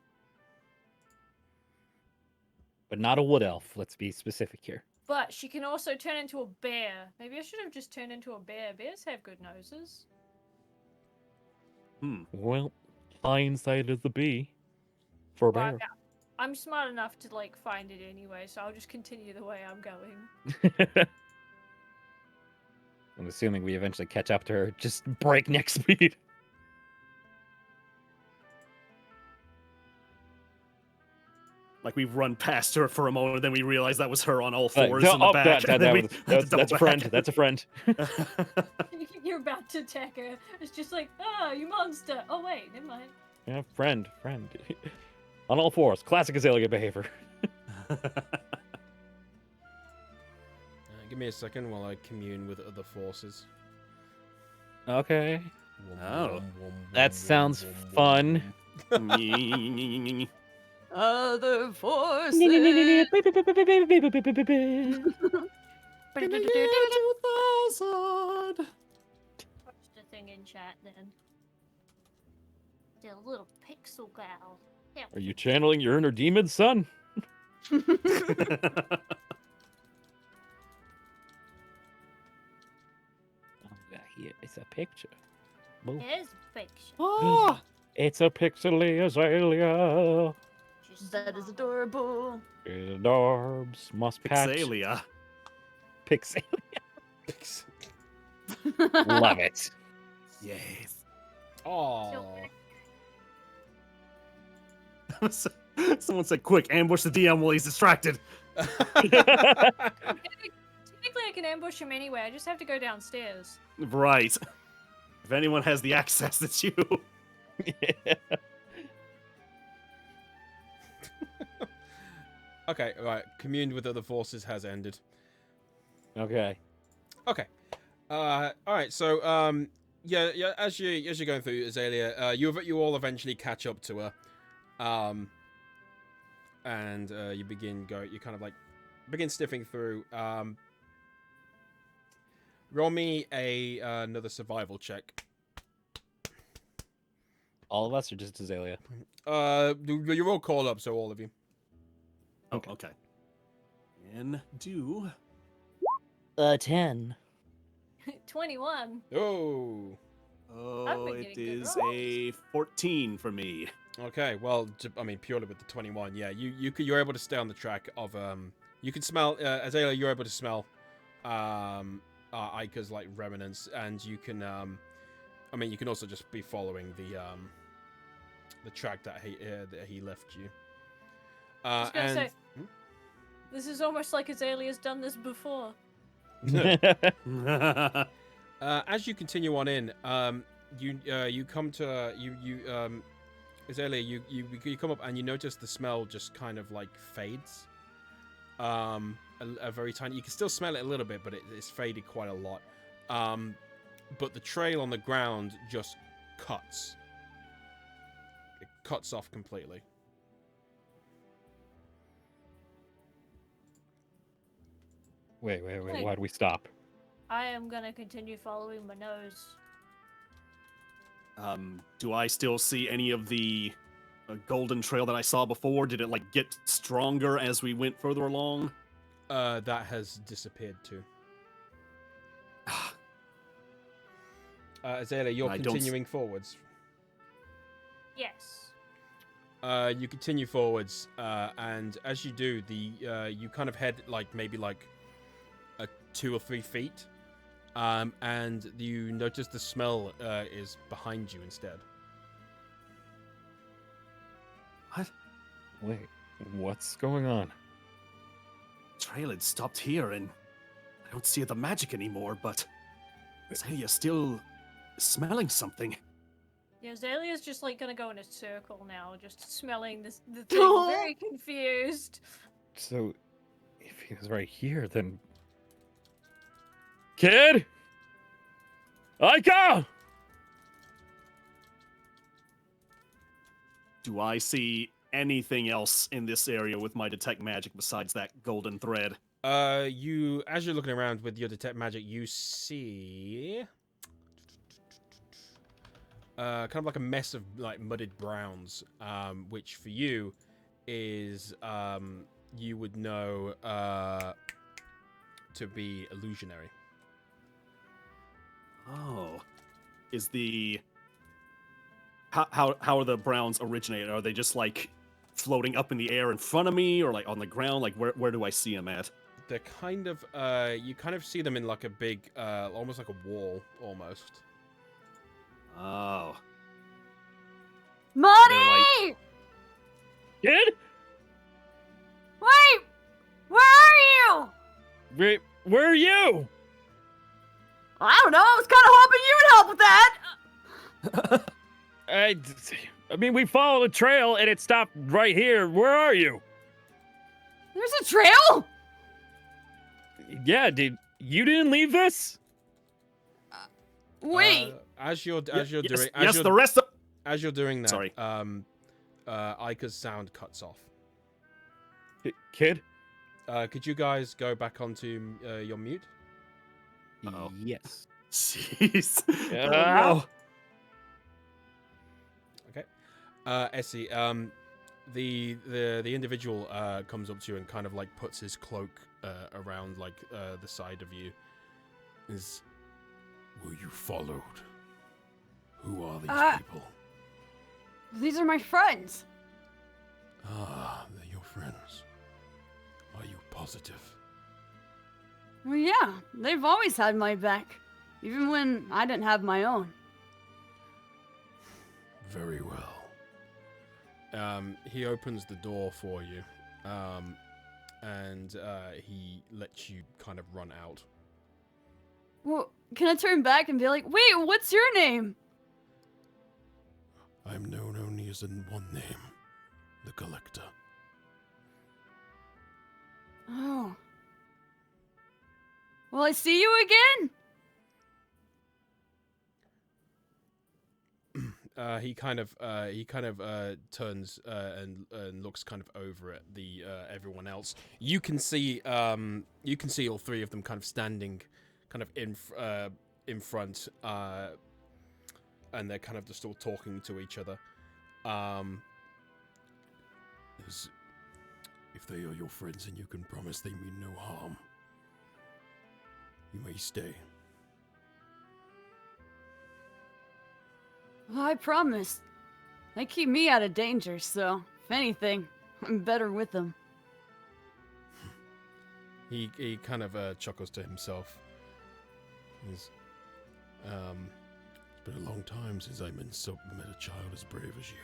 But not a wood elf. Let's be specific here. But she can also turn into a bear. Maybe I should have just turned into a bear. Bears have good noses. Well, hindsight is the bee. For a Well, bear. I'm smart enough to like find it anyway, so I'll just continue the way I'm going. I'm assuming we eventually catch up to her. Just breakneck speed. Like we run past her for a moment, then we realize that was her on all Like, fours in the back. and then we had to that's double a friend. back. That's a friend. You're about to attack her. It's just like, you monster. Oh wait, never mind. Yeah, friend. On all fours. Classic Azalea behavior. Give me a second while I commune with other forces. Okay. Oh. That sounds fun. Other forces. Watch the thing in chat then. The little pixel gal. Yeah. Are you channeling your inner demon, son? Here is a picture. Move. Here's a picture. Oh, It's a pixely Azalea. Just That is smile. adorable. Adorbs must patch. Pixalia. Pixalia. Love it. Yes. Oh. Someone said, quick, ambush the DM while he's distracted. Technically, I can ambush him anyway. I just have to go downstairs. Right. If anyone has the access, it's you. Okay, right. Communed with other forces has ended. Okay. Okay. All right. So, yeah. As you're going through Azalea, you all eventually catch up to her, and you kind of like begin sniffing through. Roll me another survival check. All of us or just Azalea? You're all called up, so all of you. Okay. Okay. And do. 10. 21. Oh. Oh, been it getting good is rolls. a 14 for me. Okay. Well, I mean, purely with the 21, yeah. You're able to stay on the track of You can smell Azalea. You're able to smell Ika's like remnants, and you can I mean, you can also just be following the track that he left you. I was gonna say, this is almost like Azalea's done this before. As you continue on in, you come to Azalea. You come up and you notice the smell just kind of like fades. A very tiny. You can still smell it a little bit, but it's faded quite a lot. But the trail on the ground just cuts. It cuts off completely. Wait. Why'd we stop? I am gonna continue following my nose. Do I still see any of the golden trail that I saw before? Did it like get stronger as we went further along? That has disappeared too. Azalea, you're I don't continuing forwards. Yes. You continue forwards, and as you do, you kind of head like maybe like 2 or 3 feet, and you notice the smell is behind you instead. What? Wait, what's going on? Trail had stopped here, and I don't see the magic anymore, but Zalia's still smelling something. Yeah, Zalia's just like gonna go in a circle now, just smelling the thing, very confused. So, if he was right here, then... Kid? Aika! Do I see anything else in this area with my detect magic besides that golden thread? As you're looking around with your detect magic, you see kind of like a mess of like mudded browns, which for you is you would know to be illusionary. Oh, is the how are the browns originated? Are they just like floating up in the air in front of me, or like on the ground? Like where do I see them at? They're kind of you kind of see them in like a big almost like a wall almost. Oh, Monty! Kid? Wait! Where are you? Where are you? I don't know. I was kind of hoping you would help with that. I mean, we followed a trail and it stopped right here. Where are you? There's a trail? Yeah, you didn't leave this? Wait. As you're yes, doing yes, the rest of as you're doing that, Sorry. Aika's sound cuts off. Kid? Could you guys go back onto your mute? Uh-oh. Yes. Jeez. Oh, Okay. Essie, the individual comes up to you and kind of like puts his cloak around like the side of you. Were you followed? Who are these people? These are my friends. Ah, they're your friends. Are you positive? Well, yeah, they've always had my back, even when I didn't have my own. Very well. He opens the door for you, and he lets you kind of run out. Well, can I turn back and be like, wait, what's your name? I'm known only as in one name, the Collector. Oh. Will I see you again? He kind of turns and looks kind of over at the everyone else. You can see all three of them kind of standing, kind of in front, and they're kind of just all talking to each other. If they are your friends and you can promise they mean no harm, you may stay. Well, I promise. They keep me out of danger, so if anything, I'm better with them. He kind of chuckles to himself. It's been a long time since I met a child as brave as you.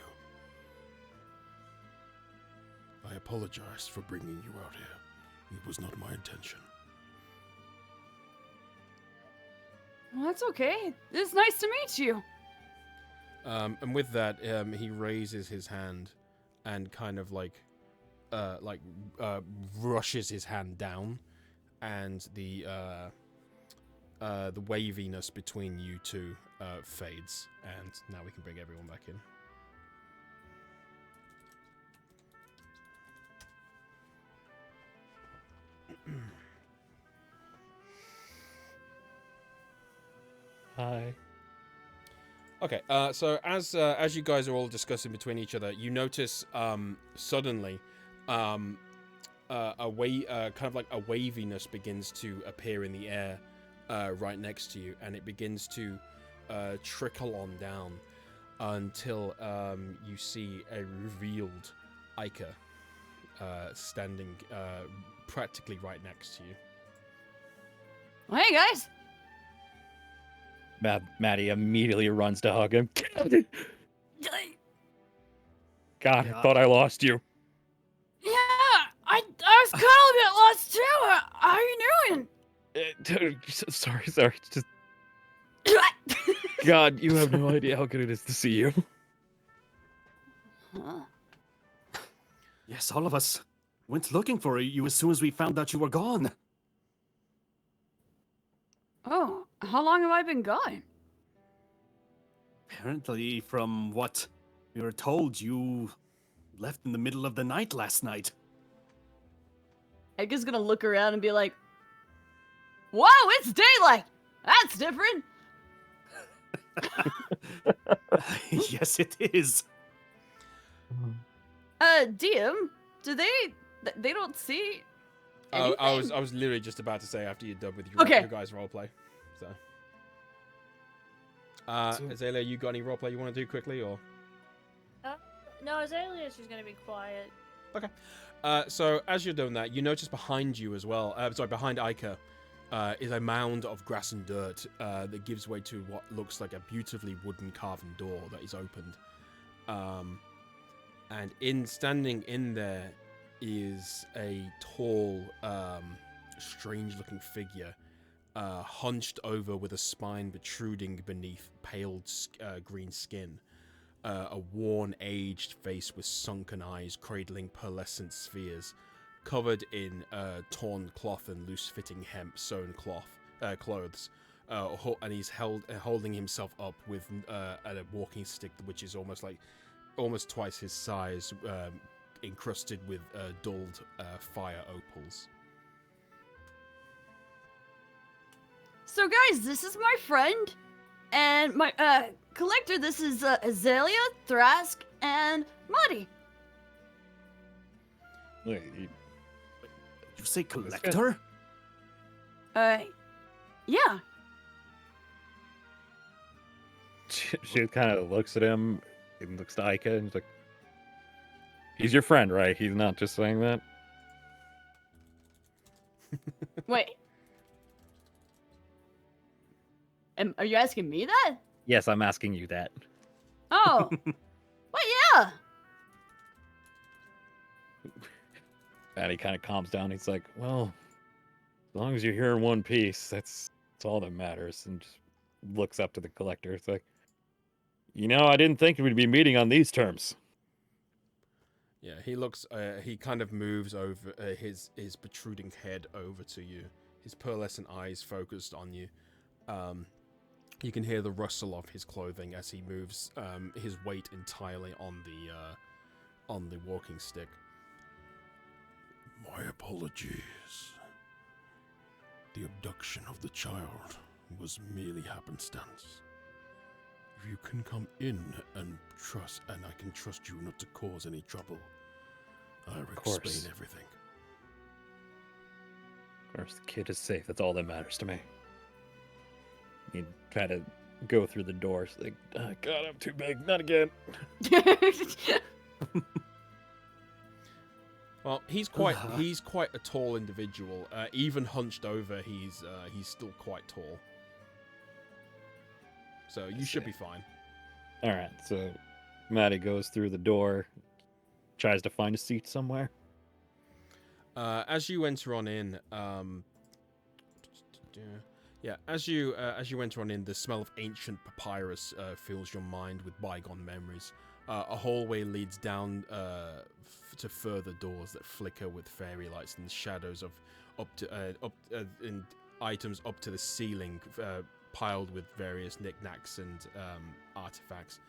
I apologize for bringing you out here. It was not my intention. Well, that's okay. It's nice to meet you. And with that, he raises his hand and kind of rushes his hand down, and the waviness between you two fades, and now we can bring everyone back in. Hi. Okay, so as you guys are all discussing between each other, you notice suddenly kind of like a waviness begins to appear in the air right next to you, and it begins to trickle on down until you see a revealed Ica standing practically right next to you. Well, hey, guys. Maddie immediately runs to hug him. God, I thought I lost you. I was kind of a bit lost too. How are you doing? Sorry. Just God, you have no idea how good it is to see you. Huh. Yes, all of us went looking for you as soon as we found out you were gone. Oh, how long have I been gone? Apparently, from what we were told, you left in the middle of the night last night. Edgar's gonna look around and be like, "Whoa, it's daylight! That's different!" Yes, it is. DM, do they don't see anything? I was literally just about to say after you're done with your, Okay. your guys' roleplay. So, Azalea, you got any roleplay you want to do quickly, or? No, Azalea's just gonna be quiet. Okay. So as you're doing that, you notice behind you as well. Behind Ica, is a mound of grass and dirt that gives way to what looks like a beautifully wooden carven door that is opened. And standing in there is a tall, strange-looking figure, hunched over with a spine protruding beneath pale green skin. A worn, aged face with sunken eyes cradling pearlescent spheres, covered in torn cloth and loose-fitting hemp-sewn clothes. And he's holding himself up with a walking stick, which is almost twice his size, encrusted with dulled fire opals. So guys, this is my friend, and my collector. This is Azalea, Thrask, and Muddy. Wait, You say collector? Yeah. she kind of looks at him and looks to Ica and he's like, "He's your friend, right? He's not just saying that." Wait. Are you asking me that? Yes, I'm asking you that. Oh. Well, yeah. And he kind of calms down. He's like, "Well, as long as you're here in one piece, that's all that matters." And just looks up to the collector. It's like, I didn't think we'd be meeting on these terms. Yeah, he looks. He kind of moves over his protruding head over to you. His pearlescent eyes focused on you. You can hear the rustle of his clothing as he moves his weight entirely on the walking stick. My apologies. The abduction of the child was merely happenstance. If you can come in and I can trust you not to cause any trouble, I'll explain everything. Of course, the kid is safe. That's all that matters to me. You try to go through the doors. Like, oh, God, I'm too big. Not again. Well, he's quite a tall individual. Even hunched over, he's still quite tall. So you should be fine. All right, so Maddie goes through the door, tries to find a seat somewhere. As you enter on in, as you enter on in, the smell of ancient papyrus fills your mind with bygone memories. A hallway leads down to further doors that flicker with fairy lights and shadows of and items up to the ceiling, piled with various knickknacks and artifacts.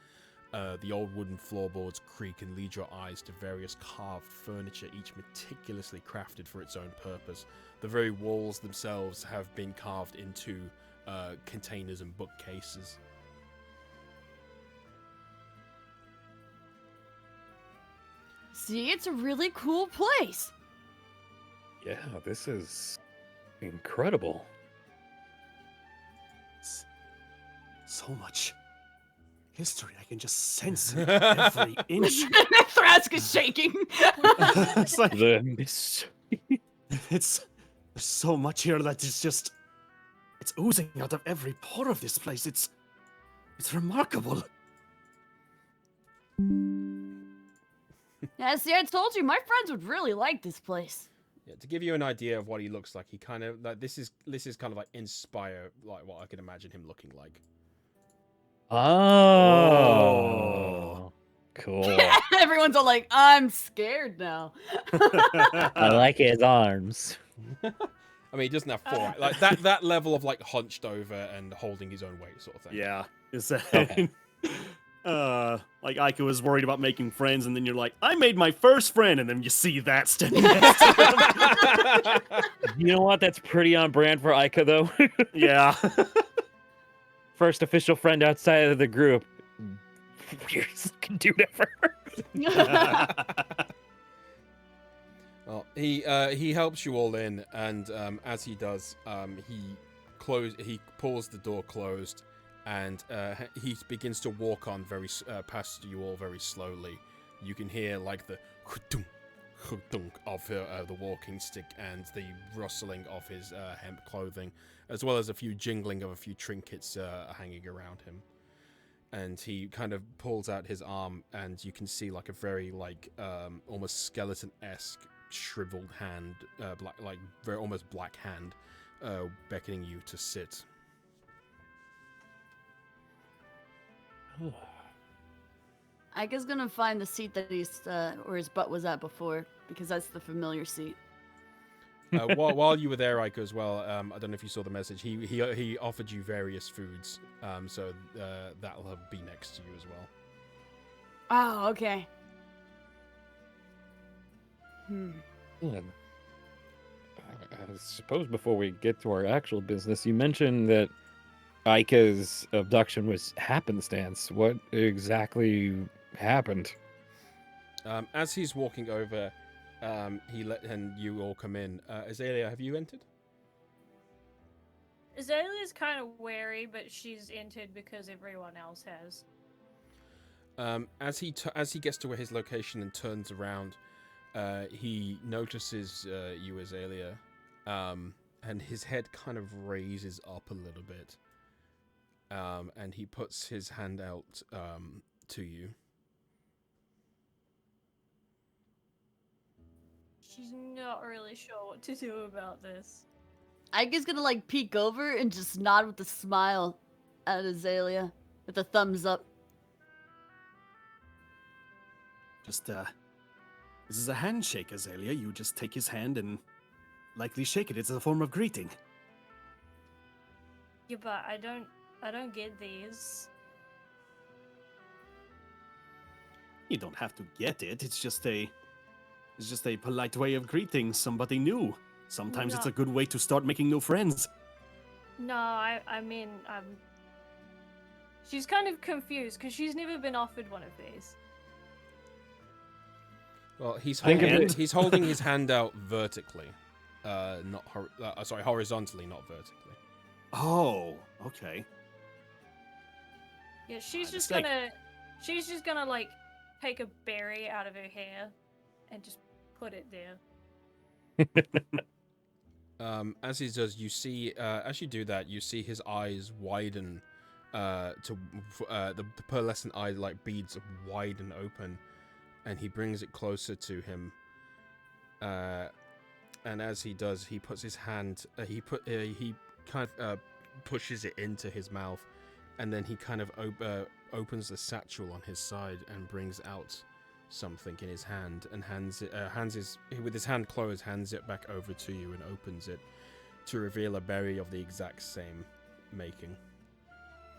The old wooden floorboards creak and lead your eyes to various carved furniture, each meticulously crafted for its own purpose. The very walls themselves have been carved into containers and bookcases. See, it's a really cool place. Yeah, this is incredible. So much history. I can just sense it every inch. Thrask is shaking. It's like The mystery. there's so much here that it's oozing out of every pore of this place. It's Yeah, see, I told you, my friends would really like this place. Yeah, to give you an idea of what he looks like, he kind of like this is kind of like inspire like what I can imagine him looking like. Oh, cool. Everyone's all like, I'm scared now. I like his arms. I mean, he doesn't have four like that level of like hunched over and holding his own weight sort of thing. Yeah. Is that Okay. like Aika was worried about making friends, and then you're like, I made my first friend, and then you see that standing next to him. You know what? That's pretty on brand for Aika, though. Yeah. First official friend outside of the group. Weirdest looking dude ever. Well, he helps you all in, and as he does, he pulls the door closed, and he begins to walk on past you all very slowly. You can hear like the dunk of the walking stick and the rustling of his hemp clothing, as well as a few jingling of a few trinkets hanging around him. And he kind of pulls out his arm, and you can see like a very like almost skeleton-esque shriveled hand, very almost black hand, beckoning you to sit. Ika's gonna find the seat that where his butt was at before, because that's the familiar seat. While you were there, Ika, as well, I don't know if you saw the message. He offered you various foods, so that'll be next to you as well. Oh, okay. I suppose before we get to our actual business, you mentioned that Aika's abduction was happenstance. What exactly happened? As he's walking over, and you all come in. Azalea, have you entered? Azalea's kind of wary, but she's entered because everyone else has. As he gets to his location and turns around, he notices you, Azalea, and his head kind of raises up a little bit, and he puts his hand out to you. She's not really sure what to do about this. Ika's gonna like peek over and just nod with a smile at Azalea with a thumbs up. Just, this is a handshake, Azalea. You just take his hand and likely shake it. It's a form of greeting. Yeah, but I don't get these. You don't have to get it. It's just a polite way of greeting somebody new. Sometimes it's No. a good way to start making new friends. No, I mean, she's kind of confused because she's never been offered one of these. Well, he's Think of holding, it- he's holding his hand out vertically, horizontally, not vertically. Oh, okay. Yeah, she's My just mistake. gonna like take a berry out of her hair and just put it there. As he does, you see, as you do that, you see his eyes widen, the pearlescent eye like beads widen open, and he brings it closer to him. And as he does, he puts his hand, he kind of pushes it into his mouth, and then he kind of opens the satchel on his side and brings out something in his hand and with his hand closed, hands it back over to you and opens it to reveal a berry of the exact same making.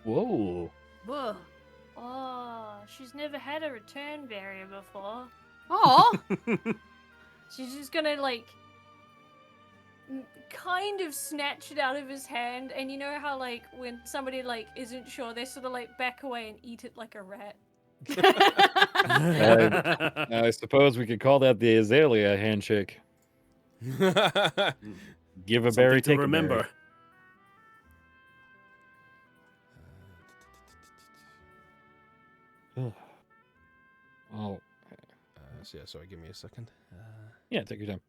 Whoa. Whoa. Oh, she's never had a return barrier before. Oh. She's just gonna like kind of snatch it out of his hand, and you know how like when somebody like isn't sure, they sort of like back away and eat it like a rat. I suppose we could call that the Azalea handshake. Give a berry, Something to take remember. a berry. Oh, So yeah, sorry, give me a second. yeah, take your time.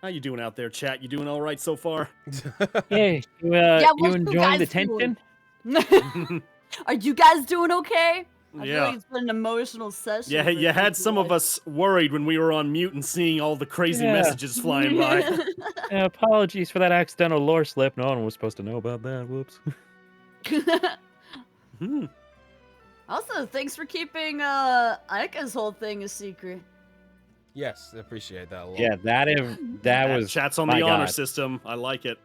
How you doing out there, chat? You doing all right so far? Hey, you what's you enjoying guys the doing? tension? Are you guys doing okay? I feel Yeah. like it's been an emotional session. Yeah, for you had some of guys. us worried when we were on mute and seeing all the crazy Yeah. messages flying by. Apologies for that accidental lore slip. No one was supposed to know about that. Whoops. Hmm. Also, thanks for keeping Aika's whole thing a secret. Yes, I appreciate that a lot. Yeah, that was Chat's on my the honor God. system. I like it.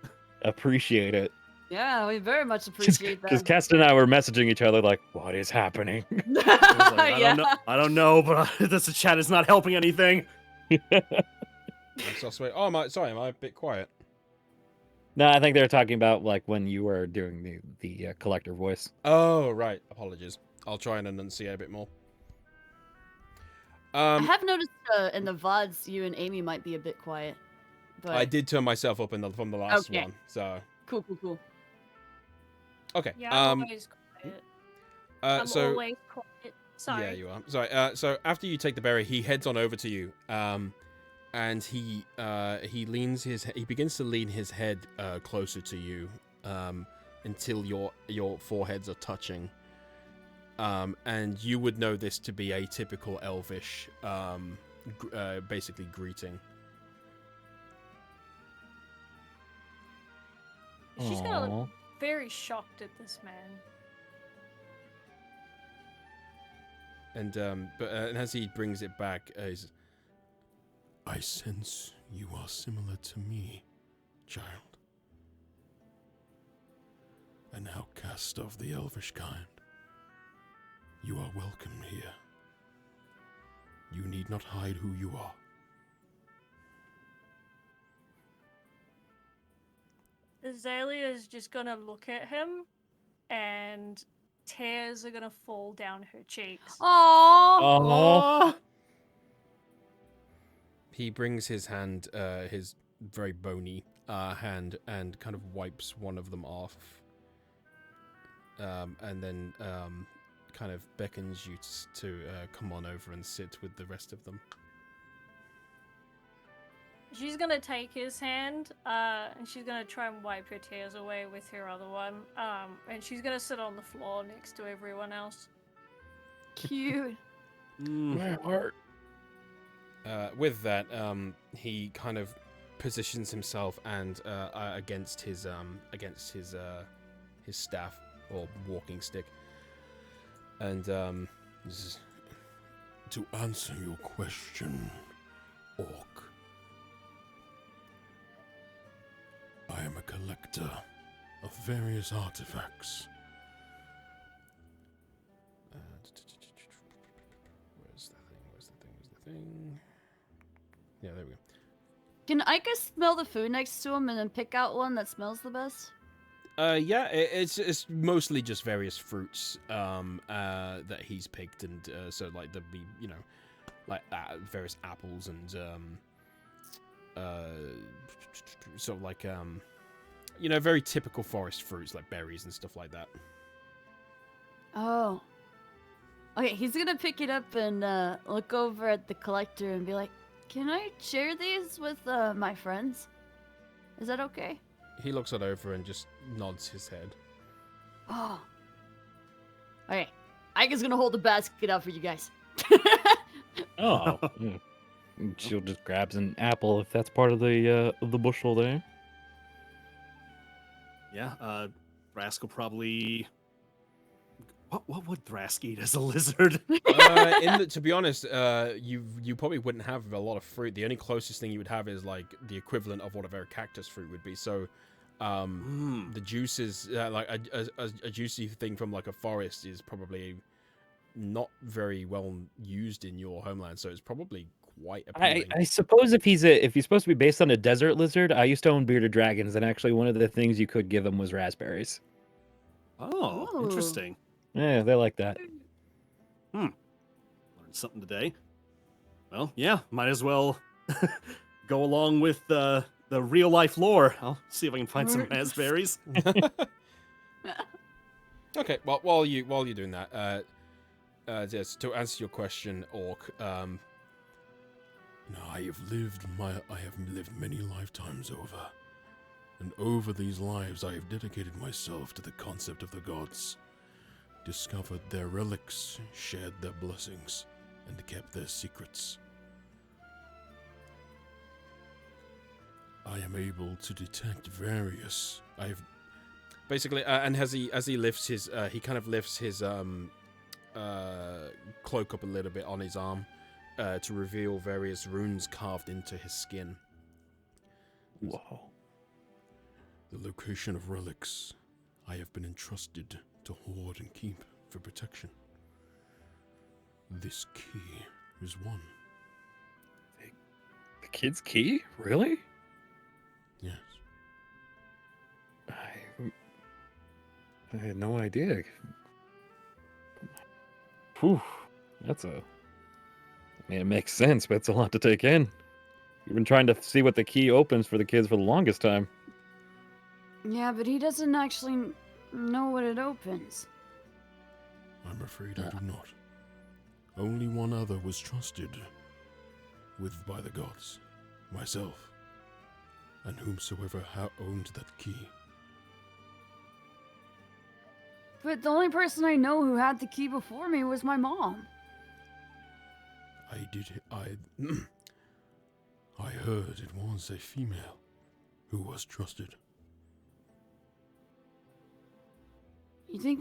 Appreciate it. Yeah, we very much appreciate Because that. Kest and I were messaging each other like, "What is happening?" I was like, Yeah. I don't know, but this chat is not helping anything. I'm so sweet. Oh, sorry, am I a bit quiet? No, I think they were talking about like when you were doing the collector voice. Oh, right. Apologies. I'll try and enunciate a bit more. I have noticed in the VODs, you and Amy might be a bit quiet. But I did turn myself up from the last Okay. one, so cool. okay. Yeah, I'm always quiet. I'm so always quiet. Sorry. yeah, you are. Sorry. So after you take the berry, he heads on over to you, and he begins to lean his head closer to you, until your foreheads are touching. And you would know this to be a typical elvish, basically greeting. She's gonna Aw. look very shocked at this man. And as he brings it back, I sense you are similar to me, child. An outcast of the elvish kind. You are welcome here. You need not hide who you are. Azalea is just gonna look at him, and tears are gonna fall down her cheeks. Aww. Oh, he brings his hand, his very bony hand, and kind of wipes one of them off, and then kind of beckons you to come on over and sit with the rest of them. She's gonna take his hand, and she's gonna try and wipe her tears away with her other one. And she's gonna sit on the floor next to everyone else. Cute. my heart. With that, he kind of positions himself and against his staff or walking stick, and To answer your question, Orc, I am a collector of various artifacts. Where's the thing? Yeah, there we go. Can Aika smell the food next to him and then pick out one that smells the best? Yeah, it's mostly just various fruits that he's picked, and so like there'd be like various apples and sort of like very typical forest fruits like berries and stuff like that. Oh. Okay, he's gonna pick it up and look over at the collector and be like, "Can I share these with my friends? Is that okay?" He looks it over and just nods his head. Oh. Okay, Aika's gonna hold the basket out for you guys. Oh. She'll just grabs an apple if that's part of the bushel there. Yeah, Thrask will probably. What would Thrask eat as a lizard? To be honest, you probably wouldn't have a lot of fruit. The only closest thing you would have is like the equivalent of whatever a cactus fruit would be. So, the juices, like a juicy thing from like a forest, is probably not very well used in your homeland. So it's probably quite appealing. I suppose if he's supposed to be based on a desert lizard, I used to own bearded dragons, and actually one of the things you could give him was raspberries. Oh, Ooh. interesting. Yeah, they like that. Learned something today. Well, yeah, might as well go along with the real life lore. I'll see if I can find some raspberries. Okay, well, while you're doing that, just to answer your question, Orc, Now I have lived many lifetimes over, and over these lives I have dedicated myself to the concept of the gods, discovered their relics, shared their blessings, and kept their secrets. I am able to detect various. Basically, and as he lifts his, he kind of lifts his cloak up a little bit on his arm, to reveal various runes carved into his skin. Whoa. The location of relics I have been entrusted to hoard and keep for protection. This key is one. The kid's key? Really? Yes. I had no idea. Whew. That's a... I mean, it makes sense, but it's a lot to take in. You've been trying to see what the key opens for the kids for the longest time. Yeah, but he doesn't actually know what it opens. I'm afraid I do not. Only one other was trusted with by the gods, myself, and whomsoever owned that key. But the only person I know who had the key before me was my mom. I heard it was a female who was trusted. You think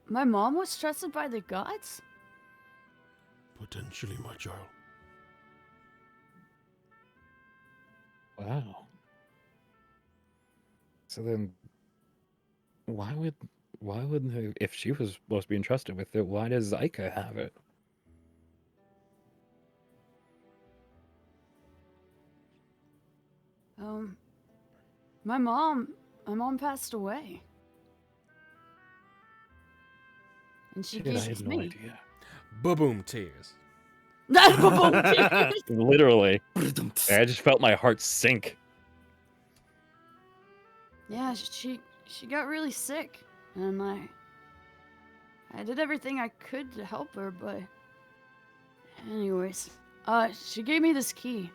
my mom was trusted by the gods? Potentially, my child. Wow. So then, why would if she was supposed to be entrusted with it, why does Zyka have it? My mom passed away. And she Shit, gave I it had to no me. idea. Ba-boom, tears. That's boom. Literally, I just felt my heart sink. Yeah, she got really sick, and I did everything I could to help her, but anyways, she gave me this key.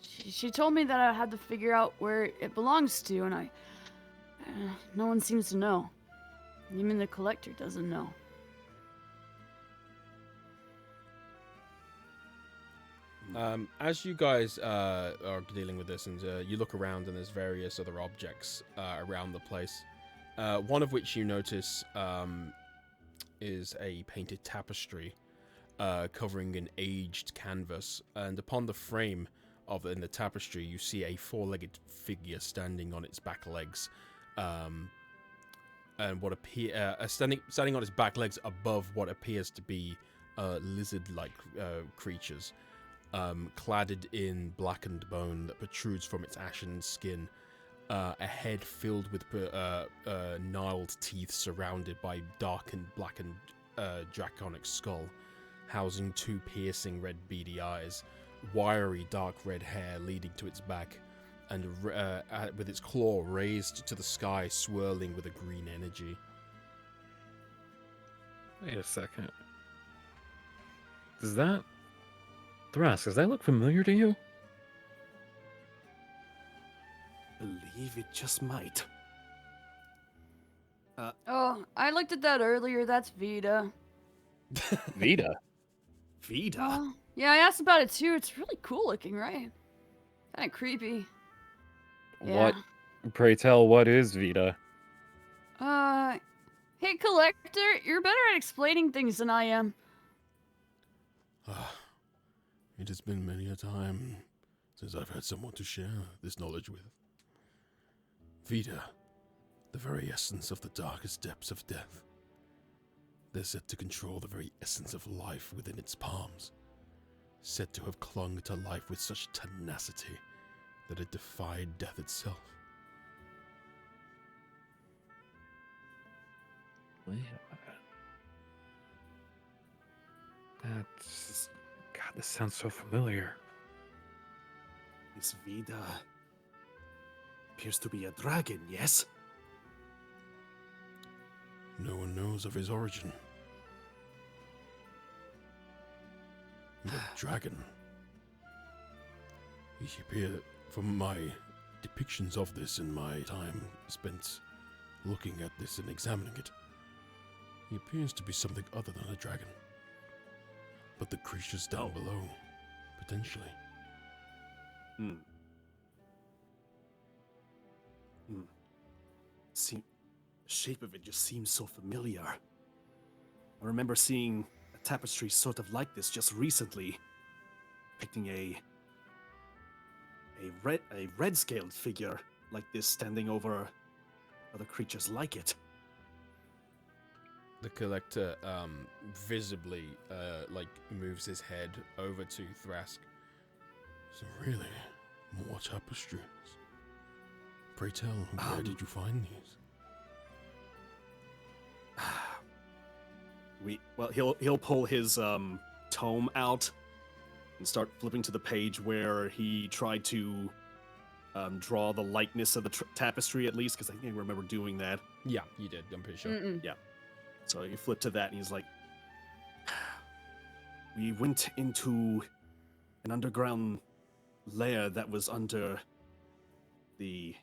She told me that I had to figure out where it belongs to, and no one seems to know. Even the collector doesn't know. As you guys are dealing with this, and you look around, and there's various other objects around the place. One of which you notice is a painted tapestry covering an aged canvas, and upon the frame in the tapestry, you see a four-legged figure standing on its back legs, and what standing on its back legs above what appears to be lizard-like creatures. Cladded in blackened bone that protrudes from its ashen skin, a head filled with gnarled teeth surrounded by darkened, blackened draconic skull, housing two piercing red beady eyes, wiry dark red hair leading to its back, and with its claw raised to the sky, swirling with a green energy. Wait a second. Thras, does that look familiar to you? Believe it just might. Oh, I looked at that earlier. That's Vita. Vita. Vida? Oh, yeah, I asked about it too. It's really cool looking, right? Kind of creepy. What? Pray tell, what is Vita? Hey, Collector, you're better at explaining things than I am. It has been many a time since I've had someone to share this knowledge with. Vida, the very essence of the darkest depths of death. They're said to control the very essence of life within its palms. Said to have clung to life with such tenacity that it defied death itself. That's... God, this sounds so familiar. This Vida appears to be a dragon, yes? No one knows of his origin. The dragon He appear, from my depictions of this in my time spent looking at this and examining it, he appears to be something other than a dragon. But the creatures down below, potentially. Hmm. See, the shape of it just seems so familiar. I remember seeing a tapestry sort of like this just recently, depicting a red-scaled figure like this standing over other creatures like it. The collector visibly moves his head over to Thrask. So really, more tapestries. Pray tell, where did you find these? He'll pull his tome out and start flipping to the page where he tried to draw the likeness of the tapestry, at least, because I think I remember doing that. Yeah, you did. I'm pretty sure. Mm-mm. So you flip to that, and he's like, "We went into an underground lair that was under the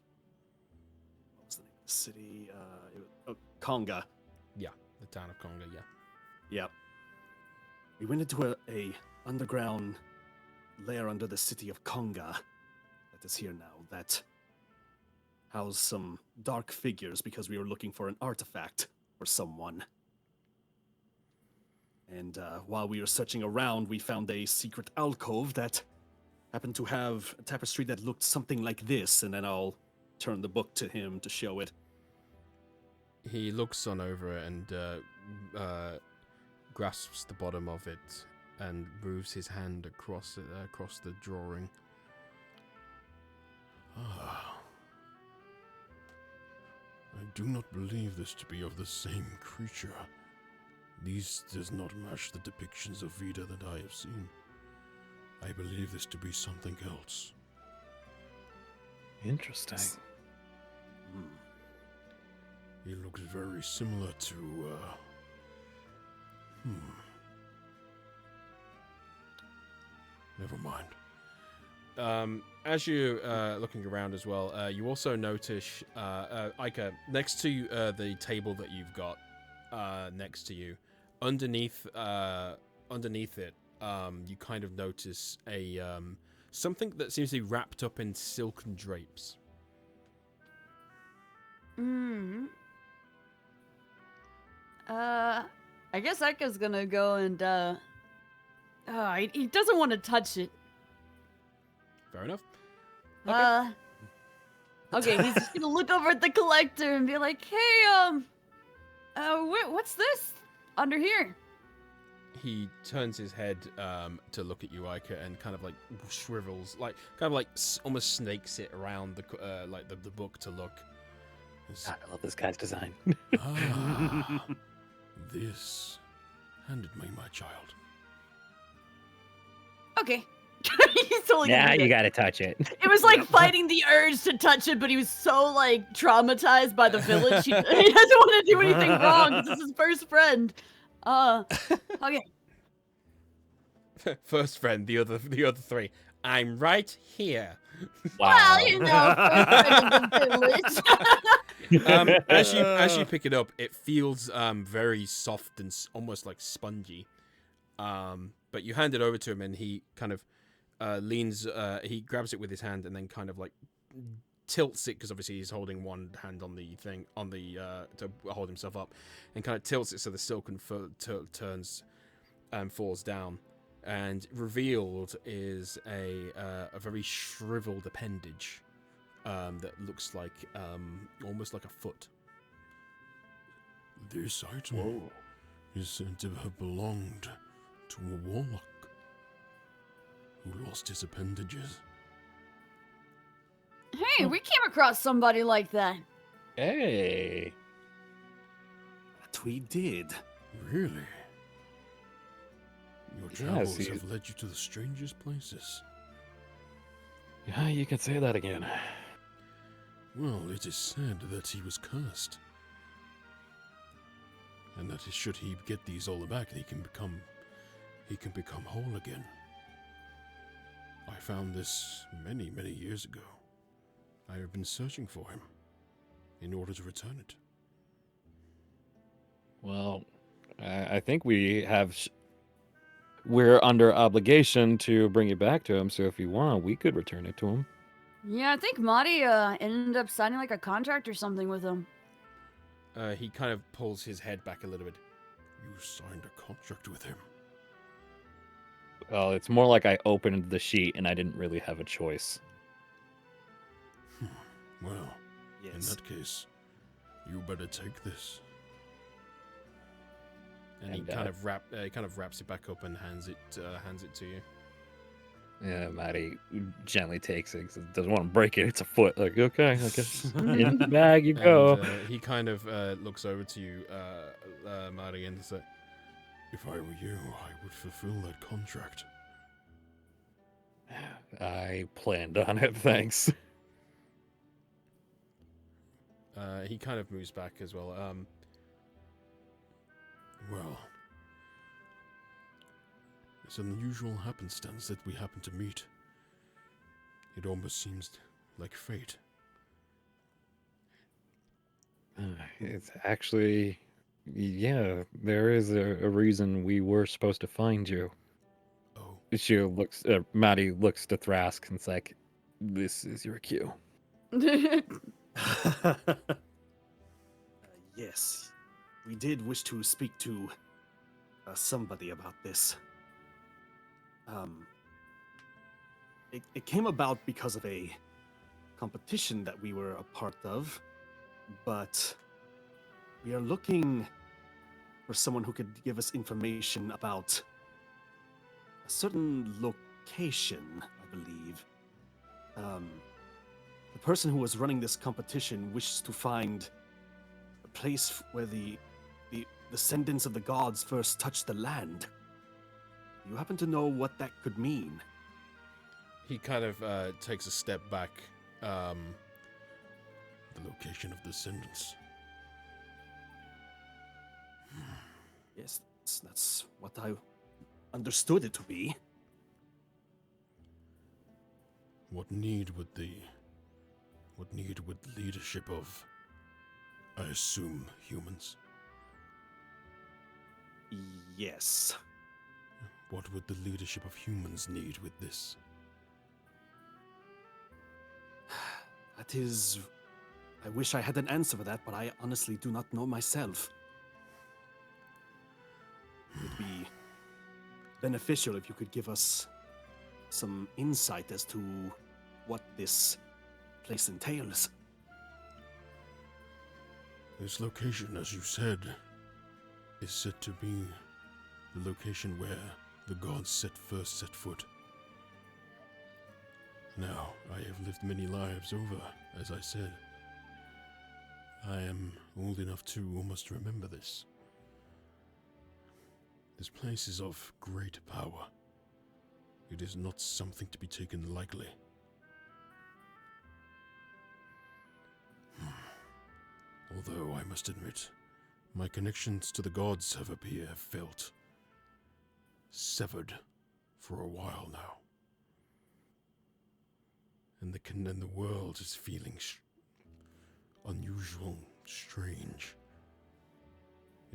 what was the name of the city? Conga. Yeah, the town of Conga. Yeah. Yeah. We went into a underground lair under the city of Conga that is here now, that housed some dark figures because we were looking for an artifact or someone. And while we were searching around, we found a secret alcove that happened to have a tapestry that looked something like this, and then I'll turn the book to him to show it. He looks on over it and grasps the bottom of it and moves his hand across the drawing. Ah. I do not believe this to be of the same creature. These does not match the depictions of Vida that I have seen. I believe this to be something else. Interesting. He looks very similar to, Never mind. As you're looking around as well, you also notice, Ica, next to the table that you've got next to you, underneath it, you kind of notice a something that seems to be wrapped up in silken drapes. I guess Eka's gonna go and he doesn't want to touch it. Fair enough. Okay, he's just gonna look over at the collector and be like, "Hey, what's this under here?" He turns his head to look at you, Ica, and kind of like shrivels, almost snakes it around the book to look. God, I love this guy's design. Ah, this. Handed me my child. Okay. He's totally gonna Now do you it. gotta touch it. It was like fighting the urge to touch it, but he was so like traumatized by the village. He doesn't want to do anything wrong. This is his first friend. Okay. First friend, the other three. I'm right here. Wow. Well, you know, first friend of the village. As you pick it up, it feels very soft and almost like spongy. But you hand it over to him, and he kind of leans. He grabs it with his hand, and then kind of like tilts it, because obviously he's holding one hand on the thing to hold himself up, and kind of tilts it so the silken fur turns and falls down. And revealed is a very shriveled appendage that looks like almost like a foot. This item is said to have belonged to a warlock who lost his appendages. Hey, we came across somebody like that. Hey. That we did. Really? Your travels see- have led you to the strangest places. Yeah, you could say that again. Well, it is said that he was cursed. And that should he get these all back, he can become whole again. I found this many, many years ago. I have been searching for him in order to return it. Well, I think we're under obligation to bring it back to him. So if you want, we could return it to him. Yeah, I think Marty ended up signing like a contract or something with him. He kind of pulls his head back a little bit. You signed a contract with him. Well, it's more like I opened the sheet and I didn't really have a choice. Well, in Yes. that case, you better take this. And he And, kind of wraps it back up and hands it to you. Yeah, Maddie gently takes it 'cause it doesn't want to break it. It's a foot. Like, okay, I guess in the bag you go. And he kind of looks over to you, Marty, and says, If I were you, I would fulfill that contract. I planned on it, thanks. he kind of moves back as well. Well, it's an unusual happenstance that we happen to meet. It almost seems like fate. It's actually, yeah, there is a reason we were supposed to find you. Oh, Maddie looks to Thrask and it's like, this is your cue. Yes, we did wish to speak to somebody about this. It came about because of a competition that we were a part of, but we are looking for someone who could give us information about a certain location, I believe. The person who was running this competition wishes to find a place where the descendants of the gods first touched the land. You happen to know what that could mean? he kind of takes a step back. the location of descendants. Yes, that's what I understood it to be. What need would leadership of, I assume, humans? Yes. What would the leadership of humans need with this? That is... I wish I had an answer for that, but I honestly do not know myself. It would be beneficial if you could give us some insight as to what this place entails. This location, as you said, is said to be the location where the gods first set foot. Now, I have lived many lives over, as I said. I am old enough to almost remember this. This place is of great power. It is not something to be taken lightly. Although, I must admit, my connections to the gods have felt severed for a while now. And the world is feeling unusual, strange,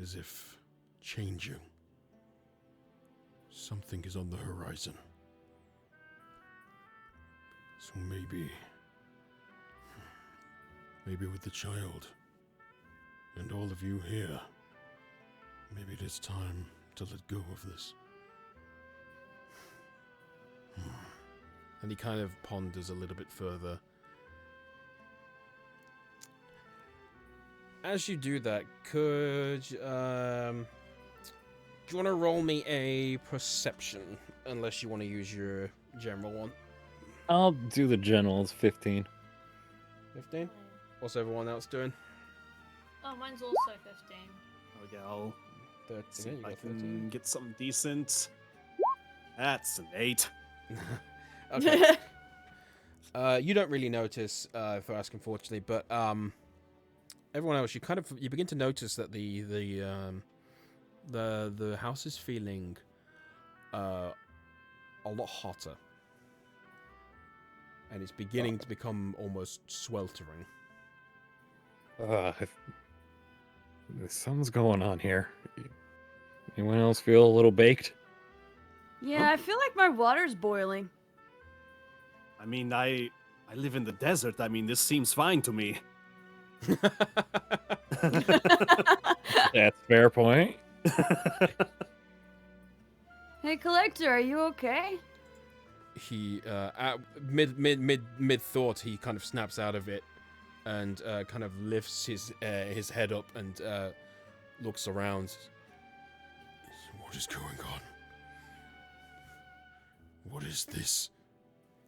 as if changing. Something is on the horizon. So maybe with the child and all of you here, maybe it is time to let go of this. And he kind of ponders a little bit further. As you do that, do you want to roll me a perception? Unless you want to use your general one. I'll do the generals, 15. 15? What's everyone else doing? Oh, mine's also 15. Okay, I'll 13. see You if I got can 13. get something decent. That's an 8. Okay. You don't really notice, Thrask, unfortunately, but everyone else, you begin to notice that the house is feeling a lot hotter. and it's beginning to become almost sweltering. Something's going on here. Anyone else feel a little baked? Yeah, I feel like my water's boiling. I mean, I live in the desert. I mean, this seems fine to me. That's a fair point. Hey, Collector, are you okay? He at mid thought, he kind of snaps out of it and kind of lifts his head up and looks around. What is going on? What is this?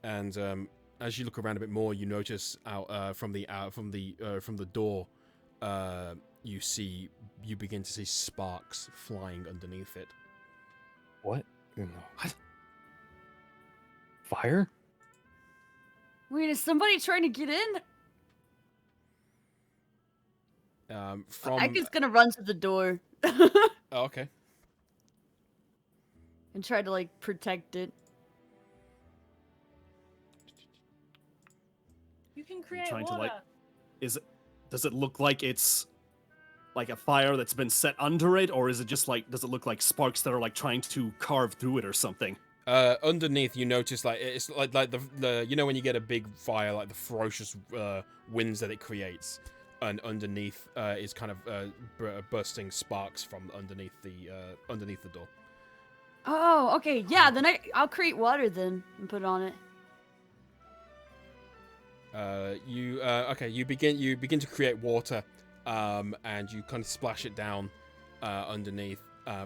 And as you look around a bit more, you notice from the door, you begin to see sparks flying underneath it. What? What? Fire? Wait, is somebody trying to get in? I'm just gonna run to the door Oh, okay. and try to like protect it. You can create trying to, water. Does it look like it's like a fire that's been set under it, or is it just like, does it look like sparks that are like trying to carve through it or something? Underneath, you notice like it's like the you know when you get a big fire, like the ferocious winds that it creates, and underneath is kind of bursting sparks from underneath the door. Oh, okay. Yeah, then I'll create water then and put it on it. You begin to create water, and you kind of splash it down underneath,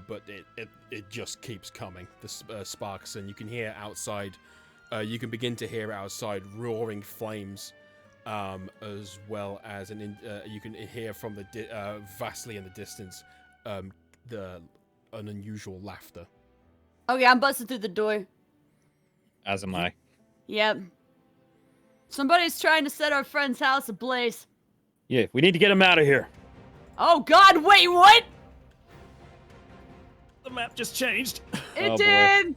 but it just keeps coming, the sparks, and you can hear outside. You can begin to hear outside roaring flames, as well as you can hear from the vastly in the distance an unusual laughter. Okay, I'm busting through the door. As am I. Yep. Somebody's trying to set our friend's house ablaze. Yeah, we need to get him out of here. Oh God! Wait, what? The map just changed. It Oh, boy. did.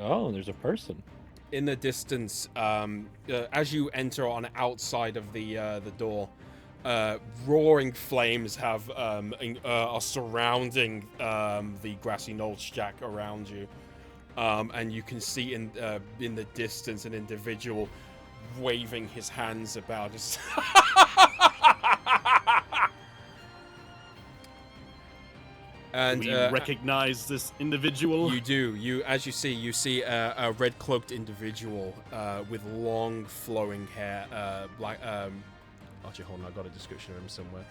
Oh, there's a person. In the distance, as you enter on the outside of the door, roaring flames are surrounding the grassy knoll shack around you, and you can see in the distance an individual waving his hands about. And Do we recognize this individual? You do. You see a red cloaked individual with long flowing hair, black. Actually, hold on, I got a description of him somewhere.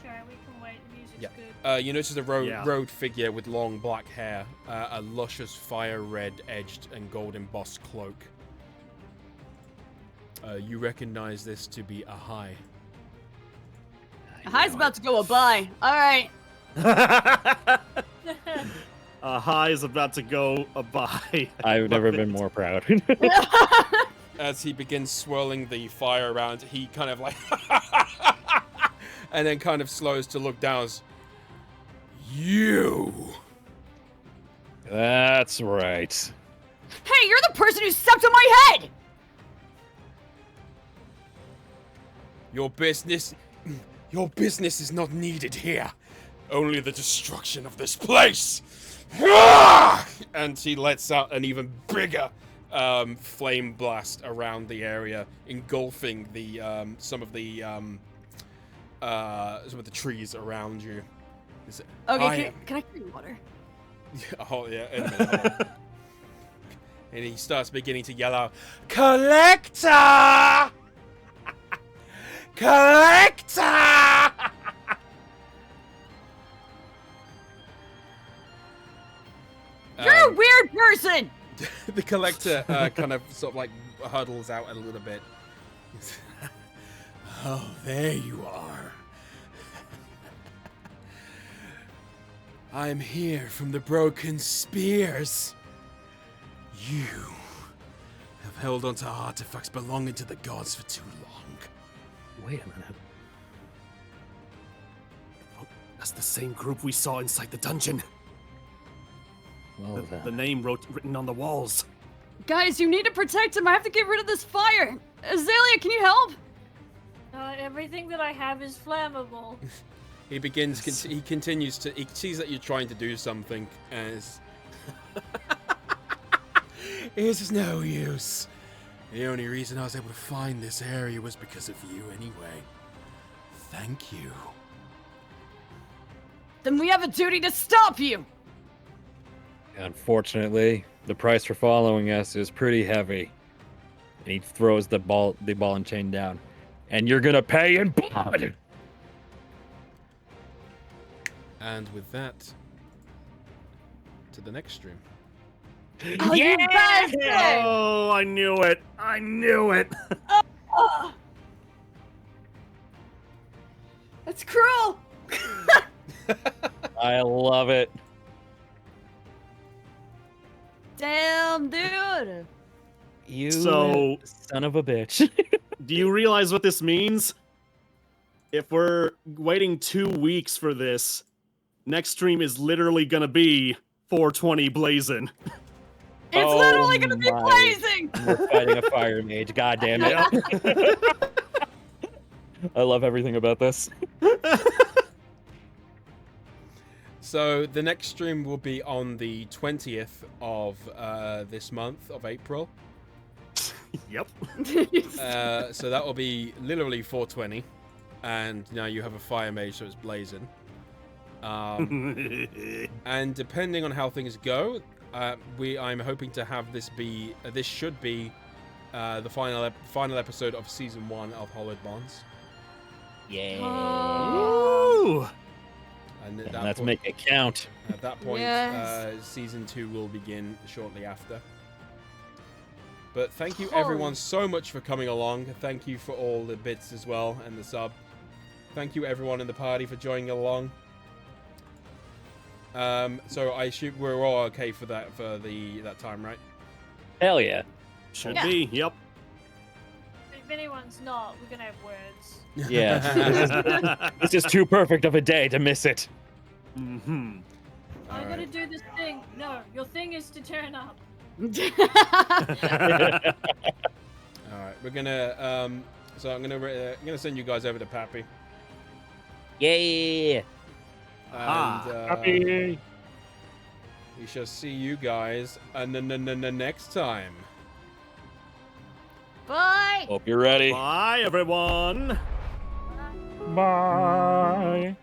Sorry, we can wait. The music's Yeah. good. You notice a road figure with long black hair, a luscious fire red edged and gold embossed cloak. You recognize this to be a high. High's about to go a bye. All right. High is about to go a bye. I've never been more proud. As he begins swirling the fire around, he kind of like and then kind of slows to look down. You. That's right. Hey, you're the person who stepped on my head. Your business is not needed here. Only the destruction of this place. And he lets out an even bigger flame blast around the area, engulfing some of the trees around you. Okay, can I drink water? Oh yeah. And he starts beginning to yell out, "Collector! Collector!" You're a weird person. The collector kind of sort of like huddles out a little bit. Oh, there you are. I am here from the broken spears. You have held onto artifacts belonging to the gods for too long. Wait a minute. That's the same group we saw inside the dungeon. Well, The name written on the walls. Guys, you need to protect him. I have to get rid of this fire. Azalea, can you help? Everything that I have is flammable. He continues to. He sees that you're trying to do something, as it's no use. The only reason I was able to find this area was because of you, anyway. Thank you. Then we have a duty to stop you. Unfortunately, the price for following us is pretty heavy. And he throws the ball and chain down. And you're gonna pay in blood. And with that, to the next stream. Oh, you bastard! Oh, I knew it. I knew it. That's cruel. I love it. Damn, dude. You So- son of a bitch. Do you realize what this means? If we're waiting 2 weeks for this, next stream is literally gonna be 420 blazing. It's Oh literally gonna be my. blazing. We're fighting a fire mage. God damn it. I love everything about this. So the next stream will be on the 20th of this month of April. Yep. So that will be literally 420, and now you have a fire mage, so it's blazing. And depending on how things go, I'm hoping to have this be. This should be the final episode of season 1 of Hollowed Bonds. Yeah. Ooh. And at Let's point, make it count. at that point, Yes. season 2 will begin shortly after. But thank you Holy- everyone so much for coming along. Thank you for all the bits as well and the sub. Thank you everyone in the party for joining along. So I assume we're all okay for that that time, right? Hell yeah. Should Yeah. be. Yep. If anyone's not, we're gonna have words. Yeah. This is too perfect of a day to miss it. Mm-hmm. I'm gonna Alright. do this thing. No, your thing is to turn up. All right, we're gonna so I'm gonna send you guys over to Pappy. Yeah. And we shall see you guys next time. Bye. Hope you're ready. Bye, everyone. Bye.